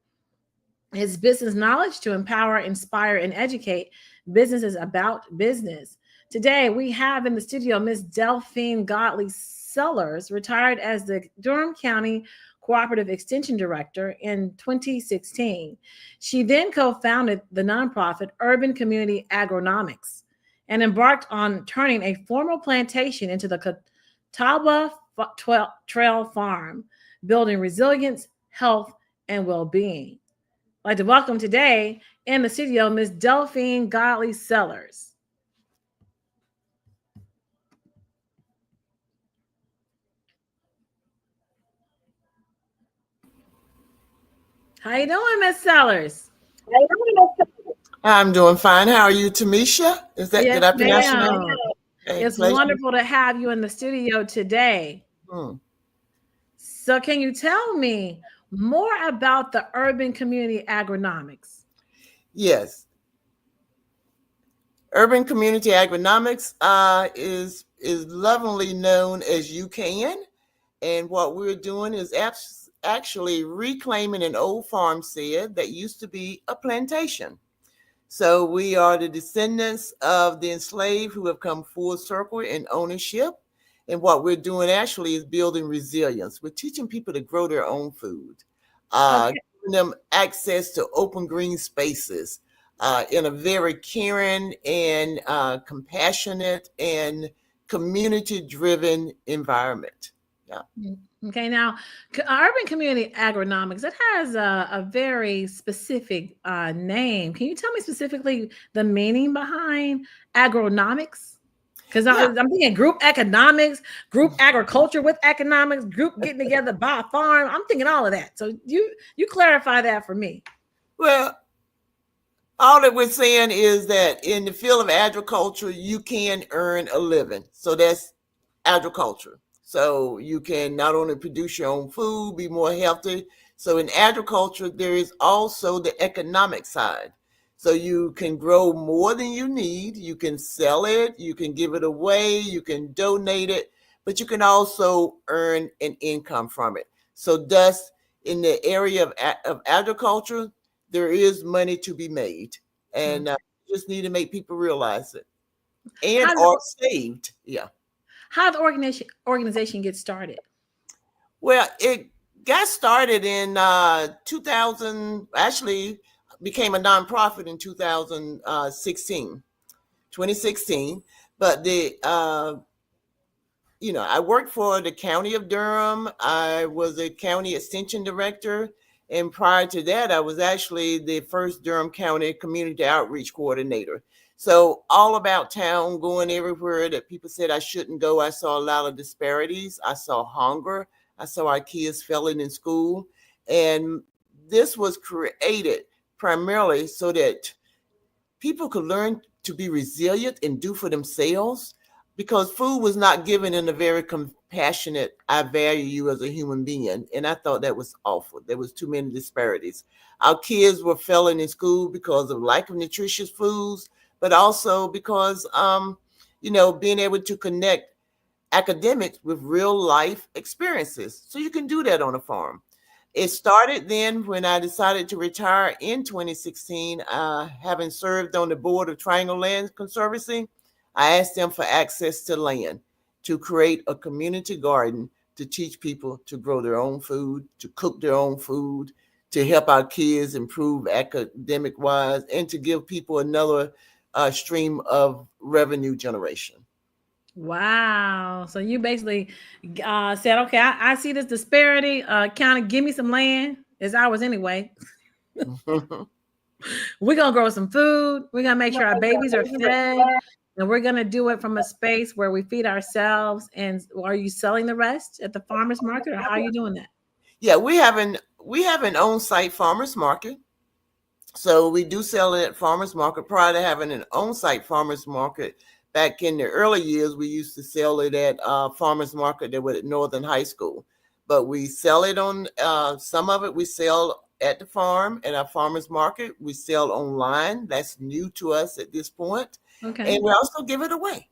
its business knowledge to empower, inspire, and educate businesses about business. Today, we have in the studio Ms. Delphine Godley Sellers, retired as the Durham County Cooperative Extension Director in 2016. She then co-founded the nonprofit Urban Community Agronomics and embarked on turning a formal plantation into the Catawba Trail Farm, building resilience, health, and well-being. I'd like to welcome today in the studio Ms. Delphine Godley Sellers. How you doing, Ms. Sellers? I'm doing fine. How are you, Tamisha? Is that did I pronounce your name? Okay, it's pleasure. Wonderful to have you in the studio today. So can you tell me more about the Urban Community Agronomics? Yes. Urban Community Agronomics is lovingly known as UCAN. And what we're doing is actually reclaiming an old farmstead that used to be a plantation. So we are the descendants of the enslaved who have come full circle in ownership. And what we're doing actually is building resilience. We're teaching people to grow their own food, giving them access to open green spaces in a very caring and compassionate and community-driven environment. Yeah. Okay, now Urban Community Agronomics, it has a very specific name. Can you tell me specifically the meaning behind agronomics? Because I'm thinking group economics, group agriculture with economics, group getting together, buy a farm. I'm thinking all of that. So you clarify that for me. Well, all that we're saying is that in the field of agriculture, you can earn a living. So that's agriculture. So you can not only produce your own food, be more healthy. So in agriculture, there is also the economic side. So you can grow more than you need. You can sell it. You can give it away. You can donate it. But you can also earn an income from it. So thus, in the area of agriculture, there is money to be made, and you just need to make people realize it, and are saved. Yeah. How the organization get started? Well, it got started in 2000. Actually, became a nonprofit in 2016. But I worked for the County of Durham. I was a county extension director. And prior to that, I was actually the first Durham County Community Outreach Coordinator. So all about town, going everywhere that people said I shouldn't go. I saw a lot of disparities. I saw hunger. I saw our kids failing in school. And this was created primarily so that people could learn to be resilient and do for themselves, because food was not given in a very compassionate, I value you as a human being. And I thought that was awful. There was too many disparities. Our kids were failing in school because of lack of nutritious foods, but also because, being able to connect academics with real life experiences. So you can do that on a farm. It started then when I decided to retire in 2016, having served on the board of Triangle Land Conservancy. I asked them for access to land to create a community garden to teach people to grow their own food, to cook their own food, to help our kids improve academic wise, and to give people another stream of revenue generation. Wow. So you basically said, okay, I see this disparity. Kind of give me some land. It's ours anyway. We're going to grow some food. We're going to make sure our babies are fed. And we're going to do it from a space where we feed ourselves. And are you selling the rest at the farmer's market, or how are you doing that? Yeah, we have an on-site farmer's market. So we do sell it at farmer's market. Prior to having an on-site farmer's market, back in the early years, we used to sell it at farmer's market that was at Northern High School. But we sell it on, some of it we sell at the farm, at our farmer's market. We sell online. That's new to us at this point. Okay. And we also give it away.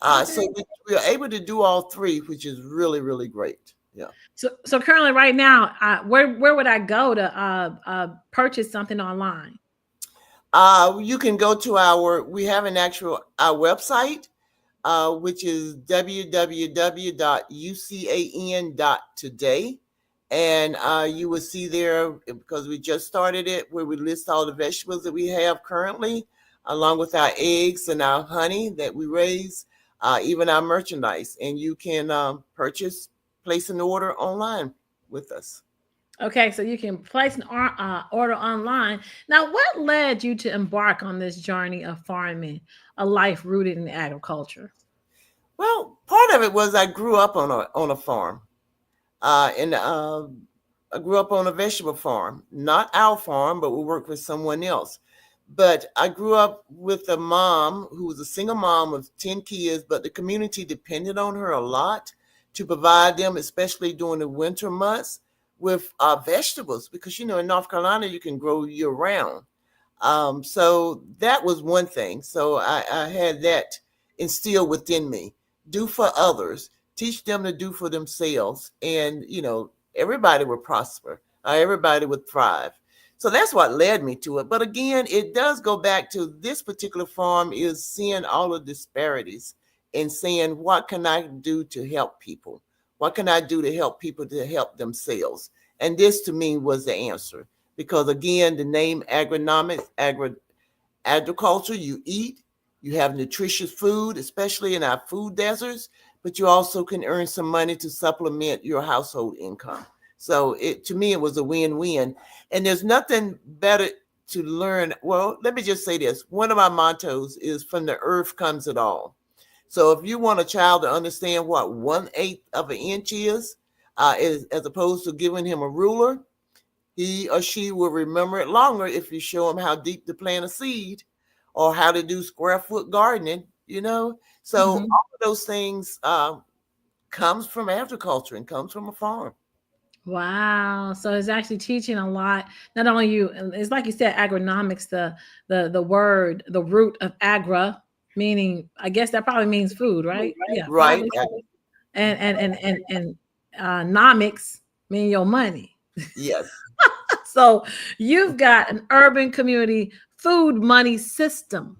So we are able to do all three, which is really, really great. Yeah. So currently right now, where would I go to purchase something online? You can go to we have our website, which is www.ucan.today. And you will see there, because we just started it, where we list all the vegetables that we have currently, along with our eggs and our honey that we raise, even our merchandise. And you can place an order online with us. Okay, so you can place an order online. Now, what led you to embark on this journey of farming, a life rooted in agriculture? Well, part of it was I grew up on a farm, and I grew up on a vegetable farm, not our farm, but we worked with someone else. But I grew up with a mom who was a single mom of 10 kids, but the community depended on her a lot to provide them, especially during the winter months, with vegetables, because, in North Carolina, you can grow year round. So that was one thing. So I had that instilled within me. Do for others, teach them to do for themselves. And, everybody would prosper. Everybody would thrive. So that's what led me to it. But again, it does go back to this particular farm is seeing all the disparities and saying, what can I do to help people? What can I do to help people to help themselves? And this to me was the answer, because again, the name agronomics, agriculture, you eat, you have nutritious food, especially in our food deserts, but you also can earn some money to supplement your household income. So to me, it was a win-win. And there's nothing better to learn. Well, let me just say this. One of my mottos is, from the earth comes it all. So if you want a child to understand what 1/8 of an inch is as opposed to giving him a ruler, he or she will remember it longer if you show him how deep to plant a seed or how to do square foot gardening, So all of those things comes from agriculture and comes from a farm. Wow. So it's actually teaching a lot, not only you, it's like you said, agronomics, the word, the root of agra, meaning, I guess that probably means food, right? Yeah. Right. And nomics mean your money. Yes. So you've got an urban community food money system.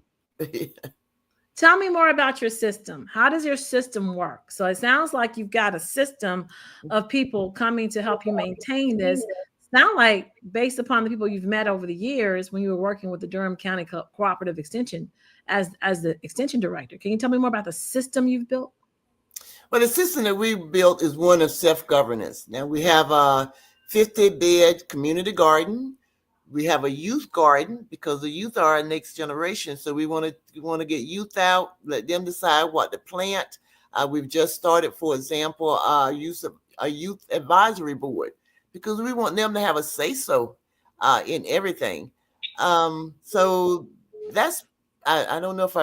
Tell me more about your system. How does your system work? So it sounds like you've got a system of people coming to help you maintain this. Sound like based upon the people you've met over the years when you were working with the Durham County Cooperative Extension as the extension director. Can you tell me more about the system you've built? Well, the system that we built is one of self-governance. Now we have a 50-bed community garden. We have a youth garden because the youth are our next generation. So we want to get youth out, let them decide what to plant. We've just started, for example, a youth advisory board because we want them to have a say-so in everything. So that's, I don't know if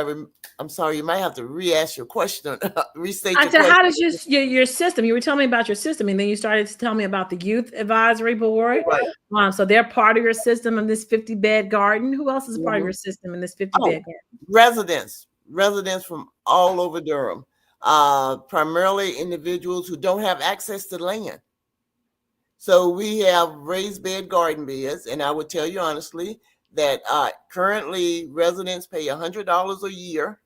I'm sorry, you might have to re-ask your question, restate your question. How does your system, you were telling me about your system and then you started to tell me about the youth advisory board. Right. So they're part of your system in this 50-bed garden. Who else is part of your system in this 50-bed garden? Residents from all over Durham, primarily individuals who don't have access to land. So we have raised bed garden beds, and I would tell you honestly that currently residents pay $100 a year,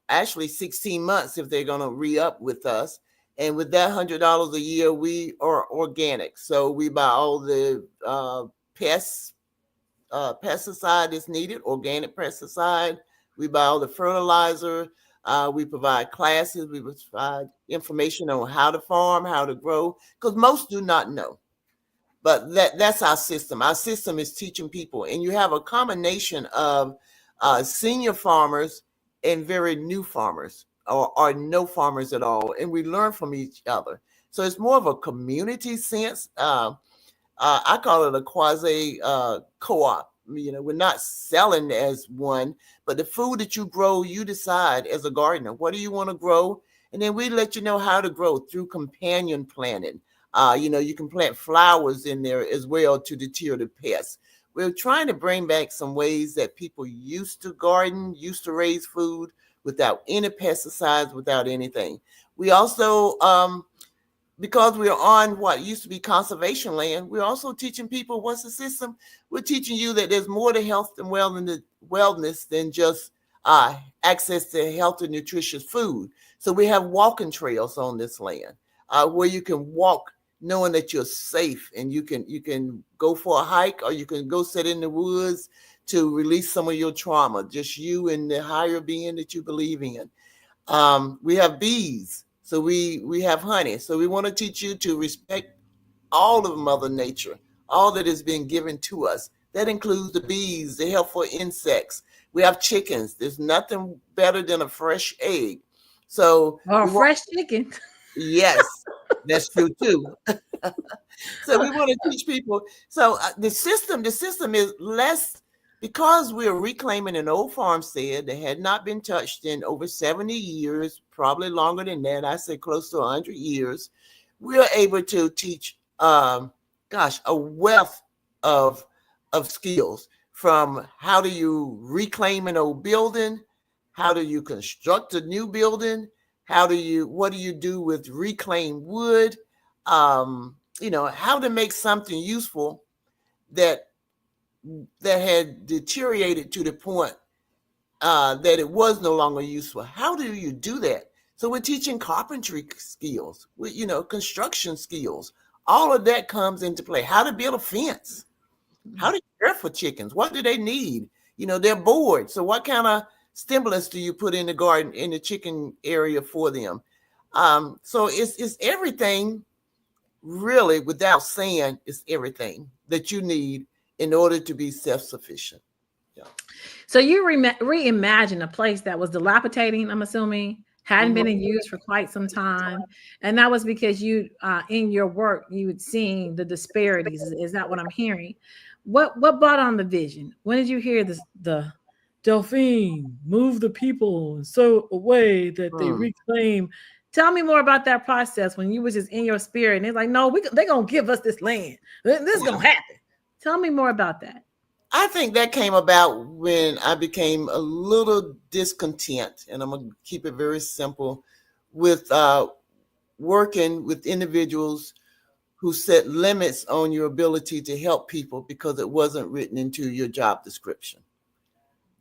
actually 16 months if they're going to re-up with us. And with that $100 a year, we are organic. So we buy all the pesticide that's needed, organic pesticide. We buy all the fertilizer. We provide classes. We provide information on how to farm, how to grow, because most do not know. But that's our system. Our system is teaching people. And you have a combination of senior farmers and very new farmers or no farmers at all. And we learn from each other. So it's more of a community sense. I call it a quasi co-op. You know, we're not selling as one, but the food that you grow, you decide as a gardener, what do you want to grow? And then we let you know how to grow through companion planting. You know, you can plant flowers in there as well to deter the pests. We're trying to bring back some ways that people used to garden, used to raise food without any pesticides, without anything. We also, because we're on what used to be conservation land, we're also teaching people what's the system. We're teaching you that there's more to health and wellness than just access to healthy, nutritious food. So we have walking trails on this land where you can walk knowing that you're safe, and you can go for a hike, or you can go sit in the woods to release some of your trauma, just you and the higher being that you believe in. We have bees, so we have honey. So we want to teach you to respect all of Mother Nature, all that has been given to us. That includes the bees, the helpful insects. We have chickens. There's nothing better than a fresh egg. So fresh chicken. Yes, that's true too. So we want to teach people. So the system is less, because we're reclaiming an old farmstead that had not been touched in over 70 years, probably longer than that. I say close to 100 years. We're able to teach, a wealth of skills, from how do you reclaim an old building, how do you construct a new building, what do you do with reclaimed wood, you know, how to make something useful that had deteriorated to the point that it was no longer useful. How do you do that? So we're teaching carpentry skills, construction skills. All of that comes into play. How to build a fence, how to care for chickens, what do they need? You know, they're bored. So what kind of stimulus do you put in the garden, in the chicken area for them? So it's everything, really, without saying, it's everything that you need in order to be self-sufficient. Yeah. So you reimagine a place that was dilapidating, I'm assuming, hadn't been in use for quite some time. And that was because you, in your work, you had seen the disparities. Is that what I'm hearing? What brought on the vision? When did you hear the Delphine, move the people so a way that they reclaim? Tell me more about that process when you was just in your spirit and they're like, no, they're going to give us this land. This is going to happen. Tell me more about that. I think that came about when I became a little discontent, and I'm going to keep it very simple, with working with individuals who set limits on your ability to help people because it wasn't written into your job description.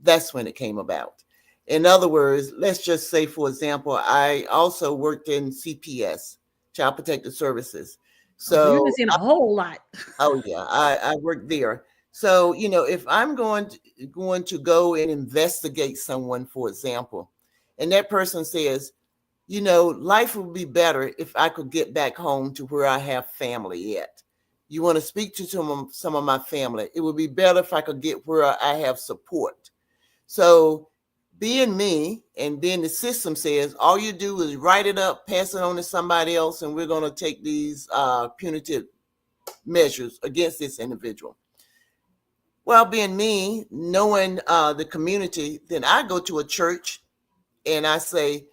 That's when it came about. In other words, let's just say, for example, I also worked in CPS, Child Protective Services. So you've been seeing a whole lot. Oh yeah, I worked there. So, if I'm going to go and investigate someone, for example, and that person says, life would be better if I could get back home to where I have family at. You want to speak to some of my family. It would be better if I could get where I have support. So being me and being the system says, all you do is write it up, pass it on to somebody else, and we're going to take these punitive measures against this individual. Well, being me, knowing the community, then I go to a church and I say,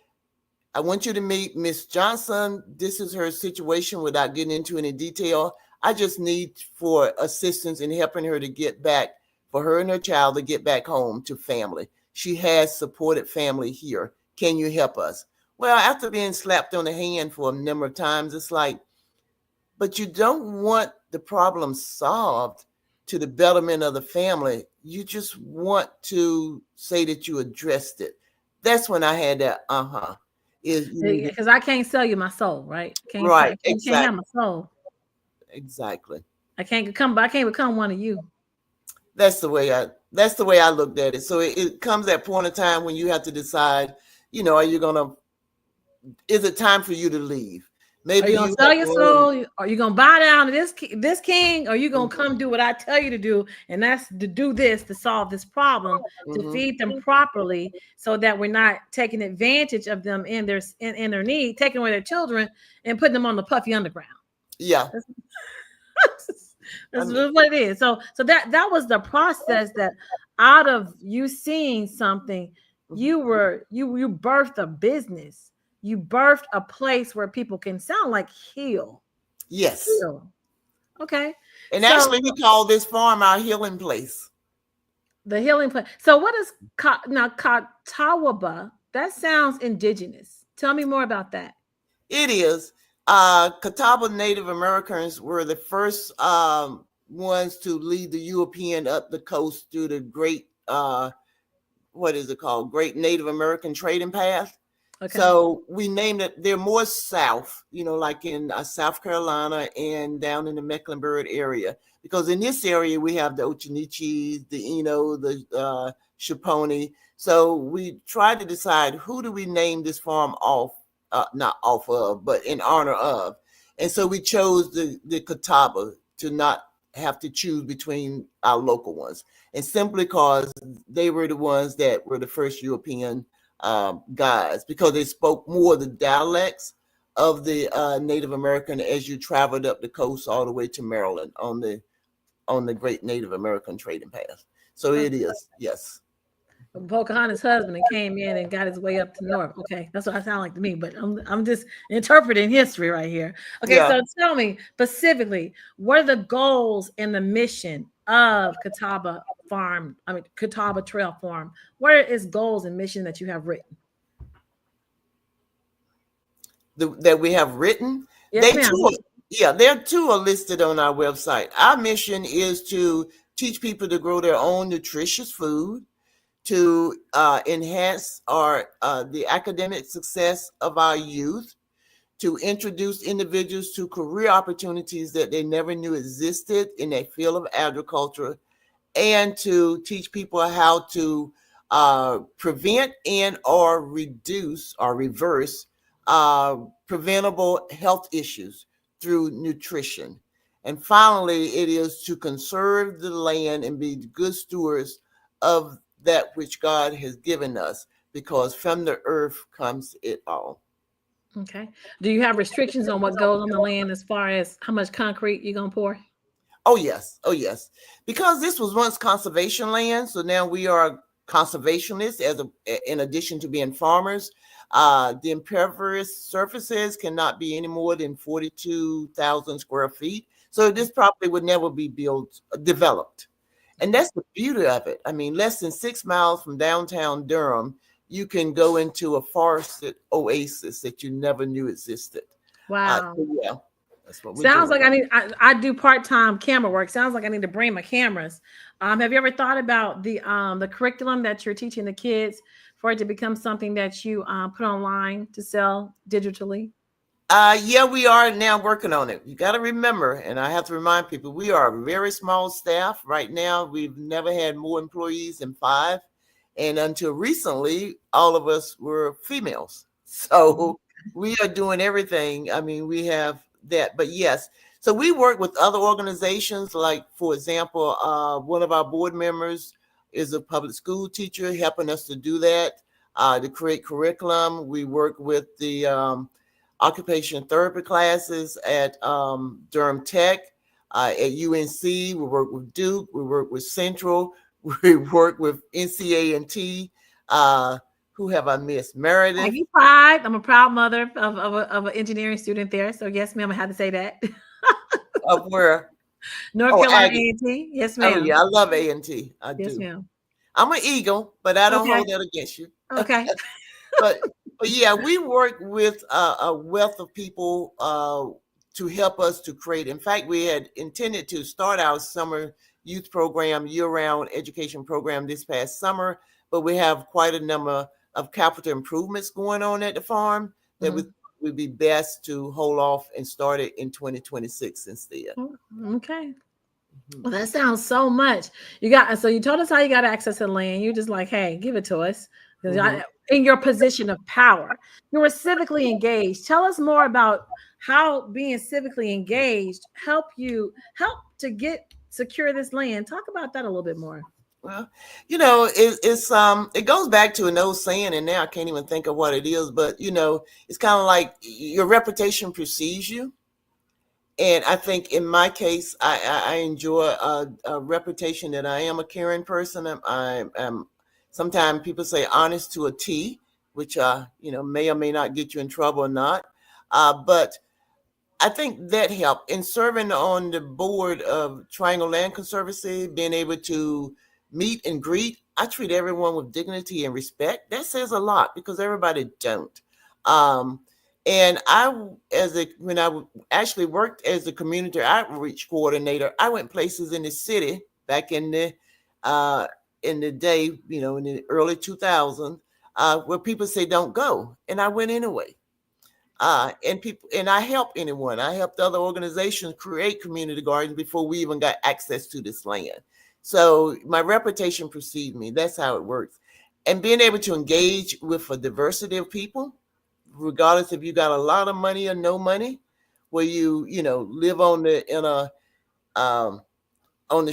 I want you to meet Miss Johnson. This is her situation without getting into any detail. I just need for assistance in helping her to get back, for her and her child to get back home to family. She has supported family here. Can you help us? Well, after being slapped on the hand for a number of times, it's like, but you don't want the problem solved to the betterment of the family. You just want to say that you addressed it. That's when I had that, Because I can't sell you my soul, right? Right, You exactly. can't have my soul. Exactly. I can't become one of you. That's the way I looked at it. So it comes that point in time when you have to decide, is it time for you to leave? Maybe are you gonna sell your soul? Are you gonna bow down to this king? Or are you gonna come do what I tell you to do? And that's to do this to solve this problem, to feed them properly, so that we're not taking advantage of them in their need, taking away their children and putting them on the puffy underground. Yeah. That's what it is. So that was the process, that out of you seeing something, you birthed a business. You birthed a place where people can sound like heal. Yes. Heal. Okay. And actually, we call this farm our healing place. The healing place. So what is now Catawba? That sounds indigenous. Tell me more about that. It is. Catawba Native Americans were the first ones to lead the European up the coast through the great, Great Native American Trading Path. Okay. So we named it, they're more south, like in South Carolina and down in the Mecklenburg area, because in this area we have the Occaneechees, the Shoshone. So we tried to decide, who do we name this farm not off of, but in honor of. And so we chose the Catawba to not have to choose between our local ones, and simply because they were the ones that were the first European guys, because they spoke more the dialects of the Native American as you traveled up the coast all the way to Maryland on the Great Native American Trading Path. So it is, yes. Pocahontas' husband came in and got his way up to north. Okay, that's what I sound like to me, but I'm just interpreting history right here. Okay, yeah. So tell me specifically, what are the goals and the mission of Catawba Trail Farm? What are its goals and mission that you have written? That we have written? Yes, there are two are listed on our website. Our mission is to teach people to grow their own nutritious food, to enhance the academic success of our youth, to introduce individuals to career opportunities that they never knew existed in that field of agriculture, and to teach people how to prevent and or reduce or reverse preventable health issues through nutrition. And finally, it is to conserve the land and be good stewards of that which God has given us, because from the earth comes it all. Okay. Do you have restrictions on what goes on the land as far as how much concrete you're going to pour? Oh, yes. Oh, yes. Because this was once conservation land, so now we are conservationists in addition to being farmers. The impervious surfaces cannot be any more than 42,000 square feet. So this property would never be developed. And that's the beauty of it. I mean, less than 6 miles from downtown Durham, you can go into a forested oasis that you never knew existed. Wow. That's what we Sounds do. like I do part-time camera work. Sounds like I need to bring my cameras. Have you ever thought about the curriculum that you're teaching the kids for it to become something that you put online to sell digitally? Yeah, we are now working on it. You got to remember, and I have to remind people, we are a very small staff right now. We've never had more employees than 5, and until recently, all of us were females. So we are doing everything. I mean, we have that, but yes. So we work with other organizations, like, for example, one of our board members is a public school teacher, helping us to do that, to create curriculum. We work with the occupation therapy classes at Durham Tech, at UNC. We work with Duke. We work with Central. We work with NCA&T. Who have I missed? Meredith. Maggie Pride. I'm a proud mother of an engineering student there. So yes, ma'am, I had to say that. Of where? North Carolina A&T. Yes, ma'am. Oh yeah, I love A&T. I do. Yes, ma'am. I'm an Eagle, but I don't Okay. hold that against you. Okay. but yeah, we work with a wealth of people to help us to create. In fact, we had intended to start our summer youth program, year-round education program this past summer, but we have quite a number of capital improvements going on at the farm that would be best to hold off and start it in 2026 instead. Okay. Well, that sounds so much. So you told us how you got access to the land. You just like, hey, give it to us. In your position of power, you were civically engaged. Tell us more about how being civically engaged help to secure this land. Talk about that a little bit more. Well, it goes back to an old saying, and now I can't even think of what it is, but it's kind of like your reputation precedes you. And I think in my case, I enjoy a reputation that I am a caring person. I'm sometimes people say honest to a T, which may or may not get you in trouble or not. But I think that helped in serving on the board of Triangle Land Conservancy, being able to meet and greet. I treat everyone with dignity and respect. That says a lot because everybody don't. And when I actually worked as a community outreach coordinator, I went places in the city back in the day, in the early 2000s, where people say don't go, and I went anyway. And I helped anyone. I helped other organizations create community gardens before we even got access to this land. So my reputation preceded me. That's how it works. And being able to engage with a diversity of people, regardless if you got a lot of money or no money, where you live on the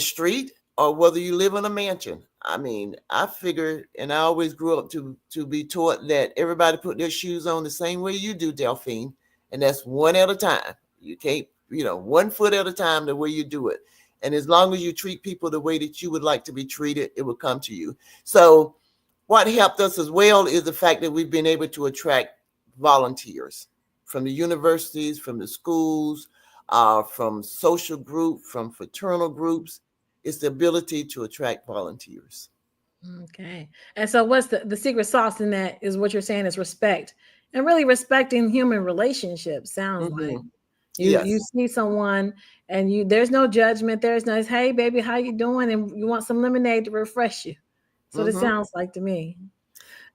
street or whether you live in a mansion. I mean, I figure, and I always grew up to be taught that everybody put their shoes on the same way you do, Delphine, and that's one at a time. You can't, 1 foot at a time the way you do it. And as long as you treat people the way that you would like to be treated, it will come to you. So what helped us as well is the fact that we've been able to attract volunteers from the universities, from the schools, from social groups, from fraternal groups. It's the ability to attract volunteers. Okay. And so what's the secret sauce in that is what you're saying is respect, and really respecting human relationships. Sounds like you see someone and there's no judgment. There's no, hey baby, how you doing? And you want some lemonade to refresh you. So this sounds like to me.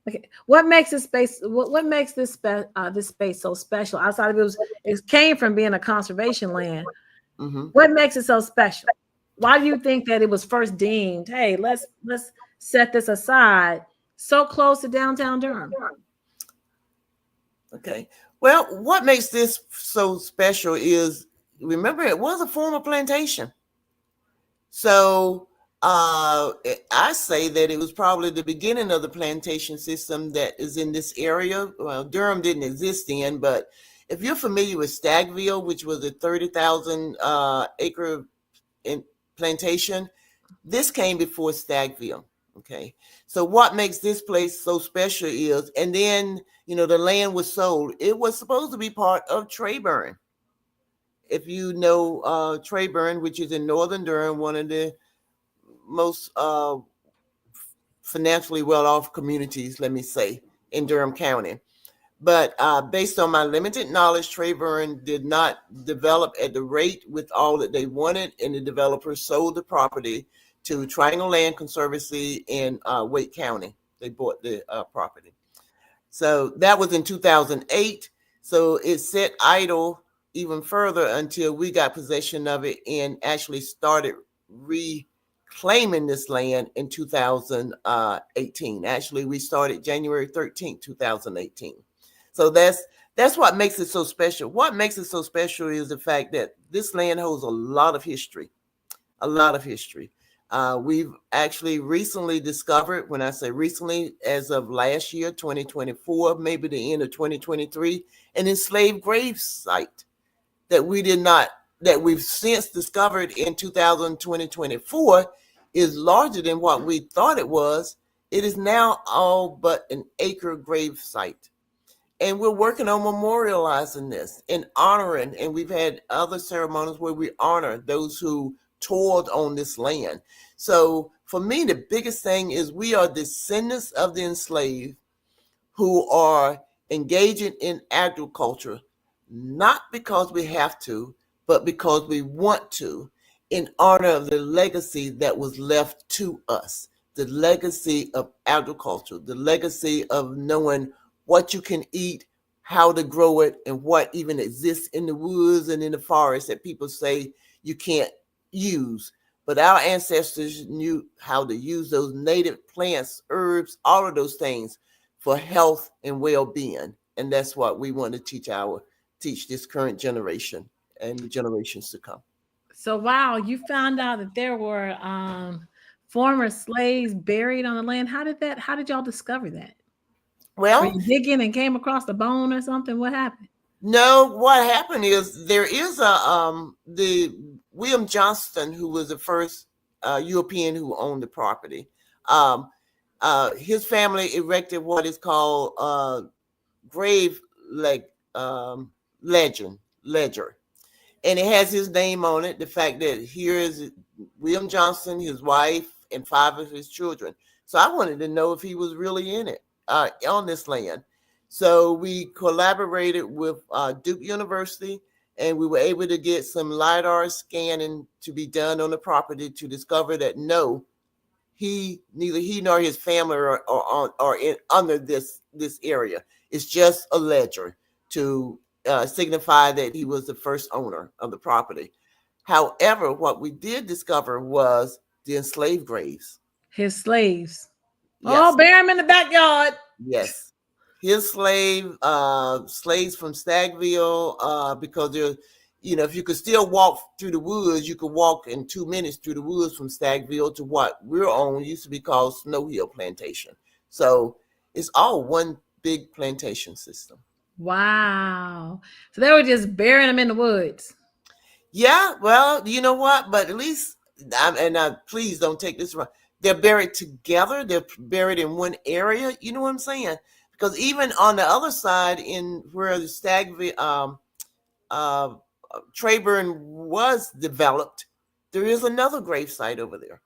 Okay. What makes this space? What makes this space so special? Outside of it came from being a conservation land. What makes it so special? Why do you think that it was first deemed, hey, let's set this aside so close to downtown Durham? Okay. Well, what makes this so special is, remember, it was a former plantation. So I say that it was probably the beginning of the plantation system that is in this area. Well, Durham didn't exist then, but if you're familiar with Stagville, which was a 30,000 acre plantation, this came before Stagville. Okay. So what makes this place so special is, and then, the land was sold. It was supposed to be part of Treyburn. If you know Treyburn, which is in northern Durham, one of the most financially well-off communities, let me say, in Durham County. But based on my limited knowledge, Trayburn did not develop at the rate with all that they wanted, and the developers sold the property to Triangle Land Conservancy in Wake County. They bought the property. So that was in 2008. So it sat idle even further until we got possession of it and actually started reclaiming this land in 2018. Actually, we started January 13th, 2018. So that's what makes it so special. What makes it so special is the fact that this land holds a lot of history, a lot of history. We've actually recently discovered, when I say recently, as of last year, 2024, maybe the end of 2023, an enslaved grave site that we've since discovered in 2024 is larger than what we thought it was. It is now all but an acre grave site. And we're working on memorializing this and honoring, and we've had other ceremonies where we honor those who toiled on this land. So for me, the biggest thing is we are descendants of the enslaved who are engaging in agriculture, not because we have to, but because we want to, in honor of the legacy that was left to us, the legacy of agriculture, the legacy of knowing what you can eat, how to grow it, and what even exists in the woods and in the forest that people say you can't use. But our ancestors knew how to use those native plants, herbs, all of those things for health and well-being. And that's what we want to teach this current generation and the generations to come. So, wow, you found out that there were former slaves buried on the land. How did y'all discover that? Well, were you digging and came across the bone or something? What happened? No, what happened is there is the William Johnston, who was the first European who owned the property. His family erected what is called grave ledger. And it has his name on it. The fact that here is William Johnston, his wife, and 5 of his children. So I wanted to know if he was really in it, on this land. So we collaborated with Duke University, and we were able to get some LiDAR scanning to be done on the property to discover that no, neither he nor his family are in under this area. It's just a ledger to signify that he was the first owner of the property. However, what we did discover was the enslaved graves. His slaves. Yes. Oh, bury him in the backyard. Yes. His slaves from Stagville, because they're, if you could still walk through the woods, you could walk in 2 minutes through the woods from Stagville to what we're on used to be called Snow Hill Plantation. So it's all one big plantation system. Wow. So they were just burying them in the woods. Yeah, well, you know what? But at least, please don't take this wrong. They're buried together. They're buried in one area. You know what I'm saying? Because even on the other side, in where the Stagville, Trayburn was developed, there is another gravesite over there.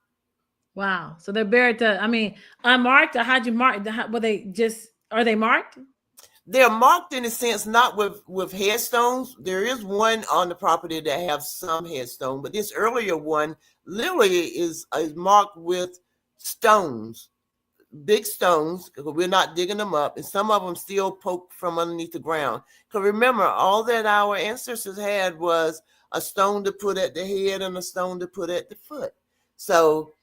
Wow. So they're buried unmarked, or how'd you mark? Are they marked? They're marked in a sense, not with headstones. There is one on the property that have some headstone, but this earlier one literally is marked with stones, big stones, because we're not digging them up, and some of them still poke from underneath the ground. Because remember, all that our ancestors had was a stone to put at the head and a stone to put at the foot. So,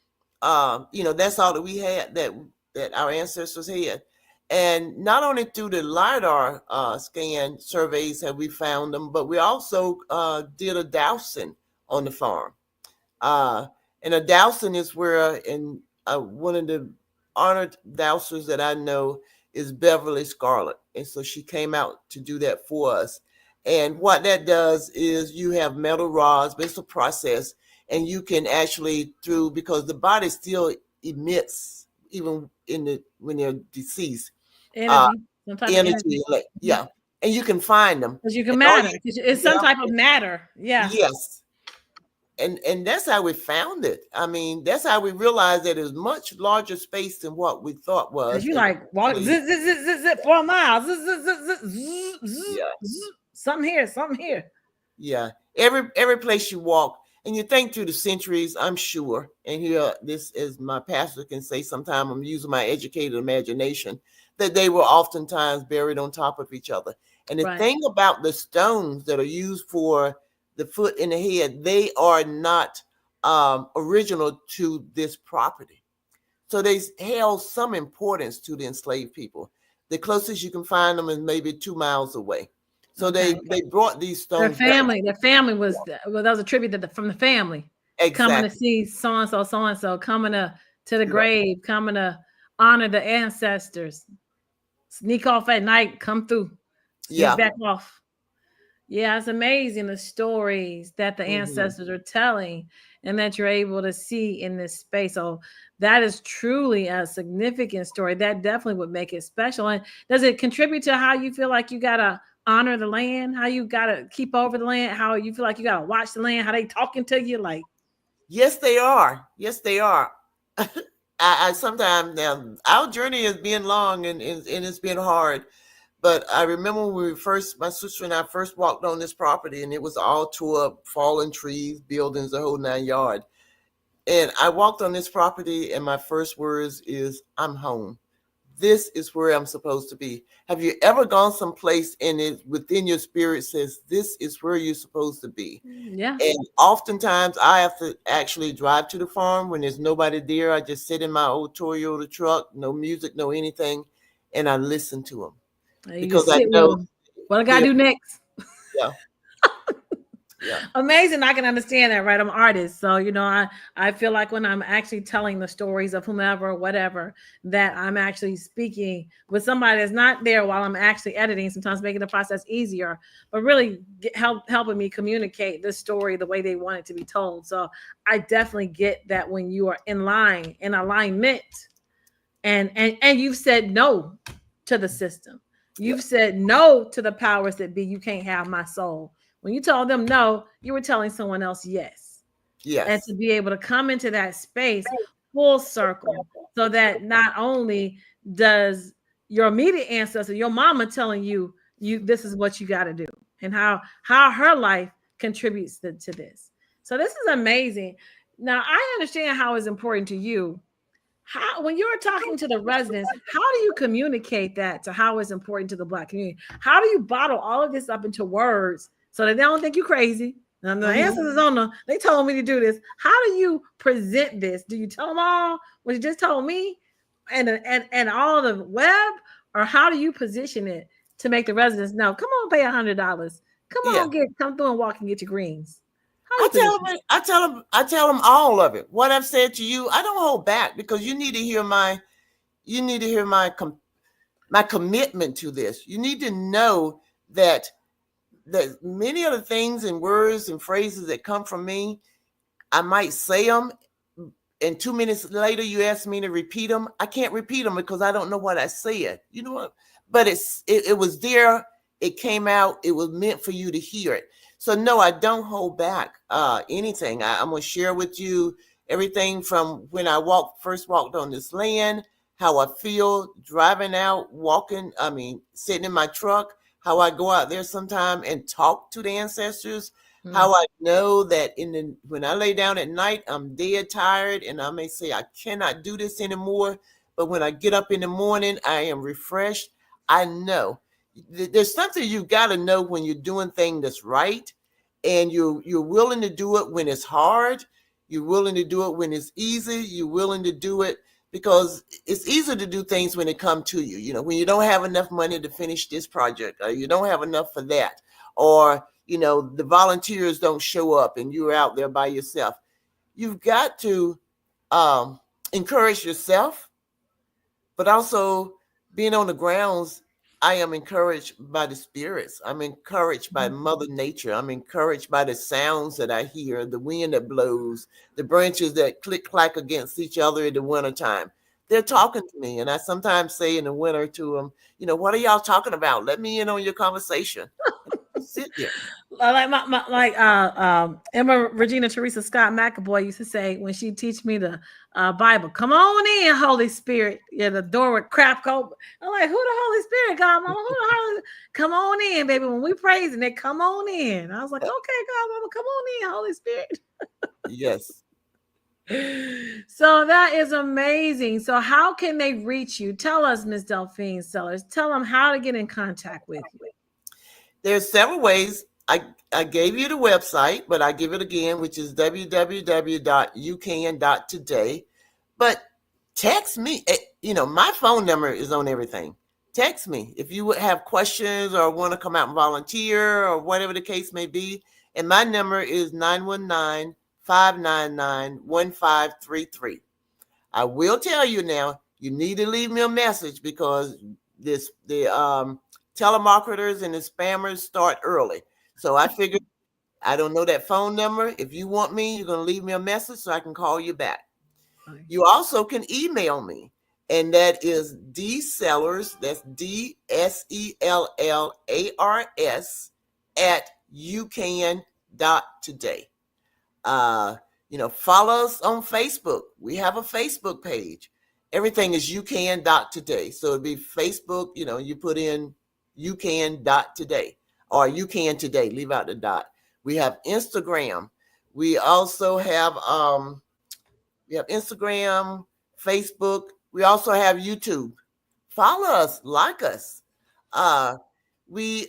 that's all that we had, that our ancestors had. And not only through the LiDAR scan surveys have we found them, but we also did a dowsing on the farm. And a dowsing is where, one of the honored dowsers that I know is Beverly Scarlett. And so she came out to do that for us. And what that does is you have metal rods, but it's a process, and you can actually because the body still emits, even when they're deceased, energy. Yeah. And you can find them. Because you can matter. It's some type of matter. Yeah. Yes. and that's how we found it. I mean, that's how we realized that it was much larger space than what we thought was. Cause you like walk zip, zip, zip, zip, zip for a mile. Zip, zip, zip, zip, zip, zip, zip. Something here, something here. Yeah. Every place you walk, and you think through the centuries, I'm sure, and here, this is my pastor can say sometime, I'm using my educated imagination, that they were oftentimes buried on top of each other. And the thing about the stones that are used for the foot and the head, they are not original to this property. So they held some importance to the enslaved people. The closest you can find them is maybe 2 miles away. So they brought these stones. Their family was, that was a tribute from the family. Exactly. Coming to see so-and-so, coming to the grave, coming to honor the ancestors. Sneak off at night, come through, sneak back off. Yeah, it's amazing the stories that the ancestors are telling and that you're able to see in this space. So that is truly a significant story. That definitely would make it special. And does it contribute to how you feel like you got to honor the land, how you got to keep over the land, how you feel like you got to watch the land, how they talking to you? Like, yes, they are. Yes, they are. I sometimes, now our journey has been long and it's been hard. But I remember when my sister and I first walked on this property, and it was all tore up, fallen trees, buildings, the whole 9 yards. And I walked on this property, and my first words is, I'm home. This is where I'm supposed to be. Have you ever gone someplace and it within your spirit says, this is where you're supposed to be? Yeah. And oftentimes I have to actually drive to the farm when there's nobody there. I just sit in my old Toyota truck, no music, no anything, and I listen to them. Because I know what I gotta do next. Yeah. Amazing. I can understand that, right? I'm an artist. So, I feel like when I'm actually telling the stories of whomever or whatever, that I'm actually speaking with somebody that's not there while I'm actually editing, sometimes making the process easier, but really helping me communicate this story the way they want it to be told. So I definitely get that when you are in alignment, and you've said no to the system. You've said no to the powers that be. You can't have my soul. When you told them no, you were telling someone else yes. Yes. And to be able to come into that space full circle, so that not only does your immediate ancestor, your mama telling you this is what you got to do, and how her life contributes to this. So this is amazing. Now I understand how it's important to you. How, when you're talking to the residents, how do you communicate that to how it's important to the Black community? How do you bottle all of this up into words so that they don't think you're crazy? Now, the answer is they told me to do this. How do you present this? Do you tell them all what you just told me and all the web? Or how do you position it to make the residents know, come on, pay $100. Come through and walk and get your greens? I tell them all of it. What I've said to you, I don't hold back, because you need to hear my commitment to this. You need to know that many of the things and words and phrases that come from me, I might say them, and 2 minutes later you ask me to repeat them. I can't repeat them because I don't know what I said. You know what? But it was there. It came out. It was meant for you to hear it. So no, I don't hold back anything. I'm going to share with you everything from when I first walked on this land, how I feel driving out, sitting in my truck, how I go out there sometime and talk to the ancestors, how I know that when I lay down at night, I'm dead tired and I may say I cannot do this anymore. But when I get up in the morning, I am refreshed. I know. There's something you got to know when you're doing things that's right, and you're willing to do it when it's hard. You're willing to do it when it's easy. You're willing to do it because it's easier to do things when it comes to you. When you don't have enough money to finish this project, or you don't have enough for that, or the volunteers don't show up and you're out there by yourself. You've got to encourage yourself, but also being on the grounds. I am encouraged by the spirits. I'm encouraged by Mother Nature. I'm encouraged by the sounds that I hear, the wind that blows, the branches that click-clack against each other in the wintertime. They're talking to me. And I sometimes say in the winter to them, what are y'all talking about? Let me in on your conversation. sit there. Like Emma Regina Teresa Scott McAvoy used to say when she teach me the Bible, "Come on in, Holy Spirit." Yeah, the door would crack open. I'm like, "Who the Holy Spirit, God, Mama? Who the Holy? Come on in, baby. When we praise, and they come on in." I was like, "Okay, God, Mama, come on in, Holy Spirit." Yes. So that is amazing. So how can they reach you? Tell us, Ms. Delphine Sellers. Tell them how to get in contact with you. There's several ways. I gave you the website, but I give it again, which is www.ucan.today. But text me. My phone number is on everything. Text me if you would have questions or want to come out and volunteer or whatever the case may be. And my number is 919-599-1533. I will tell you now, you need to leave me a message because the telemarketers and the spammers start early. So I figured I don't know that phone number. If you want me, you're going to leave me a message so I can call you back. Okay. You also can email me, and that is dsellers, that's DSELLARS @ucan.today. Follow us on Facebook. We have a Facebook page. Everything is ucan.today. So it'd be Facebook, you put in ucan.today or ucan today, leave out the dot. We have Instagram. We also have Instagram, Facebook. We also have YouTube. Follow us, like us. We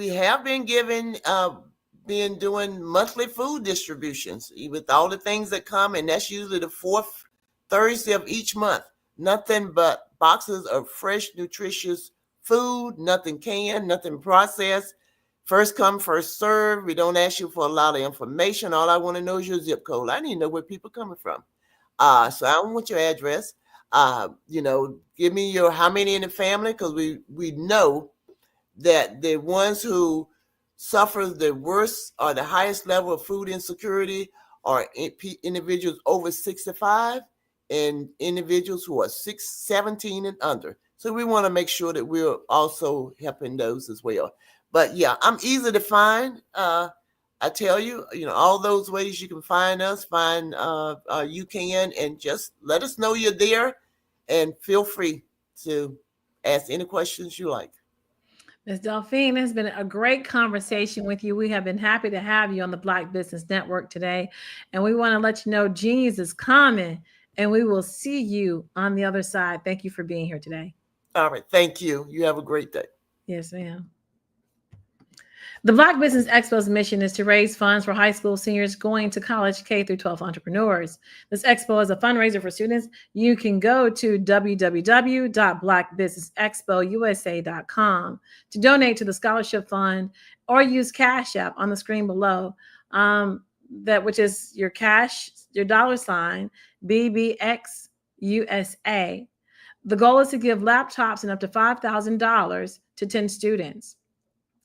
have been doing monthly food distributions with all the things that come, and that's usually the fourth Thursday of each month. Nothing but boxes of fresh, nutritious food, nothing canned, nothing processed. First come, first serve. We don't ask you for a lot of information. All I want to know is your zip code. I need to know where people are coming from. So I don't want your address. Give me your how many in the family, because we know that the ones who suffer the worst or the highest level of food insecurity are individuals over 65 and individuals who are 17 and under. So we want to make sure that we're also helping those as well. But yeah, I'm easy to find. I tell you, all those ways you can find us, you can, and just let us know you're there, and feel free to ask any questions you like. Ms. Delphine, it's been a great conversation with you. We have been happy to have you on the Black Business Network today. And we want to let you know Genius is coming, and we will see you on the other side. Thank you for being here today. All right. Thank you. You have a great day. Yes, ma'am. The Black Business Expo's mission is to raise funds for high school seniors going to college, K-12 entrepreneurs. This expo is a fundraiser for students. You can go to www.blackbusinessexpousa.com to donate to the scholarship fund, or use Cash App on the screen below, which is your $, BBXUSA. The goal is to give laptops and up to $5,000 to 10 students.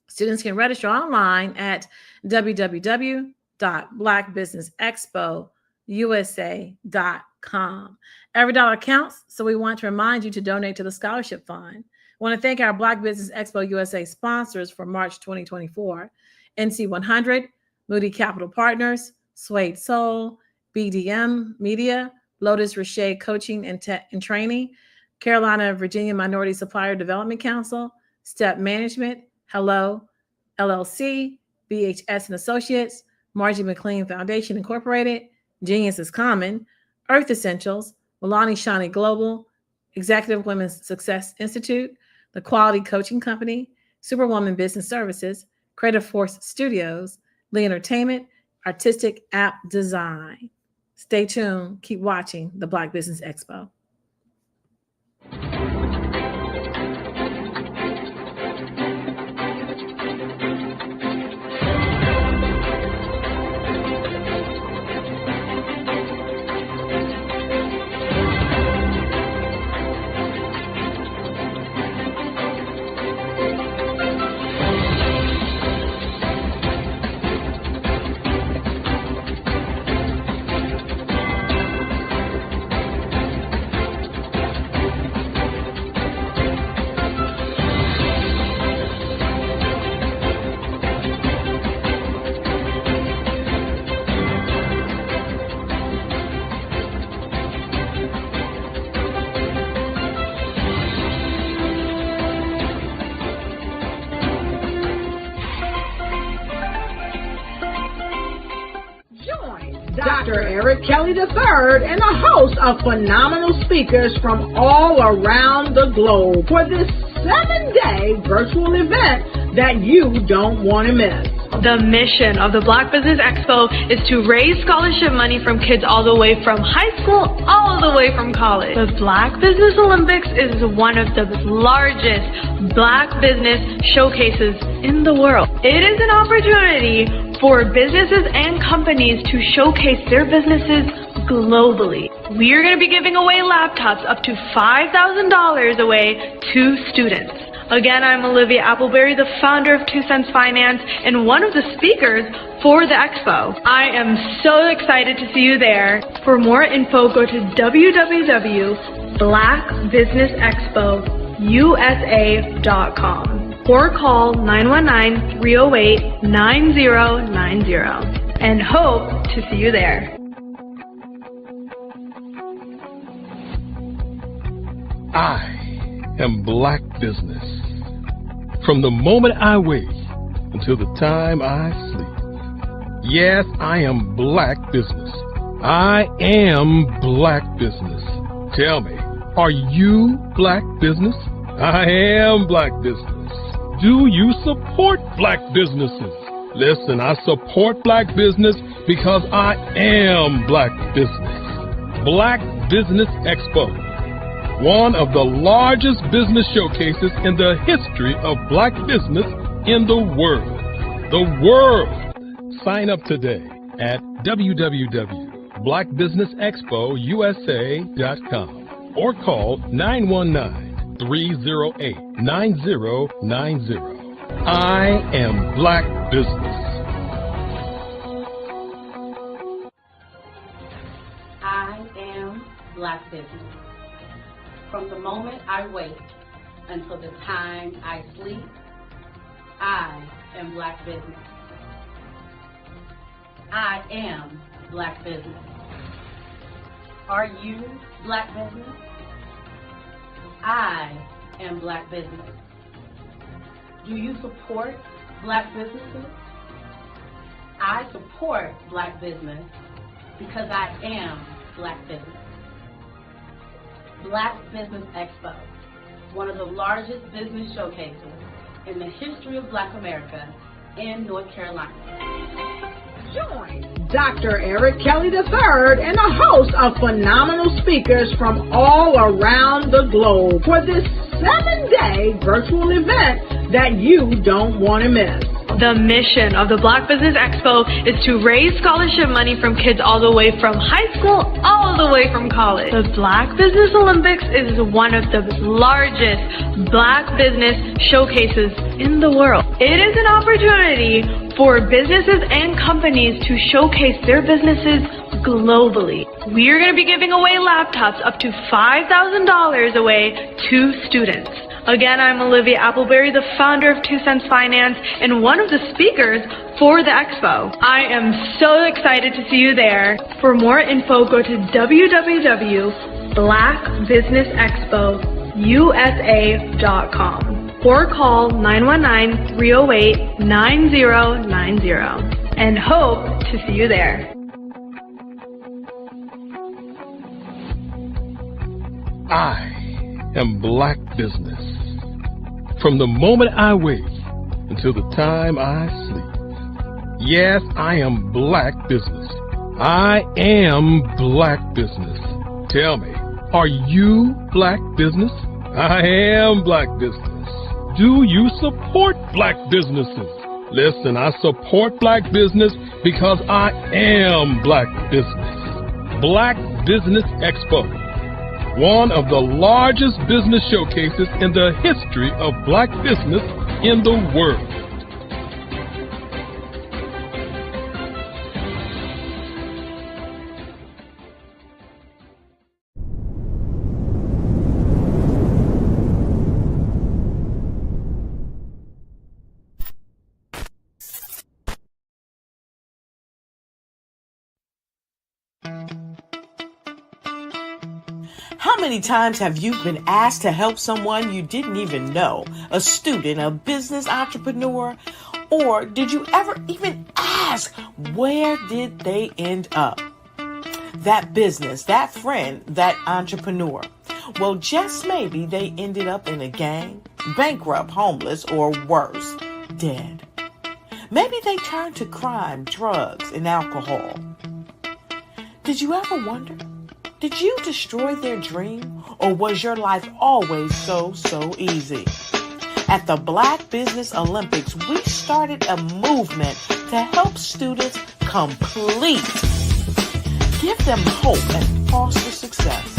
Students can register online at www.blackbusinessexpousa.com. Every dollar counts, so we want to remind you to donate to the scholarship fund. I want to thank our Black Business Expo USA sponsors for March 2024: NC100, Moody Capital Partners, Suede Soul, BDM Media, Lotus Richey Coaching and Training, Carolina Virginia Minority Supplier Development Council, Step Management, Hello, LLC, BHS and Associates, Margie McLean Foundation Incorporated, Genius is Common, Earth Essentials, Milani Shani Global, Executive Women's Success Institute, The Quality Coaching Company, Superwoman Business Services, Creative Force Studios, Lee Entertainment, Artistic App Design. Stay tuned. Keep watching the Black Business Expo. Dr. Eric Kelly III and a host of phenomenal speakers from all around the globe for this 7-day virtual event that you don't want to miss. The mission of the Black Business Expo is to raise scholarship money from kids all the way from high school, all the way from college. The Black Business Olympics is one of the largest Black business showcases in the world. It is an opportunity for businesses and companies to showcase their businesses globally. We are going to be giving away laptops up to $5,000 away to students. Again, I'm Olivia Appleberry, the founder of 2 Cents Finance and one of the speakers for the expo. I am so excited to see you there. For more info, go to www.blackbusinessexpousa.com or call 919-308-9090 and hope to see you there. I am Black Business. From the moment I wake until the time I sleep. Yes, I am Black Business. I am Black Business. Tell me, are you Black Business? I am Black Business. Do you support Black businesses? Listen, I support Black business because I am Black Business. Black Business Expo, one of the largest business showcases in the history of Black business in the world. The world! Sign up today at www.blackbusinessexpousa.com or call 919-308-9090. I am Black Business. I am Black Business. From the moment I wake until the time I sleep, I am Black Business. I am Black Business. Are you Black Business? I am Black Business. Do you support Black businesses? I support Black business because I am Black Business. Black Business Expo, one of the largest business showcases in the history of Black America in North Carolina. Join Dr. Eric Kelly III and a host of phenomenal speakers from all around the globe for this 7-day virtual event that you don't want to miss. The mission of the Black Business Expo is to raise scholarship money from kids all the way from high school, all the way from college. The Black Business Olympics is one of the largest Black business showcases in the world. It is an opportunity for businesses and companies to showcase their businesses globally. We are going to be giving away laptops up to $5,000 away to students. Again, I'm Olivia Appleberry, the founder of 2 Cents Finance and one of the speakers for the expo. I am so excited to see you there. For more info, go to www.blackbusinessexpousa.com or call 919-308-9090 and hope to see you there. I am Black Business. From the moment I wake until the time I sleep. Yes, I am Black Business. I am Black Business. Tell me, are you Black Business? I am Black Business. Do you support Black businesses? Listen, I support Black business because I am Black Business. Black Business Expo, one of the largest business showcases in the history of Black business in the world. How many times have you been asked to help someone you didn't even know? A student, a business entrepreneur? Or did you ever even ask, where did they end up? that business, that friend, that entrepreneur. Well, just maybe they ended up in a gang, bankrupt, homeless, or worse, dead. Maybe they turned to crime, drugs, and alcohol. Did you ever wonder? Did you destroy their dream, or was your life always so easy? At the Black Business Olympics, we started a movement to help students complete. Give them hope and foster success.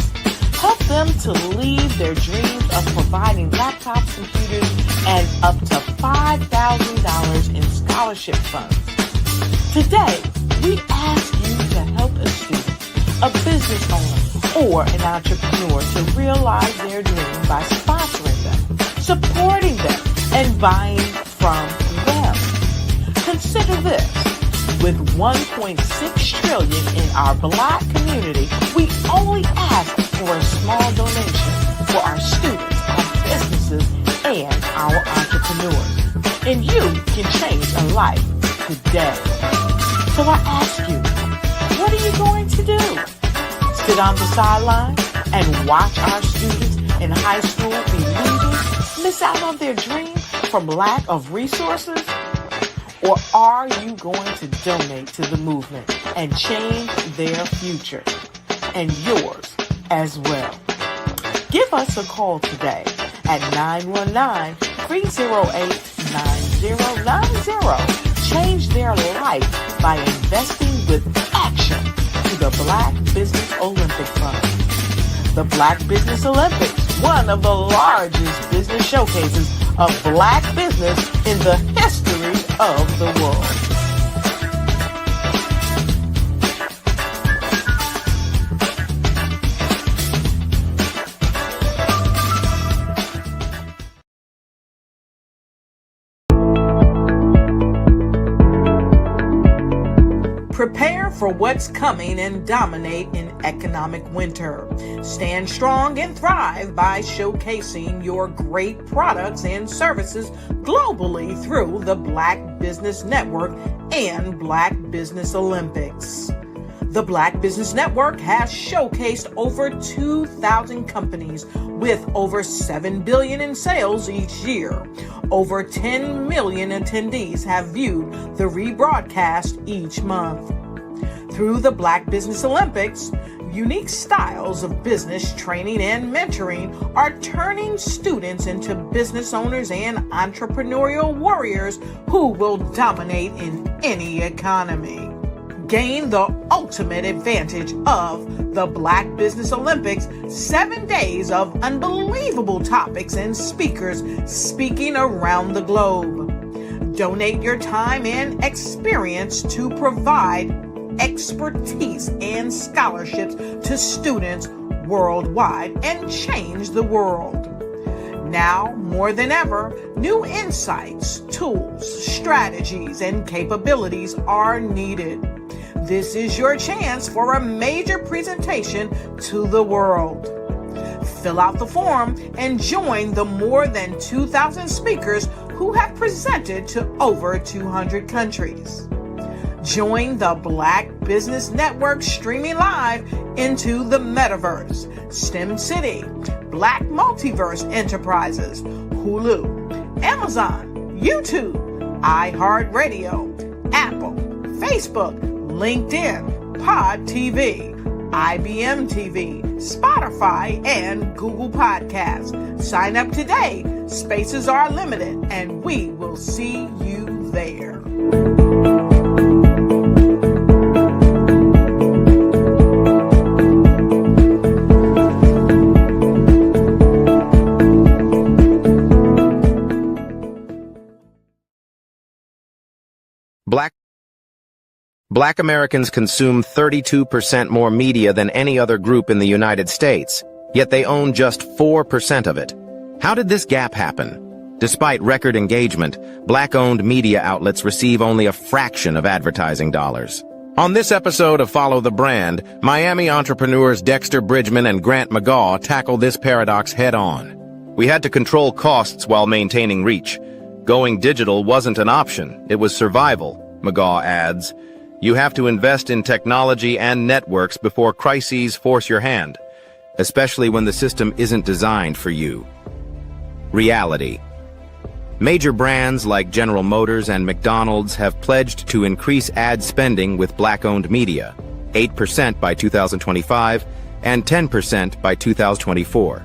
Help them to leave their dreams of providing laptops, computers, and up to $5,000 in scholarship funds. Today, we ask you to help a student, a business owner, or an entrepreneur to realize their dream by sponsoring them, supporting them, and buying from them. Consider this. With $1.6 trillion in our Black community, we only ask for a small donation for our students, our businesses, and our entrepreneurs. And you can change a life today. So I ask you, what are you going to do? Sit on the sideline and watch our students in high school be losers, miss out on their dream from lack of resources? Or are you going to donate to the movement and change their future and yours as well? Give us a call today at 919-308-9090. Change their life by investing with action to the Black Business Olympic Fund. The Black Business Olympics, one of the largest business showcases of Black business in the history of the world. Prepare for what's coming and dominate in economic winter. Stand strong and thrive by showcasing your great products and services globally through the Black Business Network and Black Business Olympics. The Black Business Network has showcased over 2,000 companies with over $7 billion in sales each year. Over 10 million attendees have viewed the rebroadcast each month. Through the Black Business Olympics, unique styles of business training and mentoring are turning students into business owners and entrepreneurial warriors who will dominate in any economy. Gain the ultimate advantage of the Black Business Olympics, 7 days of unbelievable topics and speakers speaking around the globe. Donate your time and experience to provide expertise and scholarships to students worldwide and change the world. Now, more than ever, new insights, tools, strategies, and capabilities are needed. This is your chance for a major presentation to the world. Fill out the form and join the more than 2,000 speakers who have presented to over 200 countries. Join the Black Business Network streaming live into the Metaverse, STEM City, Black Multiverse Enterprises, Hulu, Amazon, YouTube, iHeartRadio, Apple, Facebook, LinkedIn, Pod TV, IBM TV, Spotify, and Google Podcasts. Sign up today. Spaces are limited, and we will see you there. Black Americans consume 32% more media than any other group in the United States, yet they own just 4% of it. How did this gap happen? Despite record engagement, Black-owned media outlets receive only a fraction of advertising dollars. On this episode of Follow the Brand, Miami entrepreneurs Dexter Bridgman and Grant McGaw tackle this paradox head-on. We had to control costs while maintaining reach. Going digital wasn't an option, it was survival, McGaw adds. You have to invest in technology and networks before crises force your hand, especially when the system isn't designed for you. Reality. Major brands like General Motors and McDonald's have pledged to increase ad spending with Black-owned media, 8% by 2025 and 10% by 2024.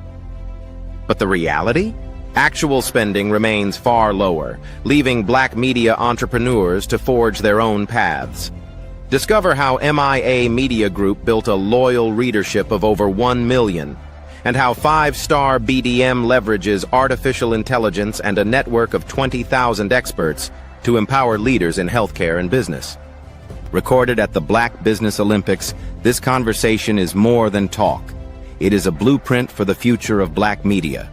But the reality? Actual spending remains far lower, leaving Black media entrepreneurs to forge their own paths. Discover how MIA Media Group built a loyal readership of over 1 million, and how 5-Star BDM leverages artificial intelligence and a network of 20,000 experts to empower leaders in healthcare and business. Recorded at the Black Business Olympics, this conversation is more than talk. It is a blueprint for the future of Black media.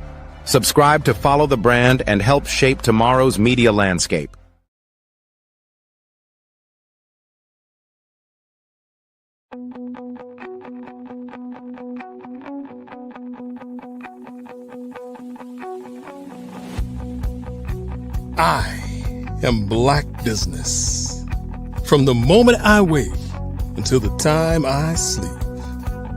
Subscribe to follow the brand and help shape tomorrow's media landscape. I am Black Business. From the moment I wake until the time I sleep.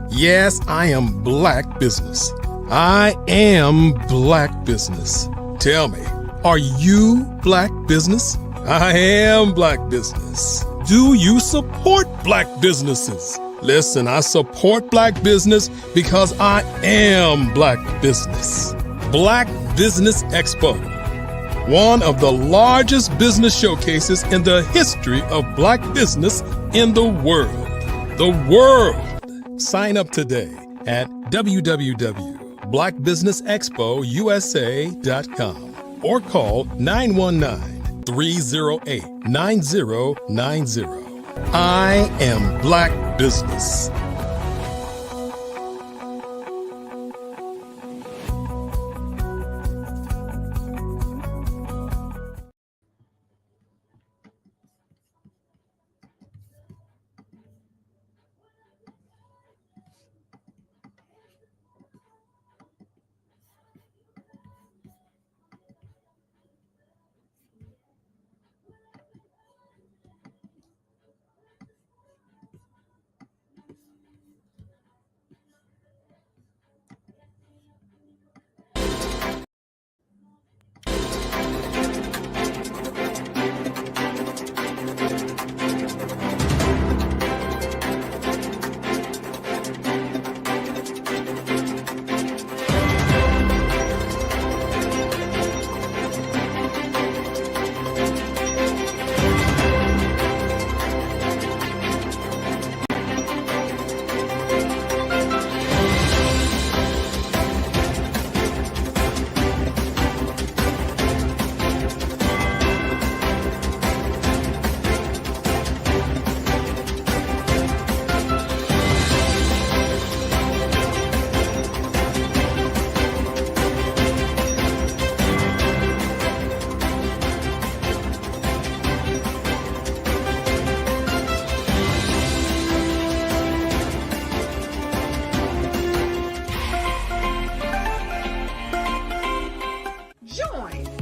Yes, I am Black Business. I am Black Business. Tell me, are you Black Business? I am Black Business. Do you support Black businesses? Listen, I support Black business because I am Black Business. Black Business Expo, one of the largest business showcases in the history of Black business in the world. The world! Sign up today at www.blackbusinessexpousa.com or call 919-308-9090. I am Black Business.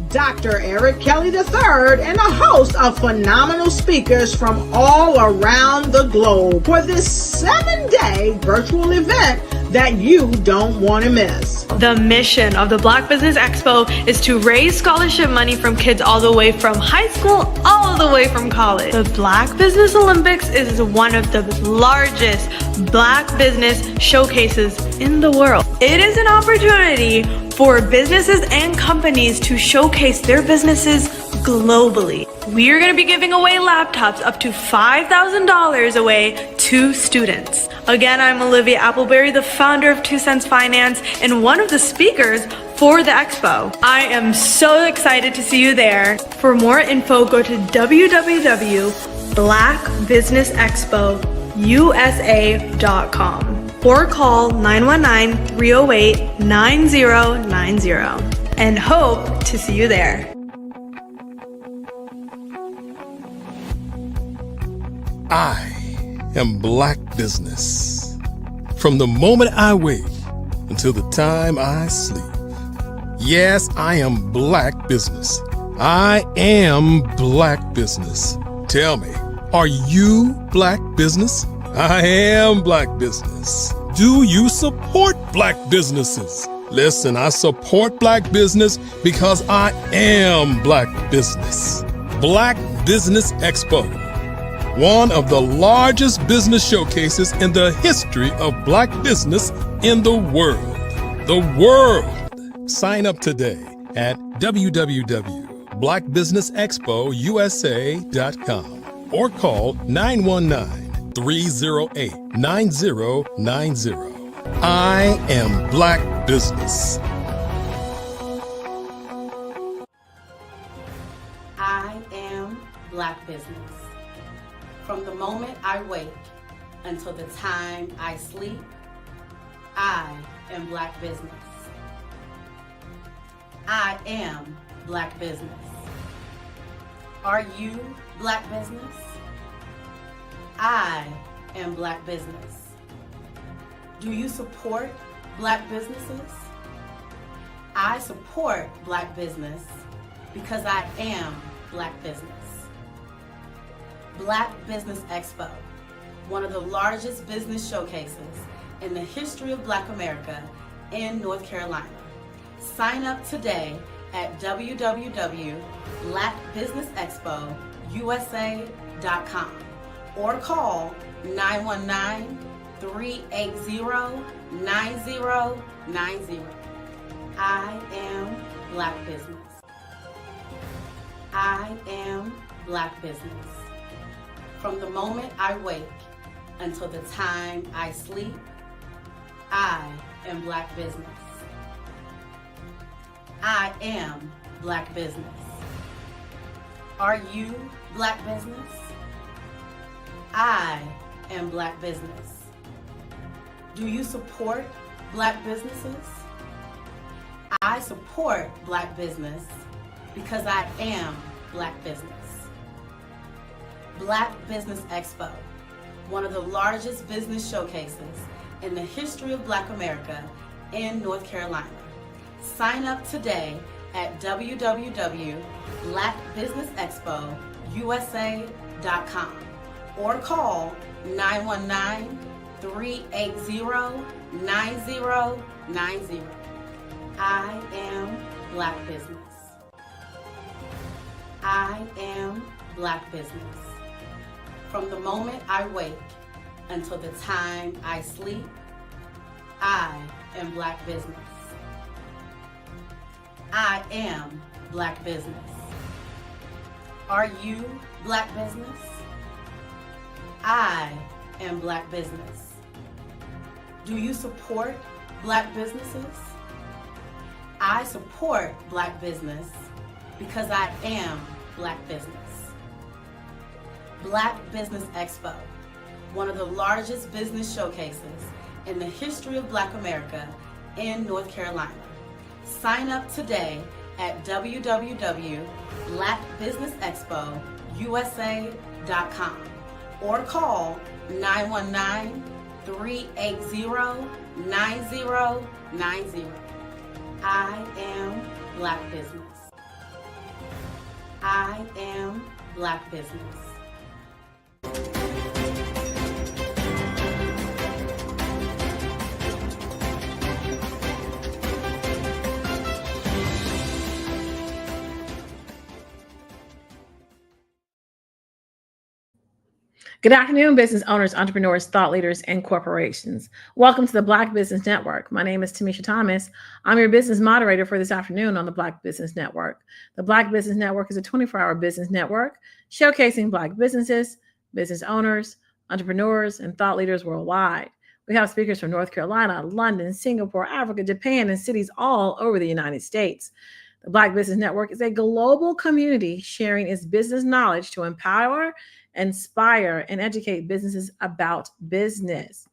Dr. Eric Kelly III and a host of phenomenal speakers from all around the globe for this 7-day virtual event that you don't want to miss. The mission of the Black Business Expo is to raise scholarship money from kids all the way from high school, all the way from college. The Black Business Olympics is one of the largest Black business showcases in the world. It is an opportunity for businesses and companies to showcase their businesses globally. We are going to be giving away laptops up to $5,000 away to students. Again, I'm Olivia Appleberry, the founder of 2 Cents Finance and one of the speakers for the expo. I am so excited to see you there. For more info, go to www.blackbusinessexpousa.com or call 919-308-9090 and hope to see you there. I am Black Business. From the moment I wake until the time I sleep. Yes, I am Black Business. I am Black Business. Tell me, Are you Black business? I am Black business. Do you support Black businesses? Listen, I support Black business because I am Black business. Black Business Expo, one of the largest business showcases in the history of Black business in the world. The world! Sign up today at www.blackbusinessexpousa.com or call 919-308-9090. I am Black business. I am Black business. From the moment I wake until the time I sleep, I am Black business. I am Black business. Are you Black business? I am Black business. Do you support Black businesses? I support Black business because I am Black business. Black Business Expo, one of the largest business showcases in the history of Black America in North Carolina. Sign up today at www.blackbusinessexpousa.com or call 919-380-9090. I am Black business. I am Black business. From the moment I wake until the time I sleep, I am Black business. I am Black business. Are you Black business? I am Black business. Do you support Black businesses? I support Black business because I am Black business. Black Business Expo, one of the largest business showcases in the history of Black America in North Carolina. Sign up today at www.blackbusinessexpousa.com or call 919-380-9090. I am Black business. I am Black business. From the moment I wake until the time I sleep, I am Black business. I am Black business. Are you Black business? I am Black business. Do you support Black businesses? I support Black business because I am Black business. Black Business Expo, one of the largest business showcases in the history of Black America in North Carolina. Sign up today at www.blackbusinessexpousa.com or call 919-380-9090. I am Black business. I am Black business. Good afternoon, business owners, entrepreneurs, thought leaders, and corporations. Welcome to the Black Business Network. My name is Tamisha Thomas. I'm your business moderator for this afternoon on the Black Business Network. The Black Business Network is a 24-hour business network showcasing Black businesses, business owners, entrepreneurs, and thought leaders worldwide. We have speakers from North Carolina, London, Singapore, Africa, Japan, and cities all over the United States. The Black Business Network is a global community sharing its business knowledge to empower, inspire, and educate businesses about business.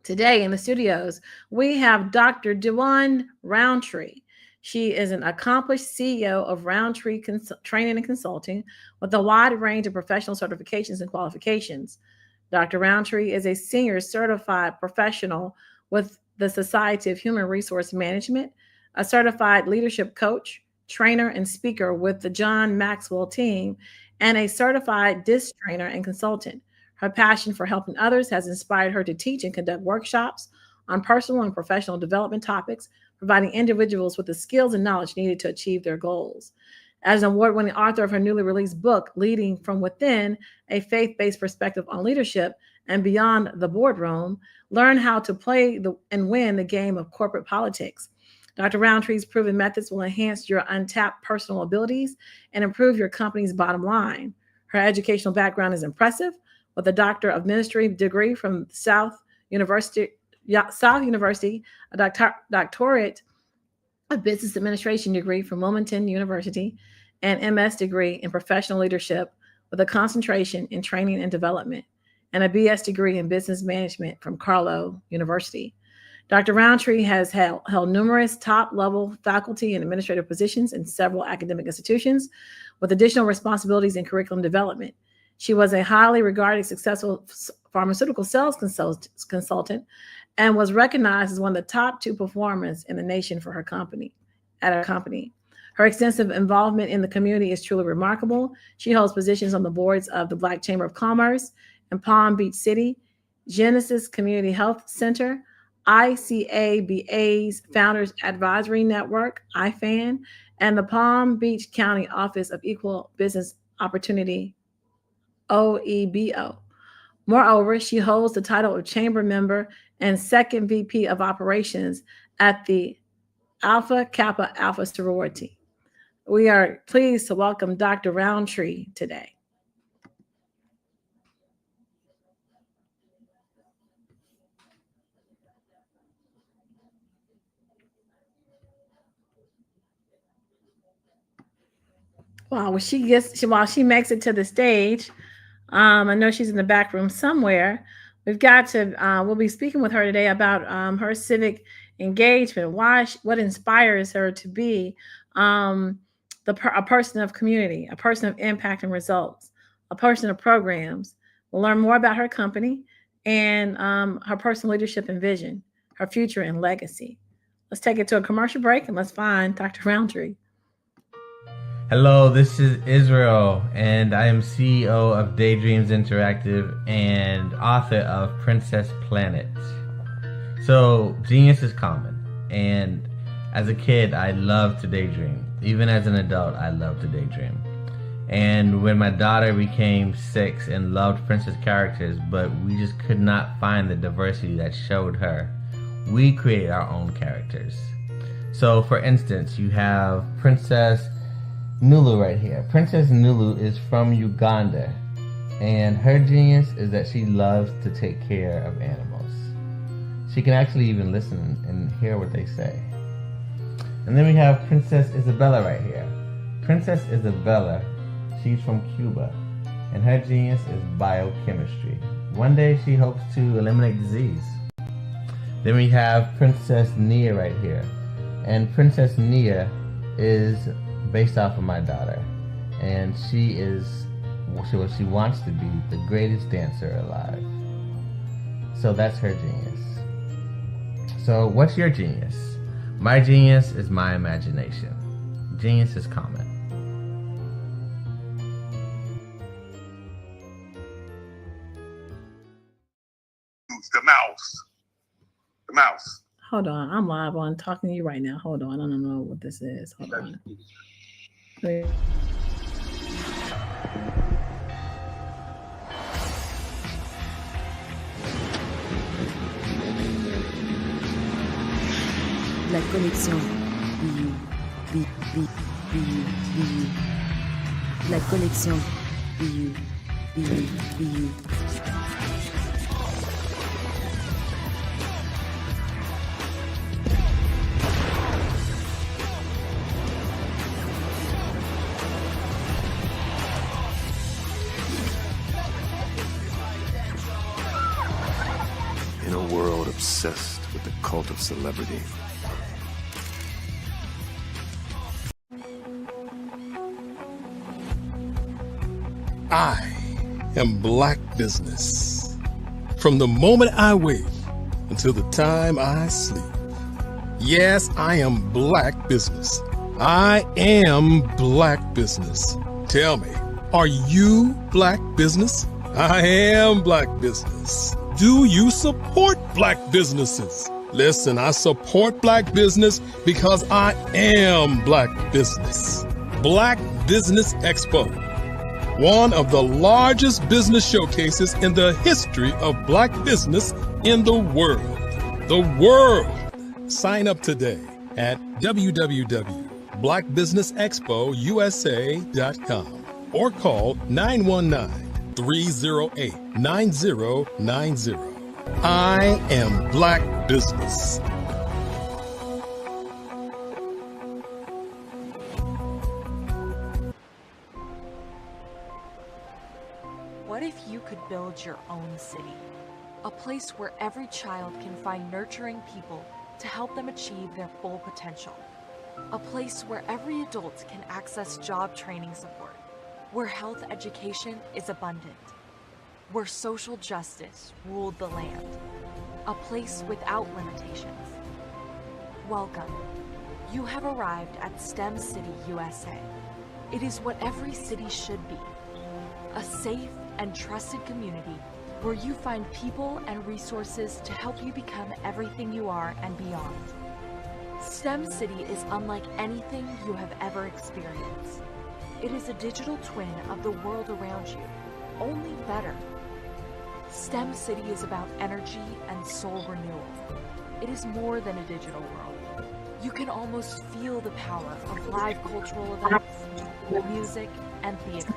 Today in the studios, we have Dr. Dewan Roundtree. She is an accomplished CEO of Roundtree Training and Consulting with a wide range of professional certifications and qualifications. Dr. Roundtree is a senior certified professional with the Society of Human Resource Management, a certified leadership coach, trainer and speaker with the John Maxwell team, and a certified DISC trainer and consultant. Her passion for helping others has inspired her to teach and conduct workshops on personal and professional development topics, providing individuals with the skills and knowledge needed to achieve their goals. As an award-winning author of her newly released book, Leading from Within, a faith-based perspective on leadership and beyond the boardroom, learn how to play and win the game of corporate politics. Dr. Roundtree's proven methods will enhance your untapped personal abilities and improve your company's bottom line. Her educational background is impressive, with a Doctor of Ministry degree from South University, a doctorate of Business Administration degree from Wilmington University, and MS degree in Professional Leadership with a concentration in Training and Development, and a BS degree in Business Management from Carlow University. Dr. Roundtree has held numerous top-level faculty and administrative positions in several academic institutions, with additional responsibilities in curriculum development. She was a highly regarded, successful pharmaceutical sales consultant and was recognized as one of the top 2 performers in the nation for her company. Her extensive involvement in the community is truly remarkable. She holds positions on the boards of the Black Chamber of Commerce in Palm Beach City, Genesis Community Health Center, ICABA's Founders Advisory Network, IFAN, and the Palm Beach County Office of Equal Business Opportunity, OEBO. Moreover, she holds the title of Chamber Member and Second VP of Operations at the Alpha Kappa Alpha Sorority. We are pleased to welcome Dr. Roundtree today. Wow, while she makes it to the stage, I know she's in the back room somewhere. We'll be speaking with her today about her civic engagement, what inspires her to be a person of community, a person of impact and results, a person of programs. We'll learn more about her company and her personal leadership and vision, her future and legacy. Let's take it to a commercial break and let's find Dr. Roundtree. Hello, this is Israel, and I am CEO of Daydreams Interactive and author of Princess Planet. So, genius is common, and as a kid, I loved to daydream. Even as an adult, I loved to daydream. And when my daughter became 6 and loved princess characters, but we just could not find the diversity that showed her, we created our own characters. So, for instance, you have Princess Nulu right here. Princess Nulu is from Uganda, and her genius is that she loves to take care of animals. She can actually even listen and hear what they say. And then we have Princess Isabella right here. Princess Isabella, she's from Cuba, and her genius is biochemistry. One day she hopes to eliminate disease. Then we have Princess Nia right here, and Princess Nia is based off of my daughter, and she wants to be the greatest dancer alive. So that's her genius. So what's your genius? My genius is my imagination. Genius is common. The mouse. Hold on, I'm live on talking to you right now. Hold on, I don't know what this is. Hold on. La connexion. La connexion. In a world obsessed with the cult of celebrity, I am Black Business. From the moment I wake until the time I sleep. Yes, I am Black Business. I am Black Business. Tell me, are you Black Business? I am Black Business. Do you support Black businesses? Listen, I support Black business because I am Black Business. Black Business Expo, one of the largest business showcases in the history of Black business in the world. The world! Sign up today at www.blackbusinessexpousa.com or call 919-308-9090. I am Black Business. What if you could build your own city? A place where every child can find nurturing people to help them achieve their full potential. A place where every adult can access job training support, where health education is abundant, where social justice ruled the land. A place without limitations. Welcome. You have arrived at STEM City USA. It is what every city should be. A safe and trusted community where you find people and resources to help you become everything you are and beyond. STEM City is unlike anything you have ever experienced. It is a digital twin of the world around you, only better. STEM City is about energy and soul renewal. It is more than a digital world. You can almost feel the power of live cultural events, music, and theater.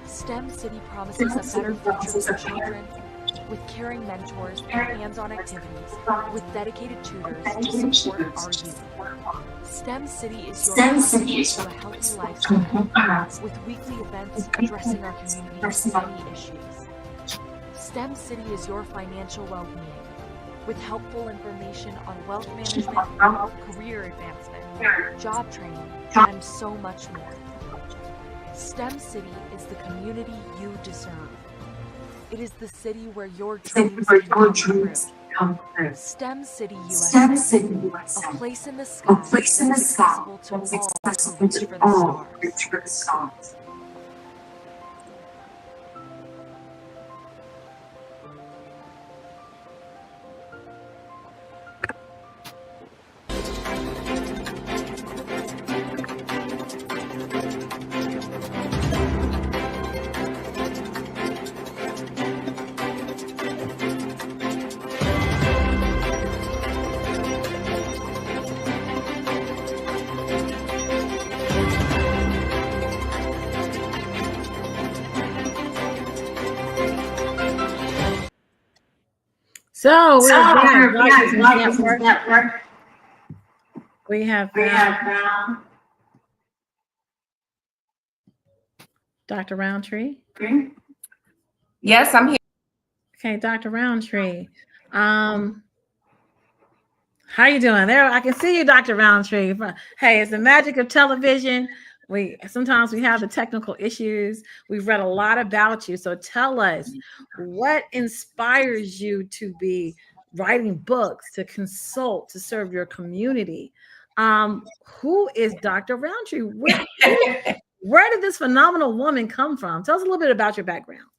STEM City promises a better future for children, with caring mentors and hands-on activities, with dedicated tutors to support our youth. STEM City is your path to a healthy lifestyle, with weekly events addressing our community's many issues. STEM City is your financial well-being, with helpful information on wealth management, career advancement, job training, and so much more. STEM City is the community you deserve. It is the city where your dreams can come true. STEM City USA, a place in the sky accessible to all who reach for the stars. So we're back. Black Business Network. We have Dr. Roundtree. Yes, I'm here. Okay, Dr. Roundtree. How you doing? There, I can see you, Dr. Roundtree. Hey, it's the magic of television. Sometimes we have the technical issues. We've read a lot about you. So tell us, what inspires you to be writing books, to consult, to serve your community? Who is Dr. Roundtree? Where did this phenomenal woman come from? Tell us a little bit about your background.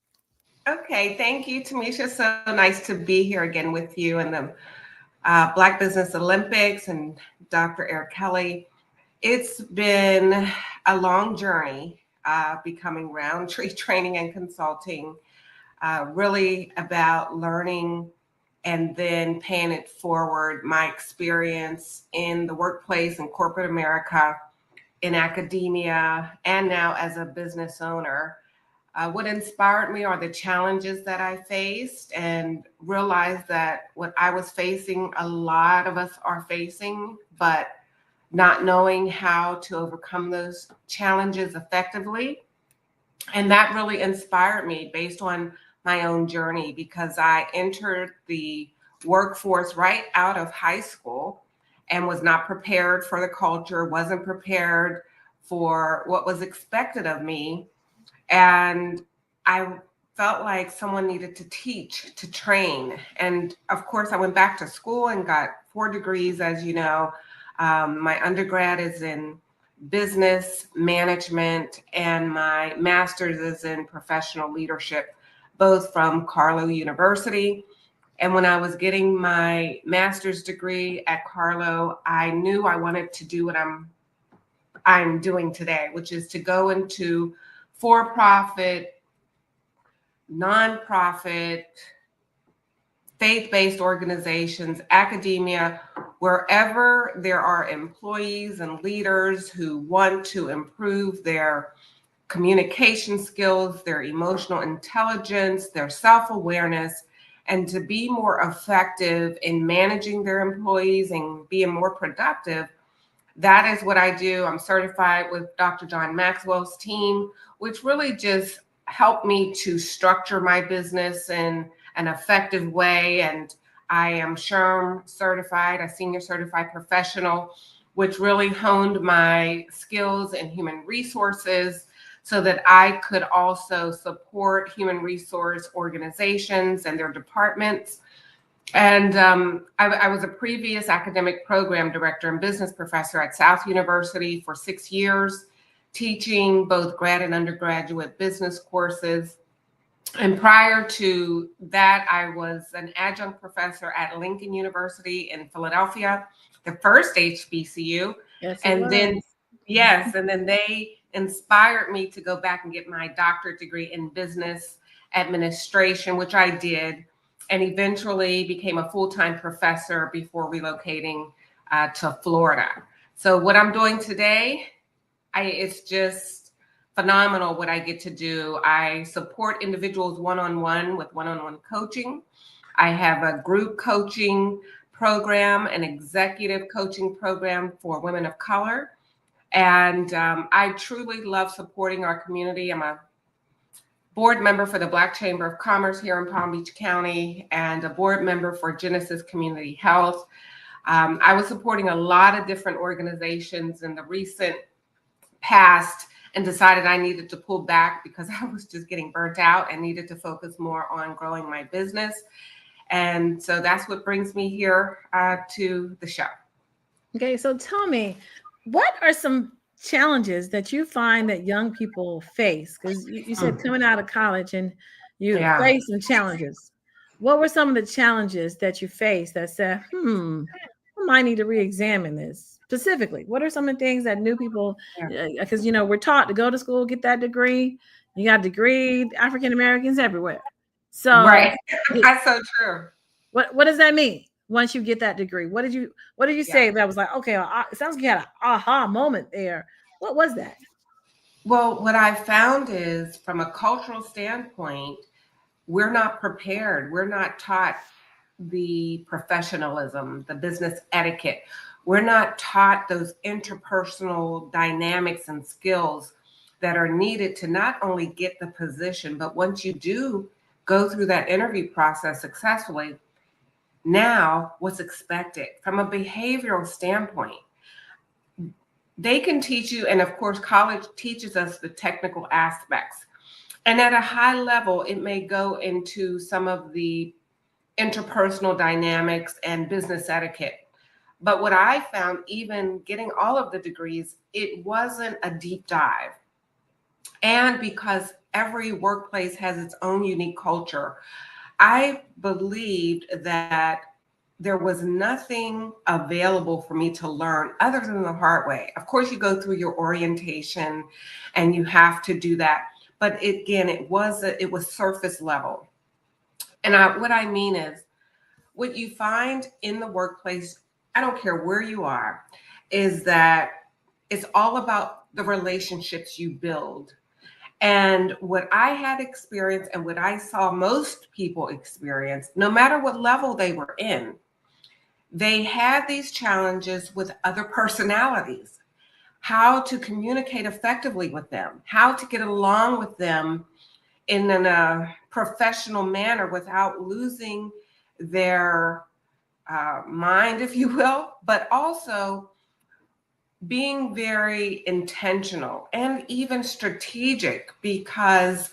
Okay, thank you, Tamisha. So nice to be here again with you and the Black Business Olympics and Dr. Eric Kelly. It's been a long journey becoming Roundtree Training and Consulting, really about learning and then paying it forward, my experience in the workplace in corporate America, in academia, and now as a business owner. What inspired me are the challenges that I faced and realized that what I was facing, a lot of us are facing, but not knowing how to overcome those challenges effectively. And that really inspired me based on my own journey, because I entered the workforce right out of high school and was not prepared for the culture, wasn't prepared for what was expected of me. And I felt like someone needed to teach, to train. And of course, I went back to school and got 4 degrees, as you know. My undergrad is in business management, and my master's is in professional leadership, both from Carlow University. And when I was getting my master's degree at Carlow, I knew I wanted to do what I'm doing today, which is to go into for-profit, nonprofit, faith-based organizations, academia, wherever there are employees and leaders who want to improve their communication skills, their emotional intelligence, their self-awareness, and to be more effective in managing their employees and being more productive. That is what I do. I'm certified with Dr. John Maxwell's team, which really just helped me to structure my business in an effective way. And I am SHRM certified, a senior certified professional, which really honed my skills in human resources so that I could also support human resource organizations and their departments. And I was a previous academic program director and business professor at South University for 6 years, teaching both grad and undergraduate business courses. And prior to that, I was an adjunct professor at Lincoln University in Philadelphia, the first HBCU. Yes, and then they inspired me to go back and get my doctorate degree in business administration, which I did, and eventually became a full-time professor before relocating to Florida. So what I'm doing today, it's just phenomenal what I get to do. I support individuals one-on-one with one-on-one coaching. I have a group coaching program, an executive coaching program for women of color. And I truly love supporting our community. I'm a board member for the Black Chamber of Commerce here in Palm Beach County and a board member for Genesis Community Health. I was supporting a lot of different organizations in the recent past and decided I needed to pull back because I was just getting burnt out and needed to focus more on growing my business. And so that's what brings me here to the show. Okay, so tell me, what are some challenges that you find that young people face? Because you said coming out of college and you face some challenges. What were some of the challenges that you faced that said, I might need to re-examine this specifically? What are some of the things that new people, because, we're taught to go to school, get that degree. You got degree, African-Americans everywhere. So right. That's so true. What does that mean? Once you get that degree, what did you say that was like, okay, it sounds like you had an aha moment there. What was that? Well, what I found is from a cultural standpoint, we're not prepared. We're not taught the professionalism, the business etiquette. We're not taught those interpersonal dynamics and skills that are needed to not only get the position, but once you do go through that interview process successfully, now what's expected from a behavioral standpoint. They can teach you, and of course, college teaches us the technical aspects. And at a high level, it may go into some of the interpersonal dynamics and business etiquette. But what I found, even getting all of the degrees, it wasn't a deep dive. And because every workplace has its own unique culture, I believed that there was nothing available for me to learn other than the hard way. Of course, you go through your orientation and you have to do that. But it was surface level. And what I mean is, what you find in the workplace, I don't care where you are, is that it's all about the relationships you build. And what I had experienced and what I saw most people experience, no matter what level they were in, they had these challenges with other personalities, how to communicate effectively with them, how to get along with them in a professional manner without losing their mind, if you will, but also being very intentional and even strategic, because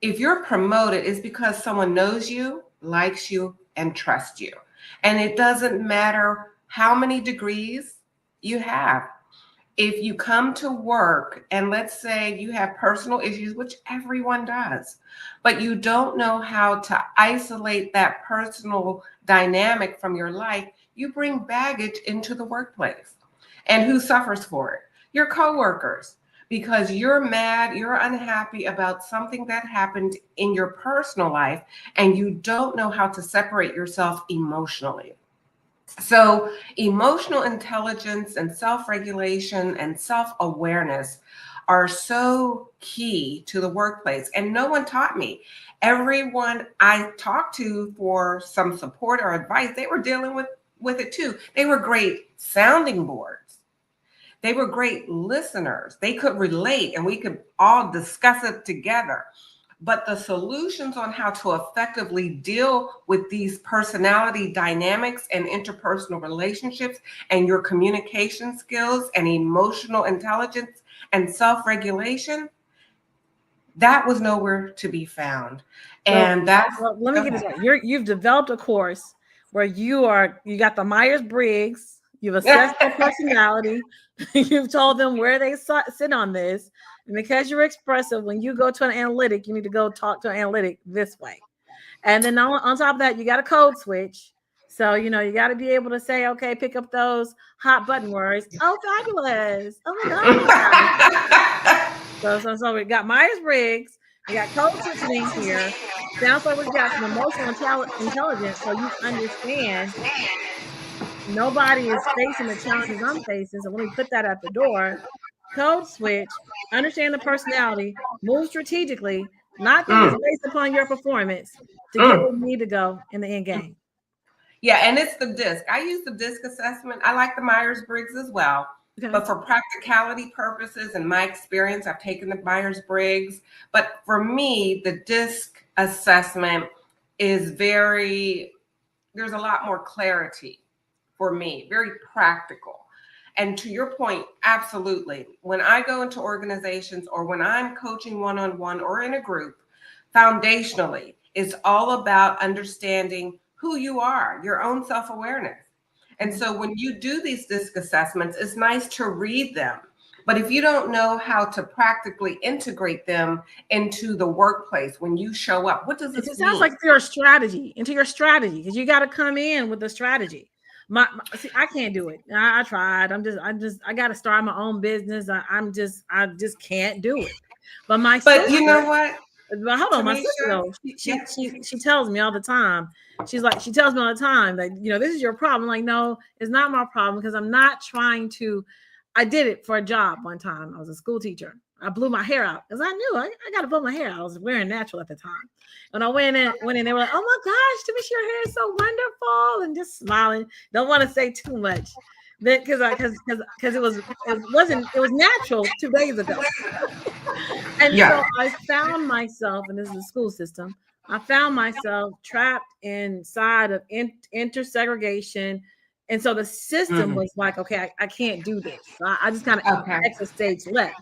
if you're promoted, it's because someone knows you, likes you, and trusts you. And it doesn't matter how many degrees you have. If you come to work and let's say you have personal issues, which everyone does, but you don't know how to isolate that personal dynamic from your life, you bring baggage into the workplace. And who suffers for it? Your coworkers, because you're mad, you're unhappy about something that happened in your personal life, and you don't know how to separate yourself emotionally. So emotional intelligence and self-regulation and self-awareness are so key to the workplace. And no one taught me. Everyone I talked to for some support or advice, they were dealing with it too. They were great sounding boards. They were great listeners. They could relate and we could all discuss it together. But the solutions on how to effectively deal with these personality dynamics and interpersonal relationships and your communication skills and emotional intelligence and self-regulation, that was nowhere to be found. And let me get this right. You've developed a course where you got the Myers-Briggs, you've assessed their personality, you've told them where they sit on this. And because you're expressive, when you go to an analytic, you need to go talk to an analytic this way. And then on top of that, you got a code switch. So, you got to be able to say, okay, pick up those hot button words. Oh, fabulous. Oh my God. So we got Myers-Briggs. We got code switching here. Sounds like we got some emotional intelligence. So you understand nobody is facing the challenges I'm facing. So let me put that at the door. Code switch, understand the personality, move strategically, not things based upon your performance to get where you need to go in the end game. Yeah, and it's the DISC. I use the DISC assessment. I like the Myers-Briggs as well. Okay. But for practicality purposes and my experience, I've taken the Myers-Briggs. But for me, the DISC assessment is there's a lot more clarity for me, very practical. And to your point, absolutely. When I go into organizations or when I'm coaching one-on-one or in a group, foundationally, it's all about understanding who you are, your own self-awareness. And so when you do these DISC assessments, it's nice to read them. But if you don't know how to practically integrate them into the workplace when you show up, what does this mean? It sounds like your strategy, because you got to come in with a strategy. See, I can't do it. I tried. I got to start my own business. I just can't do it. But you know what? But hold on, my sister though, she tells me all the time. She tells me all the time that this is your problem. I'm like, no, it's not my problem because I'm not trying to. I did it for a job one time. I was a school teacher. I blew my hair out because I knew I got to blow my hair out. I was wearing natural at the time. When I went in, they were like, "Oh my gosh, Tamisha, your hair is so wonderful," and just smiling. Don't want to say too much, because it was natural 2 days ago. And so I found myself, and this is the school system. I found myself trapped inside of intersegregation. And so the system was like, okay, I can't do this. So I just kind of exit stage left.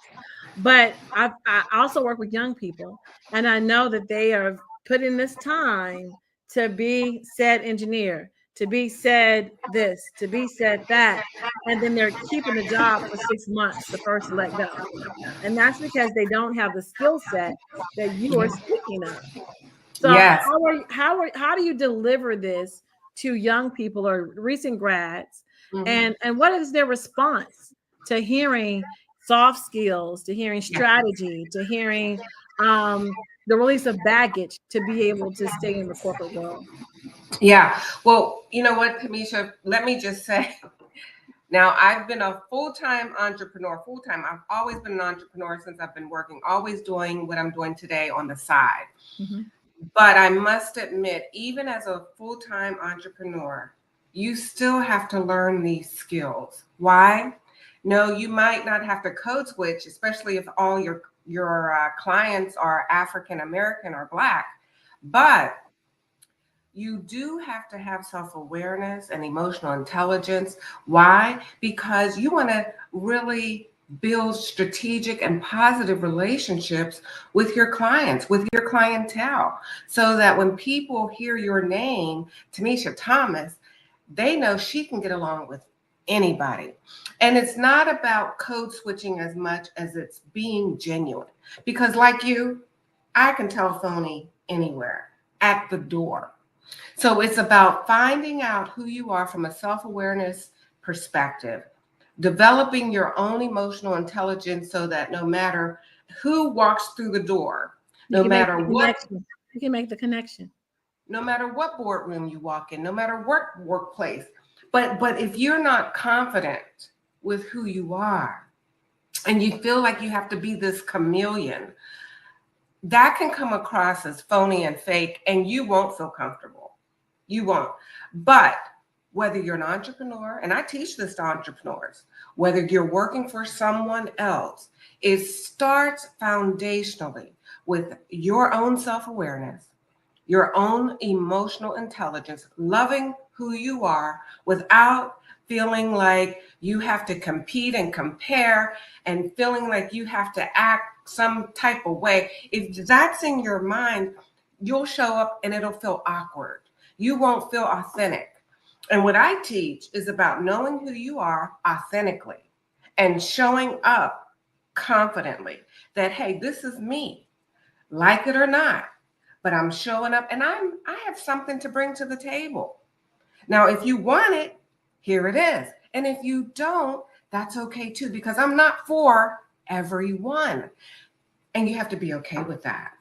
But I also work with young people, and I know that they are put in this time to be said engineer, to be said this, to be said that, and then they're keeping the job for 6 months, the first to let go. And that's because they don't have the skill set that you are speaking of. So how do you deliver this to young people or recent grads? And what is their response to hearing soft skills, to hearing strategy, to hearing the release of baggage to be able to stay in the corporate world? Yeah. Well, you know what, Tamisha, let me just say, now I've been a full-time entrepreneur, I've always been an entrepreneur since I've been working, always doing what I'm doing today on the side. But I must admit, even as a full-time entrepreneur, you still have to learn these skills. Why? No, you might not have to code switch, especially if all your clients are African American or Black, but you do have to have self-awareness and emotional intelligence. Why? Because you want to really build strategic and positive relationships with your clients, with your clientele, so that when people hear your name, Tamisha Thomas, they know she can get along with anybody. And it's not about code switching as much as it's being genuine. Because like you, I can tell phony anywhere, at the door. So it's about finding out who you are from a self-awareness perspective, developing your own emotional intelligence so that no matter who walks through the door, no matter what, you can make the connection. No matter what boardroom you walk in, no matter what workplace. But if you're not confident with who you are and you feel like you have to be this chameleon, that can come across as phony and fake, and you won't feel comfortable. You won't. But whether you're an entrepreneur, and I teach this to entrepreneurs, whether you're working for someone else, it starts foundationally with your own self-awareness, your own emotional intelligence, loving who you are without feeling like you have to compete and compare and feeling like you have to act some type of way. If that's in your mind, you'll show up and it'll feel awkward. You won't feel authentic. And what I teach is about knowing who you are authentically and showing up confidently that, hey, this is me, like it or not, but I'm showing up and I have something to bring to the table. Now, if you want it, here it is. And if you don't, that's okay too, because I'm not for everyone. And you have to be okay with that.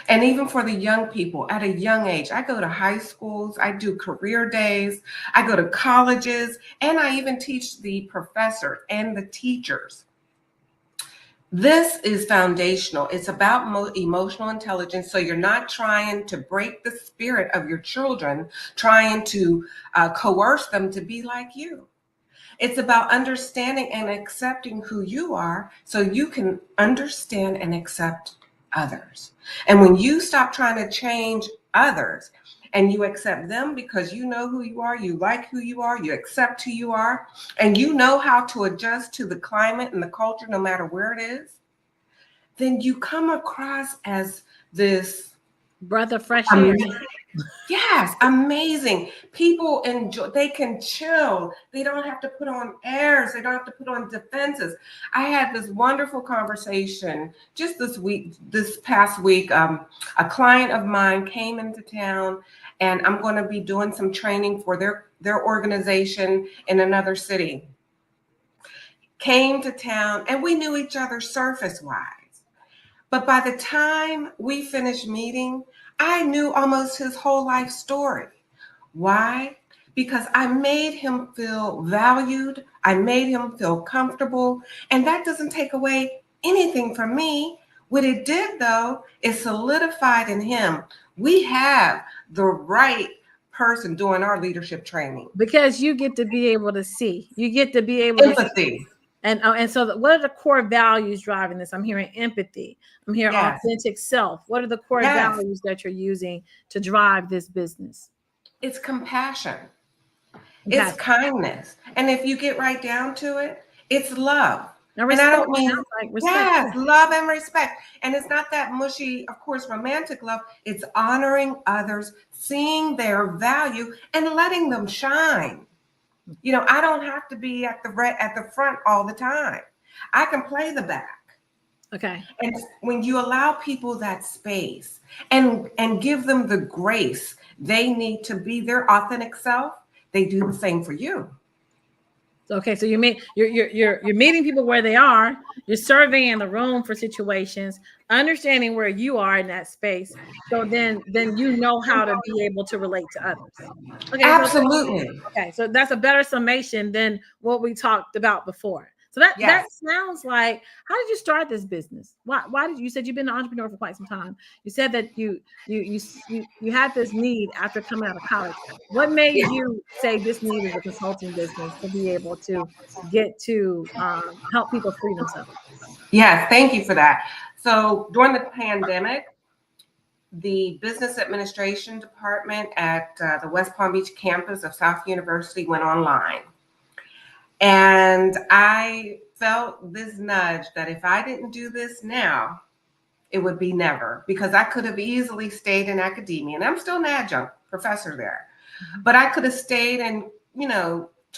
And even for the young people at a young age, I go to high schools, I do career days, I go to colleges, and I even teach the professors and the teachers. This is foundational. It's about emotional intelligence. So you're not trying to break the spirit of your children, trying to coerce them to be like you. It's about understanding and accepting who you are so you can understand and accept others. And when you stop trying to change others and you accept them because you know who you are, you like who you are, you accept who you are, and you know how to adjust to the climate and the culture no matter where it is, then you come across as this breath of fresh air. Yes, amazing. People enjoy, they can chill. They don't have to put on airs. They don't have to put on defenses. I had this wonderful conversation just this past week. A client of mine came into town and I'm going to be doing some training for their organization in another city. Came to town and we knew each other surface wise. But by the time we finished meeting, I knew almost his whole life story. Why? Because I made him feel valued. I made him feel comfortable. And that doesn't take away anything from me. What it did, though, is solidified in him. We have the right person doing our leadership training. Because you get to be able to see. You get to be able empathy. To see. And so what are the core values driving this? I'm hearing empathy. I'm hearing authentic self. What are the core values that you're using to drive this business? It's compassion. It's kindness. And if you get right down to it, it's love. Now, and I don't mean, like respect. Love and respect. And it's not that mushy, of course, romantic love. It's honoring others, seeing their value and letting them shine. You know, I don't have to be at the front all the time. I can play the back. Okay. And when you allow people that space and give them the grace they need to be their authentic self, they do the same for you. Okay, so you're meeting people where they are. You're surveying the room for situations, understanding where you are in that space. So then you know how to be able to relate to others. Okay, absolutely. So that's a better summation than what we talked about before. So that sounds like, how did you start this business? Why did you said you've been an entrepreneur for quite some time? You said that you had this need after coming out of college. What made you say this need is a consulting business to be able to get to help people free themselves? Yes, thank you for that. So during the pandemic, the business administration department at the West Palm Beach campus of South University went online. And I felt this nudge that if I didn't do this now, it would be never, because I could have easily stayed in academia, and I'm still an adjunct professor there, but I could have stayed and,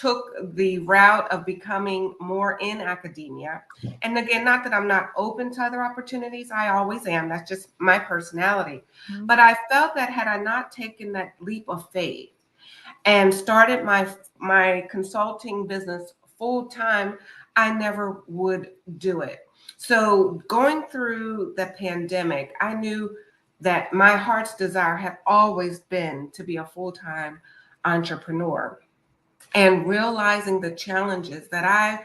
took the route of becoming more in academia. And again, not that I'm not open to other opportunities, I always am. That's just my personality. Mhm. But I felt that had I not taken that leap of faith and started my consulting business full time, I never would do it. So going through the pandemic, I knew that my heart's desire had always been to be a full-time entrepreneur, and realizing the challenges that I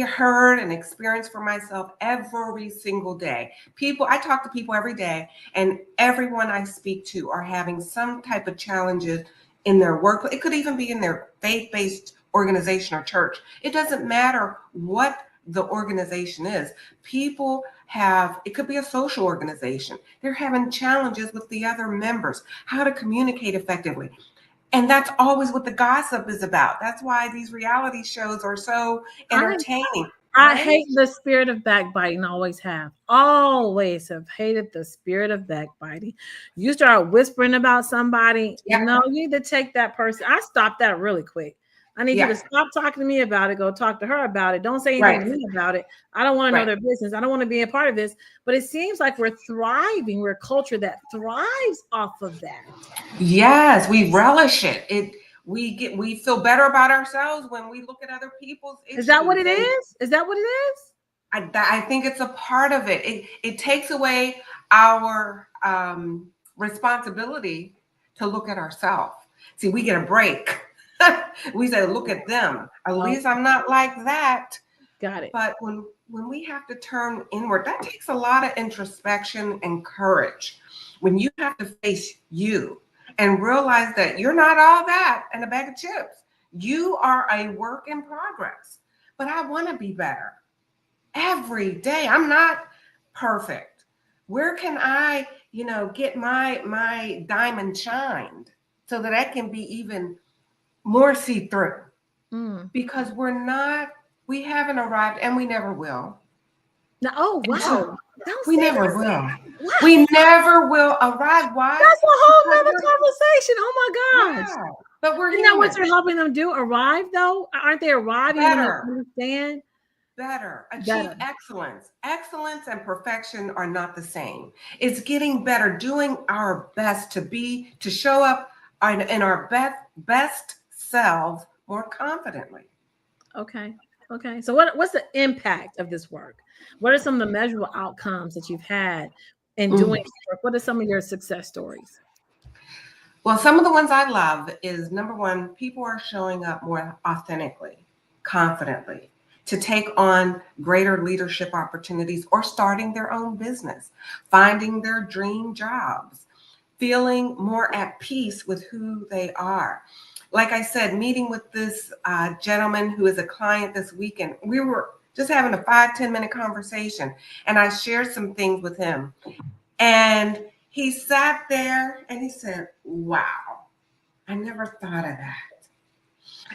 heard and experienced for myself every single day. I talk to people every day, and everyone I speak to are having some type of challenges in their work. It could even be in their faith-based organization or church. It doesn't matter what the organization is. People have, it could be a social organization. They're having challenges with the other members, how to communicate effectively. And that's always what the gossip is about. That's why these reality shows are so entertaining. I right? hate the spirit of backbiting, always have. Always have hated the spirit of backbiting. You start whispering about somebody, no, you need to take that person. I stopped that really quick. I need you to stop talking to me about it. Go talk to her about it. Don't say anything to me about it. I don't want to know their business. I don't want to be a part of this. But it seems like we're thriving. We're a culture that thrives off of that. Yes, we relish it. We feel better about ourselves when we look at other people's issues. Is that what it is? Is that what it is? I think it's a part of it. It takes away our responsibility to look at ourselves. See, we get a break. We say, look at them. At least I'm not like that. Got it. But when we have to turn inward, that takes a lot of introspection and courage. When you have to face you and realize that you're not all that and a bag of chips. You are a work in progress. But I want to be better every day. I'm not perfect. Where can I, get my diamond shined so that I can be even more see-through? Because we haven't arrived, and we never will. No, oh, wow. We never will. Wow. We never will arrive. Why? That's a whole nother conversation. Oh my gosh. Yeah. But we're Isn't that what you're helping them do? Arrive though? Aren't they arriving when they understand? Achieve excellence. Excellence and perfection are not the same. It's getting better, doing our best to show up in our best selves more confidently. Okay. So what's the impact of this work? What are some of the measurable outcomes that you've had in doing this work? What are some of your success stories? Well, some of the ones I love is, number one, people are showing up more authentically, confidently, to take on greater leadership opportunities or starting their own business, finding their dream jobs, feeling more at peace with who they are. Like I said, meeting with this gentleman who is a client this weekend, we were just having a 5-10 minute conversation, and I shared some things with him. And he sat there and he said, wow, I never thought of that.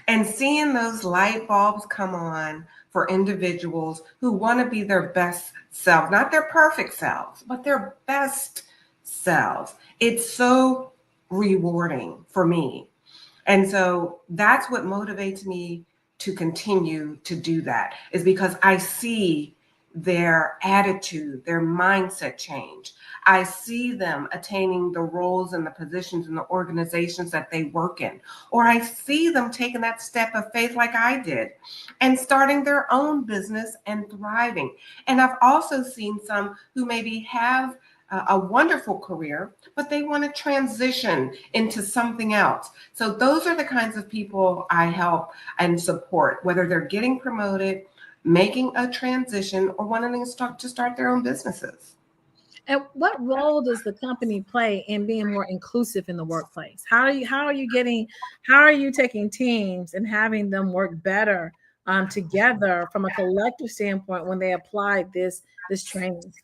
And seeing those light bulbs come on for individuals who want to be their best selves, not their perfect selves, but their best selves. It's so rewarding for me. And so that's what motivates me to continue to do that, is because I see their attitude, their mindset change. I see them attaining the roles and the positions in the organizations that they work in, or I see them taking that step of faith like I did and starting their own business and thriving. And I've also seen some who maybe have a wonderful career, but they want to transition into something else. So those are the kinds of people I help and support, whether they're getting promoted, making a transition, or wanting to start their own businesses. And what role does the company play in being more inclusive in the workplace? How are you taking teams and having them work better together from a collective standpoint when they apply this training?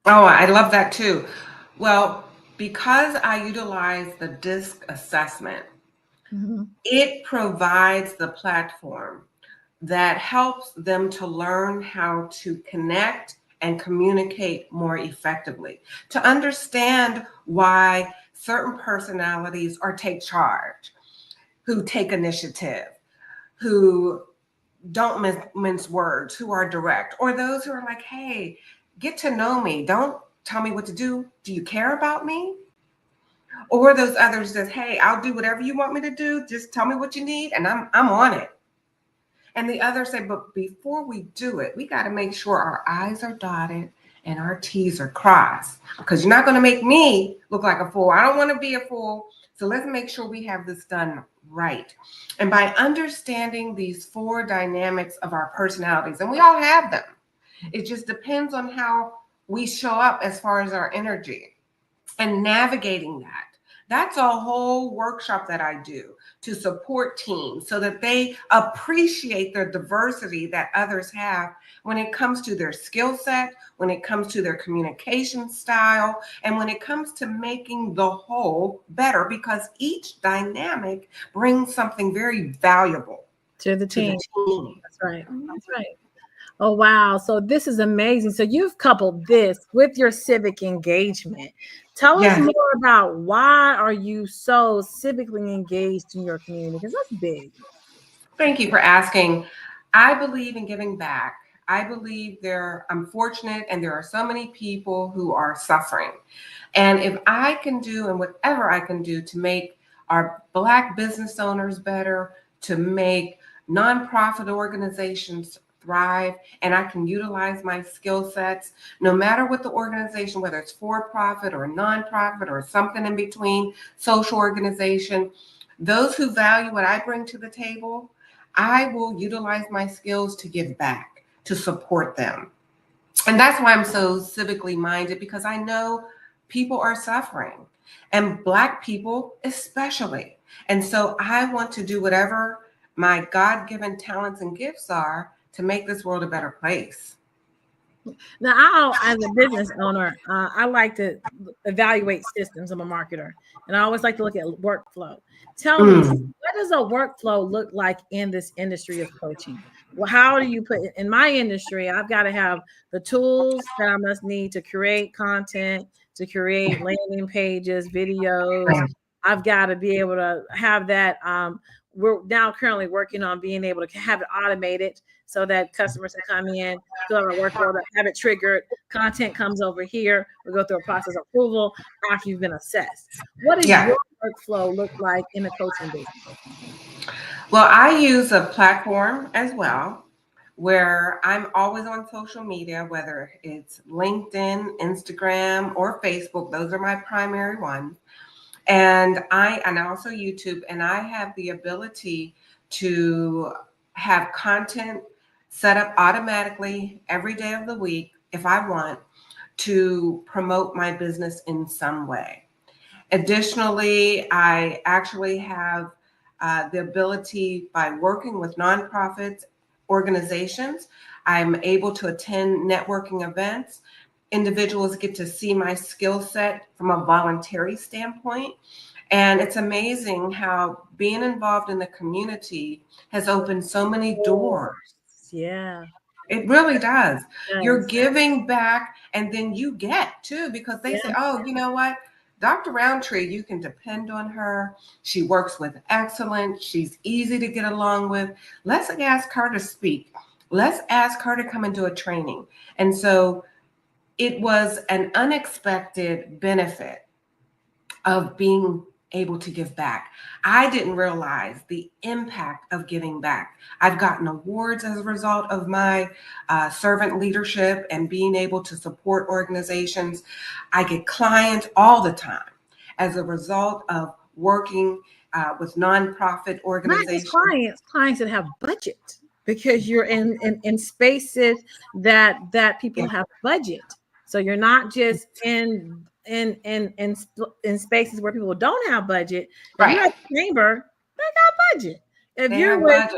Oh, I love that too. Well, because I utilize the DISC assessment, it provides the platform that helps them to learn how to connect and communicate more effectively, to understand why certain personalities take charge, who take initiative, who don't mince words, who are direct, or those who are like, hey, get to know me. Don't tell me what to do. Do you care about me? Or those others that, hey, I'll do whatever you want me to do. Just tell me what you need and I'm on it. And the others say, but before we do it, we got to make sure our I's are dotted and our T's are crossed, because you're not going to make me look like a fool. I don't want to be a fool. So let's make sure we have this done right. And by understanding these 4 dynamics of our personalities, and we all have them, it just depends on how we show up as far as our energy and navigating that. That's a whole workshop that I do to support teams so that they appreciate the diversity that others have when it comes to their skill set, when it comes to their communication style, and when it comes to making the whole better, because each dynamic brings something very valuable to the team. That's right. That's right. Oh, wow. So this is amazing. So you've coupled this with your civic engagement. Tell us more about why are you so civically engaged in your community? Because that's big. Thank you for asking. I believe in giving back. I believe I'm fortunate and there are so many people who are suffering. And if I can do, and whatever I can do to make our Black business owners better, to make nonprofit organizations thrive, and I can utilize my skill sets, no matter what the organization, whether it's for-profit or nonprofit or something in between, social organization, those who value what I bring to the table, I will utilize my skills to give back, to support them. And that's why I'm so civically minded, because I know people are suffering, and Black people especially. And so I want to do whatever my God-given talents and gifts are to make this world a better place. Now, as a business owner, I like to evaluate systems. I'm a marketer, and I always like to look at workflow. Tell me, what does a workflow look like in this industry of coaching? Well, how do you put it in my industry? I've got to have the tools that I must need to create content, to create landing pages, videos. I've got to be able to have that. We're now currently working on being able to have it automated so that customers can come in, fill out a work order, have it triggered, content comes over here, we go through a process of approval after you've been assessed. What does your workflow look like in the coaching business? Well, I use a platform as well where I'm always on social media, whether it's LinkedIn, Instagram, or Facebook. Those are my primary ones. And also YouTube, and I have the ability to have content set up automatically every day of the week if I want to promote my business in some way. Additionally, I actually have the ability, by working with nonprofits, organizations, I'm able to attend networking events. Individuals get to see my skill set from a voluntary standpoint. And it's amazing how being involved in the community has opened so many doors. Yeah. It really does. You're giving back, and then you get too, because they say, oh, you know what? Dr. Roundtree, you can depend on her. She works with excellence. She's easy to get along with. Let's ask her to speak. Let's ask her to come and do a training. And so it was an unexpected benefit of being able to give back. I didn't realize the impact of giving back. I've gotten awards as a result of my servant leadership and being able to support organizations. I get clients all the time as a result of working with nonprofit organizations. Not just clients that have budget, because you're in spaces that people have budget. So you're not just in spaces where people don't have budget. If you're at the chamber, they got budget. If you're with,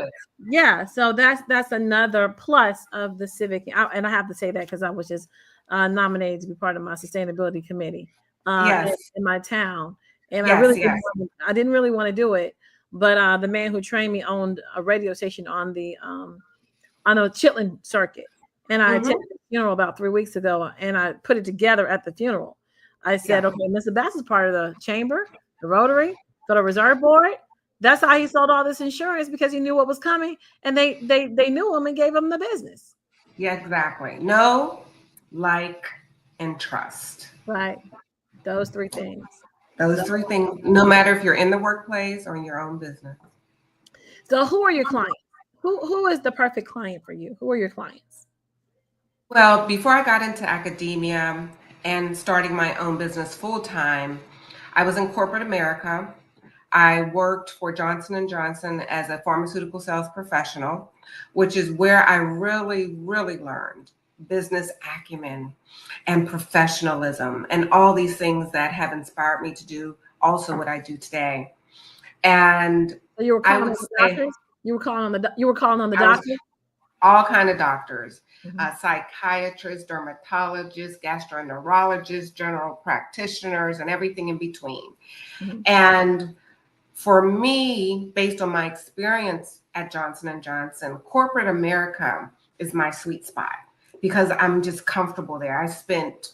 so that's another plus of the civic. And I have to say that because I was just nominated to be part of my sustainability committee in my town, and I didn't really want to do it, but the man who trained me owned a radio station on the Chitlin circuit. And I attended the funeral about 3 weeks ago, and I put it together at the funeral. I said, okay, Mr. Bass is part of the chamber, the Rotary, Federal Reserve Board, That's how he sold all this insurance, because he knew what was coming, and they knew him and gave him the business. Yeah, exactly. Know, like, and trust. Right. Those three things. Those three things, no matter if you're in the workplace or in your own business. So who are your clients? Who is the perfect client for you? Who are your clients? Well, before I got into academia and starting my own business full time, I was in corporate America. I worked for Johnson & Johnson as a pharmaceutical sales professional, which is where I really, really learned business acumen and professionalism and all these things that have inspired me to do also what I do today. And so you were calling on the doctors? You were calling on the doctors? All kind of doctors, psychiatrists, dermatologists, gastroenterologists, general practitioners, and everything in between. And for me, based on my experience at Johnson & Johnson, corporate America is my sweet spot because I'm just comfortable there. I spent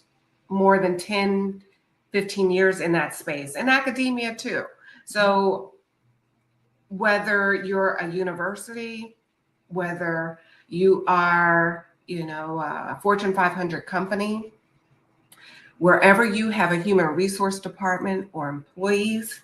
more than 10, 15 years in that space, and academia too. So whether you're a university, whether you are, a Fortune 500 company, wherever you have a human resource department or employees,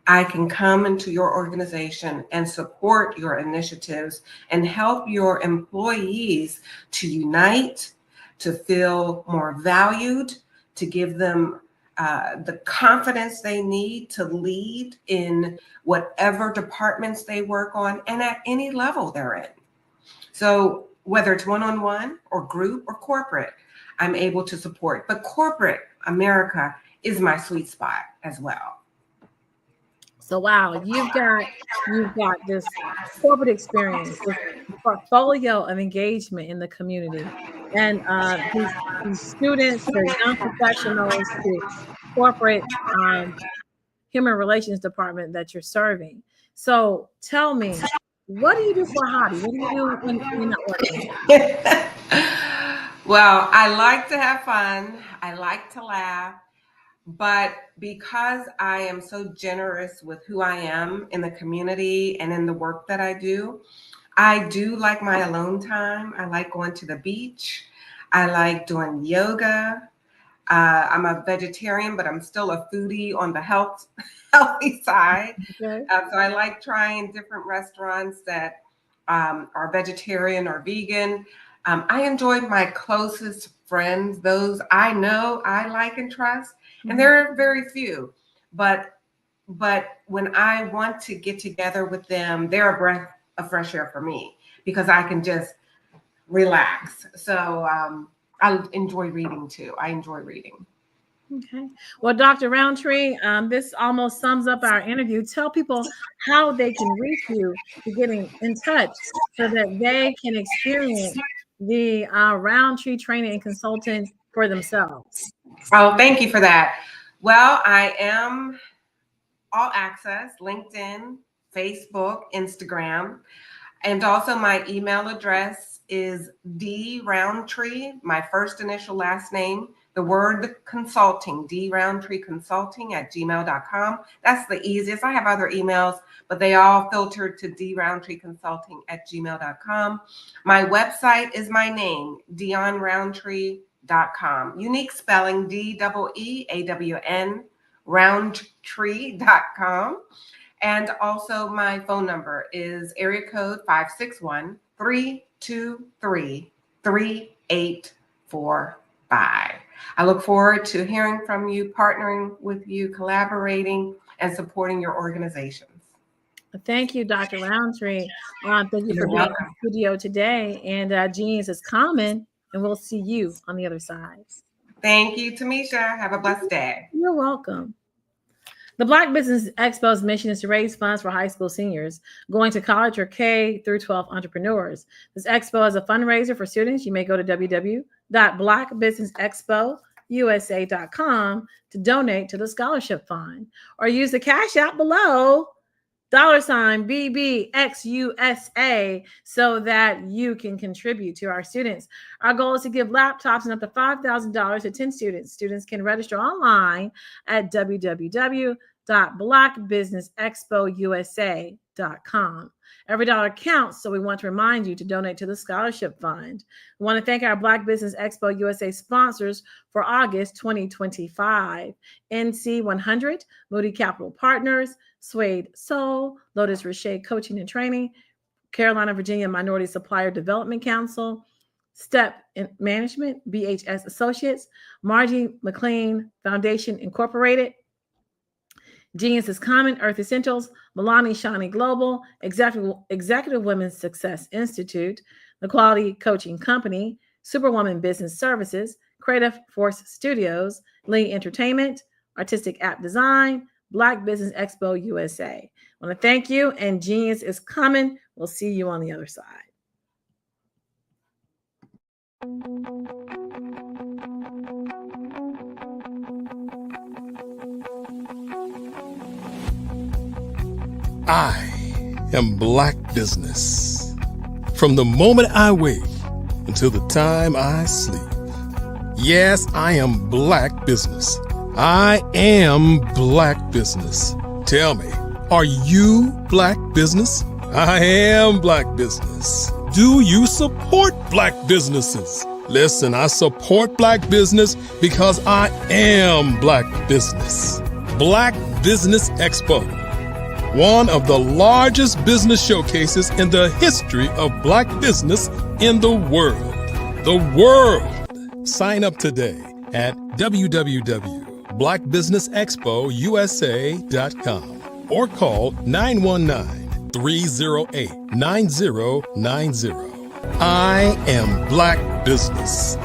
I can come into your organization and support your initiatives and help your employees to unite, to feel more valued, to give them the confidence they need to lead in whatever departments they work on and at any level they're in. So whether it's one-on-one or group or corporate, I'm able to support. But corporate America is my sweet spot as well. So wow, you've got this corporate experience, this portfolio of engagement in the community, and these students, the young professionals, the corporate human relations department that you're serving. So tell me, what do you do for a hobby? What do you do when you're not working? Well, I like to have fun. I like to laugh. But because I am so generous with who I am in the community and in the work that I do like my alone time. I like going to the beach. I like doing yoga. I'm a vegetarian, but I'm still a foodie on the healthy side. Okay. So I like trying different restaurants that are vegetarian or vegan. I enjoyed my closest friends, those I know, I like and trust. And there are very few, but when I want to get together with them, they're a breath of fresh air for me because I can just relax. So I enjoy reading too. I enjoy reading. Okay. Well, Dr. Roundtree, this almost sums up our interview. Tell people how they can reach you to get in touch so that they can experience the Roundtree training and consulting for themselves. Oh, thank you for that. Well, I am all access, LinkedIn, Facebook, Instagram, and also my email address is droundtree, my first initial last name, the word consulting, droundtreeconsulting@gmail.com. That's the easiest. I have other emails, but they all filter to droundtreeconsulting@gmail.com. My website is my name, DeonRoundtree.com. Unique spelling, DEEAWN, roundtree.com. And also my phone number is area code 561-323-3845. I look forward to hearing from you, partnering with you, collaborating, and supporting your organizations. Thank you, Dr. Roundtree. Thank you for being in the studio today. And Genius is common, and we'll see you on the other side. Thank you, Tamisha. Have a blessed day. You're welcome. The Black Business Expo's mission is to raise funds for high school seniors going to college or K through 12 entrepreneurs. This expo is a fundraiser for students. You may go to www.blackbusinessexpousa.com to donate to the scholarship fund, or use the Cash App below, $BBXUSA, so that you can contribute to our students. Our goal is to give laptops and up to $5,000 to 10 students. Students can register online at www.blackbusinessexpo.com. www.blackbusinessexpousa.com. Every dollar counts, so we want to remind you to donate to the scholarship fund. We want to thank our Black Business Expo USA sponsors for August 2025. NC 100, Moody Capital Partners, Suede Soul, Lotus Richey Coaching and Training, Carolina, Virginia Minority Supplier Development Council, Step in Management, BHS Associates, Margie McLean Foundation Incorporated, Genius is Common, Earth Essentials, Milani Shani Global, Executive Women's Success Institute, The Quality Coaching Company, Superwoman Business Services, Creative Force Studios, Lee Entertainment, Artistic App Design, Black Business Expo USA. I want to thank you, and Genius is Coming. We'll see you on the other side. I am Black Business. From the moment I wake until the time I sleep. Yes, I am Black Business. I am Black Business. Tell me, are you Black Business? I am Black Business. Do you support Black businesses? Listen, I support Black business because I am Black Business. Black Business Expo, one of the largest business showcases in the history of Black business in the world. The world. Sign up today at www.blackbusinessexpousa.com or call 919-308-9090. I am Black Business.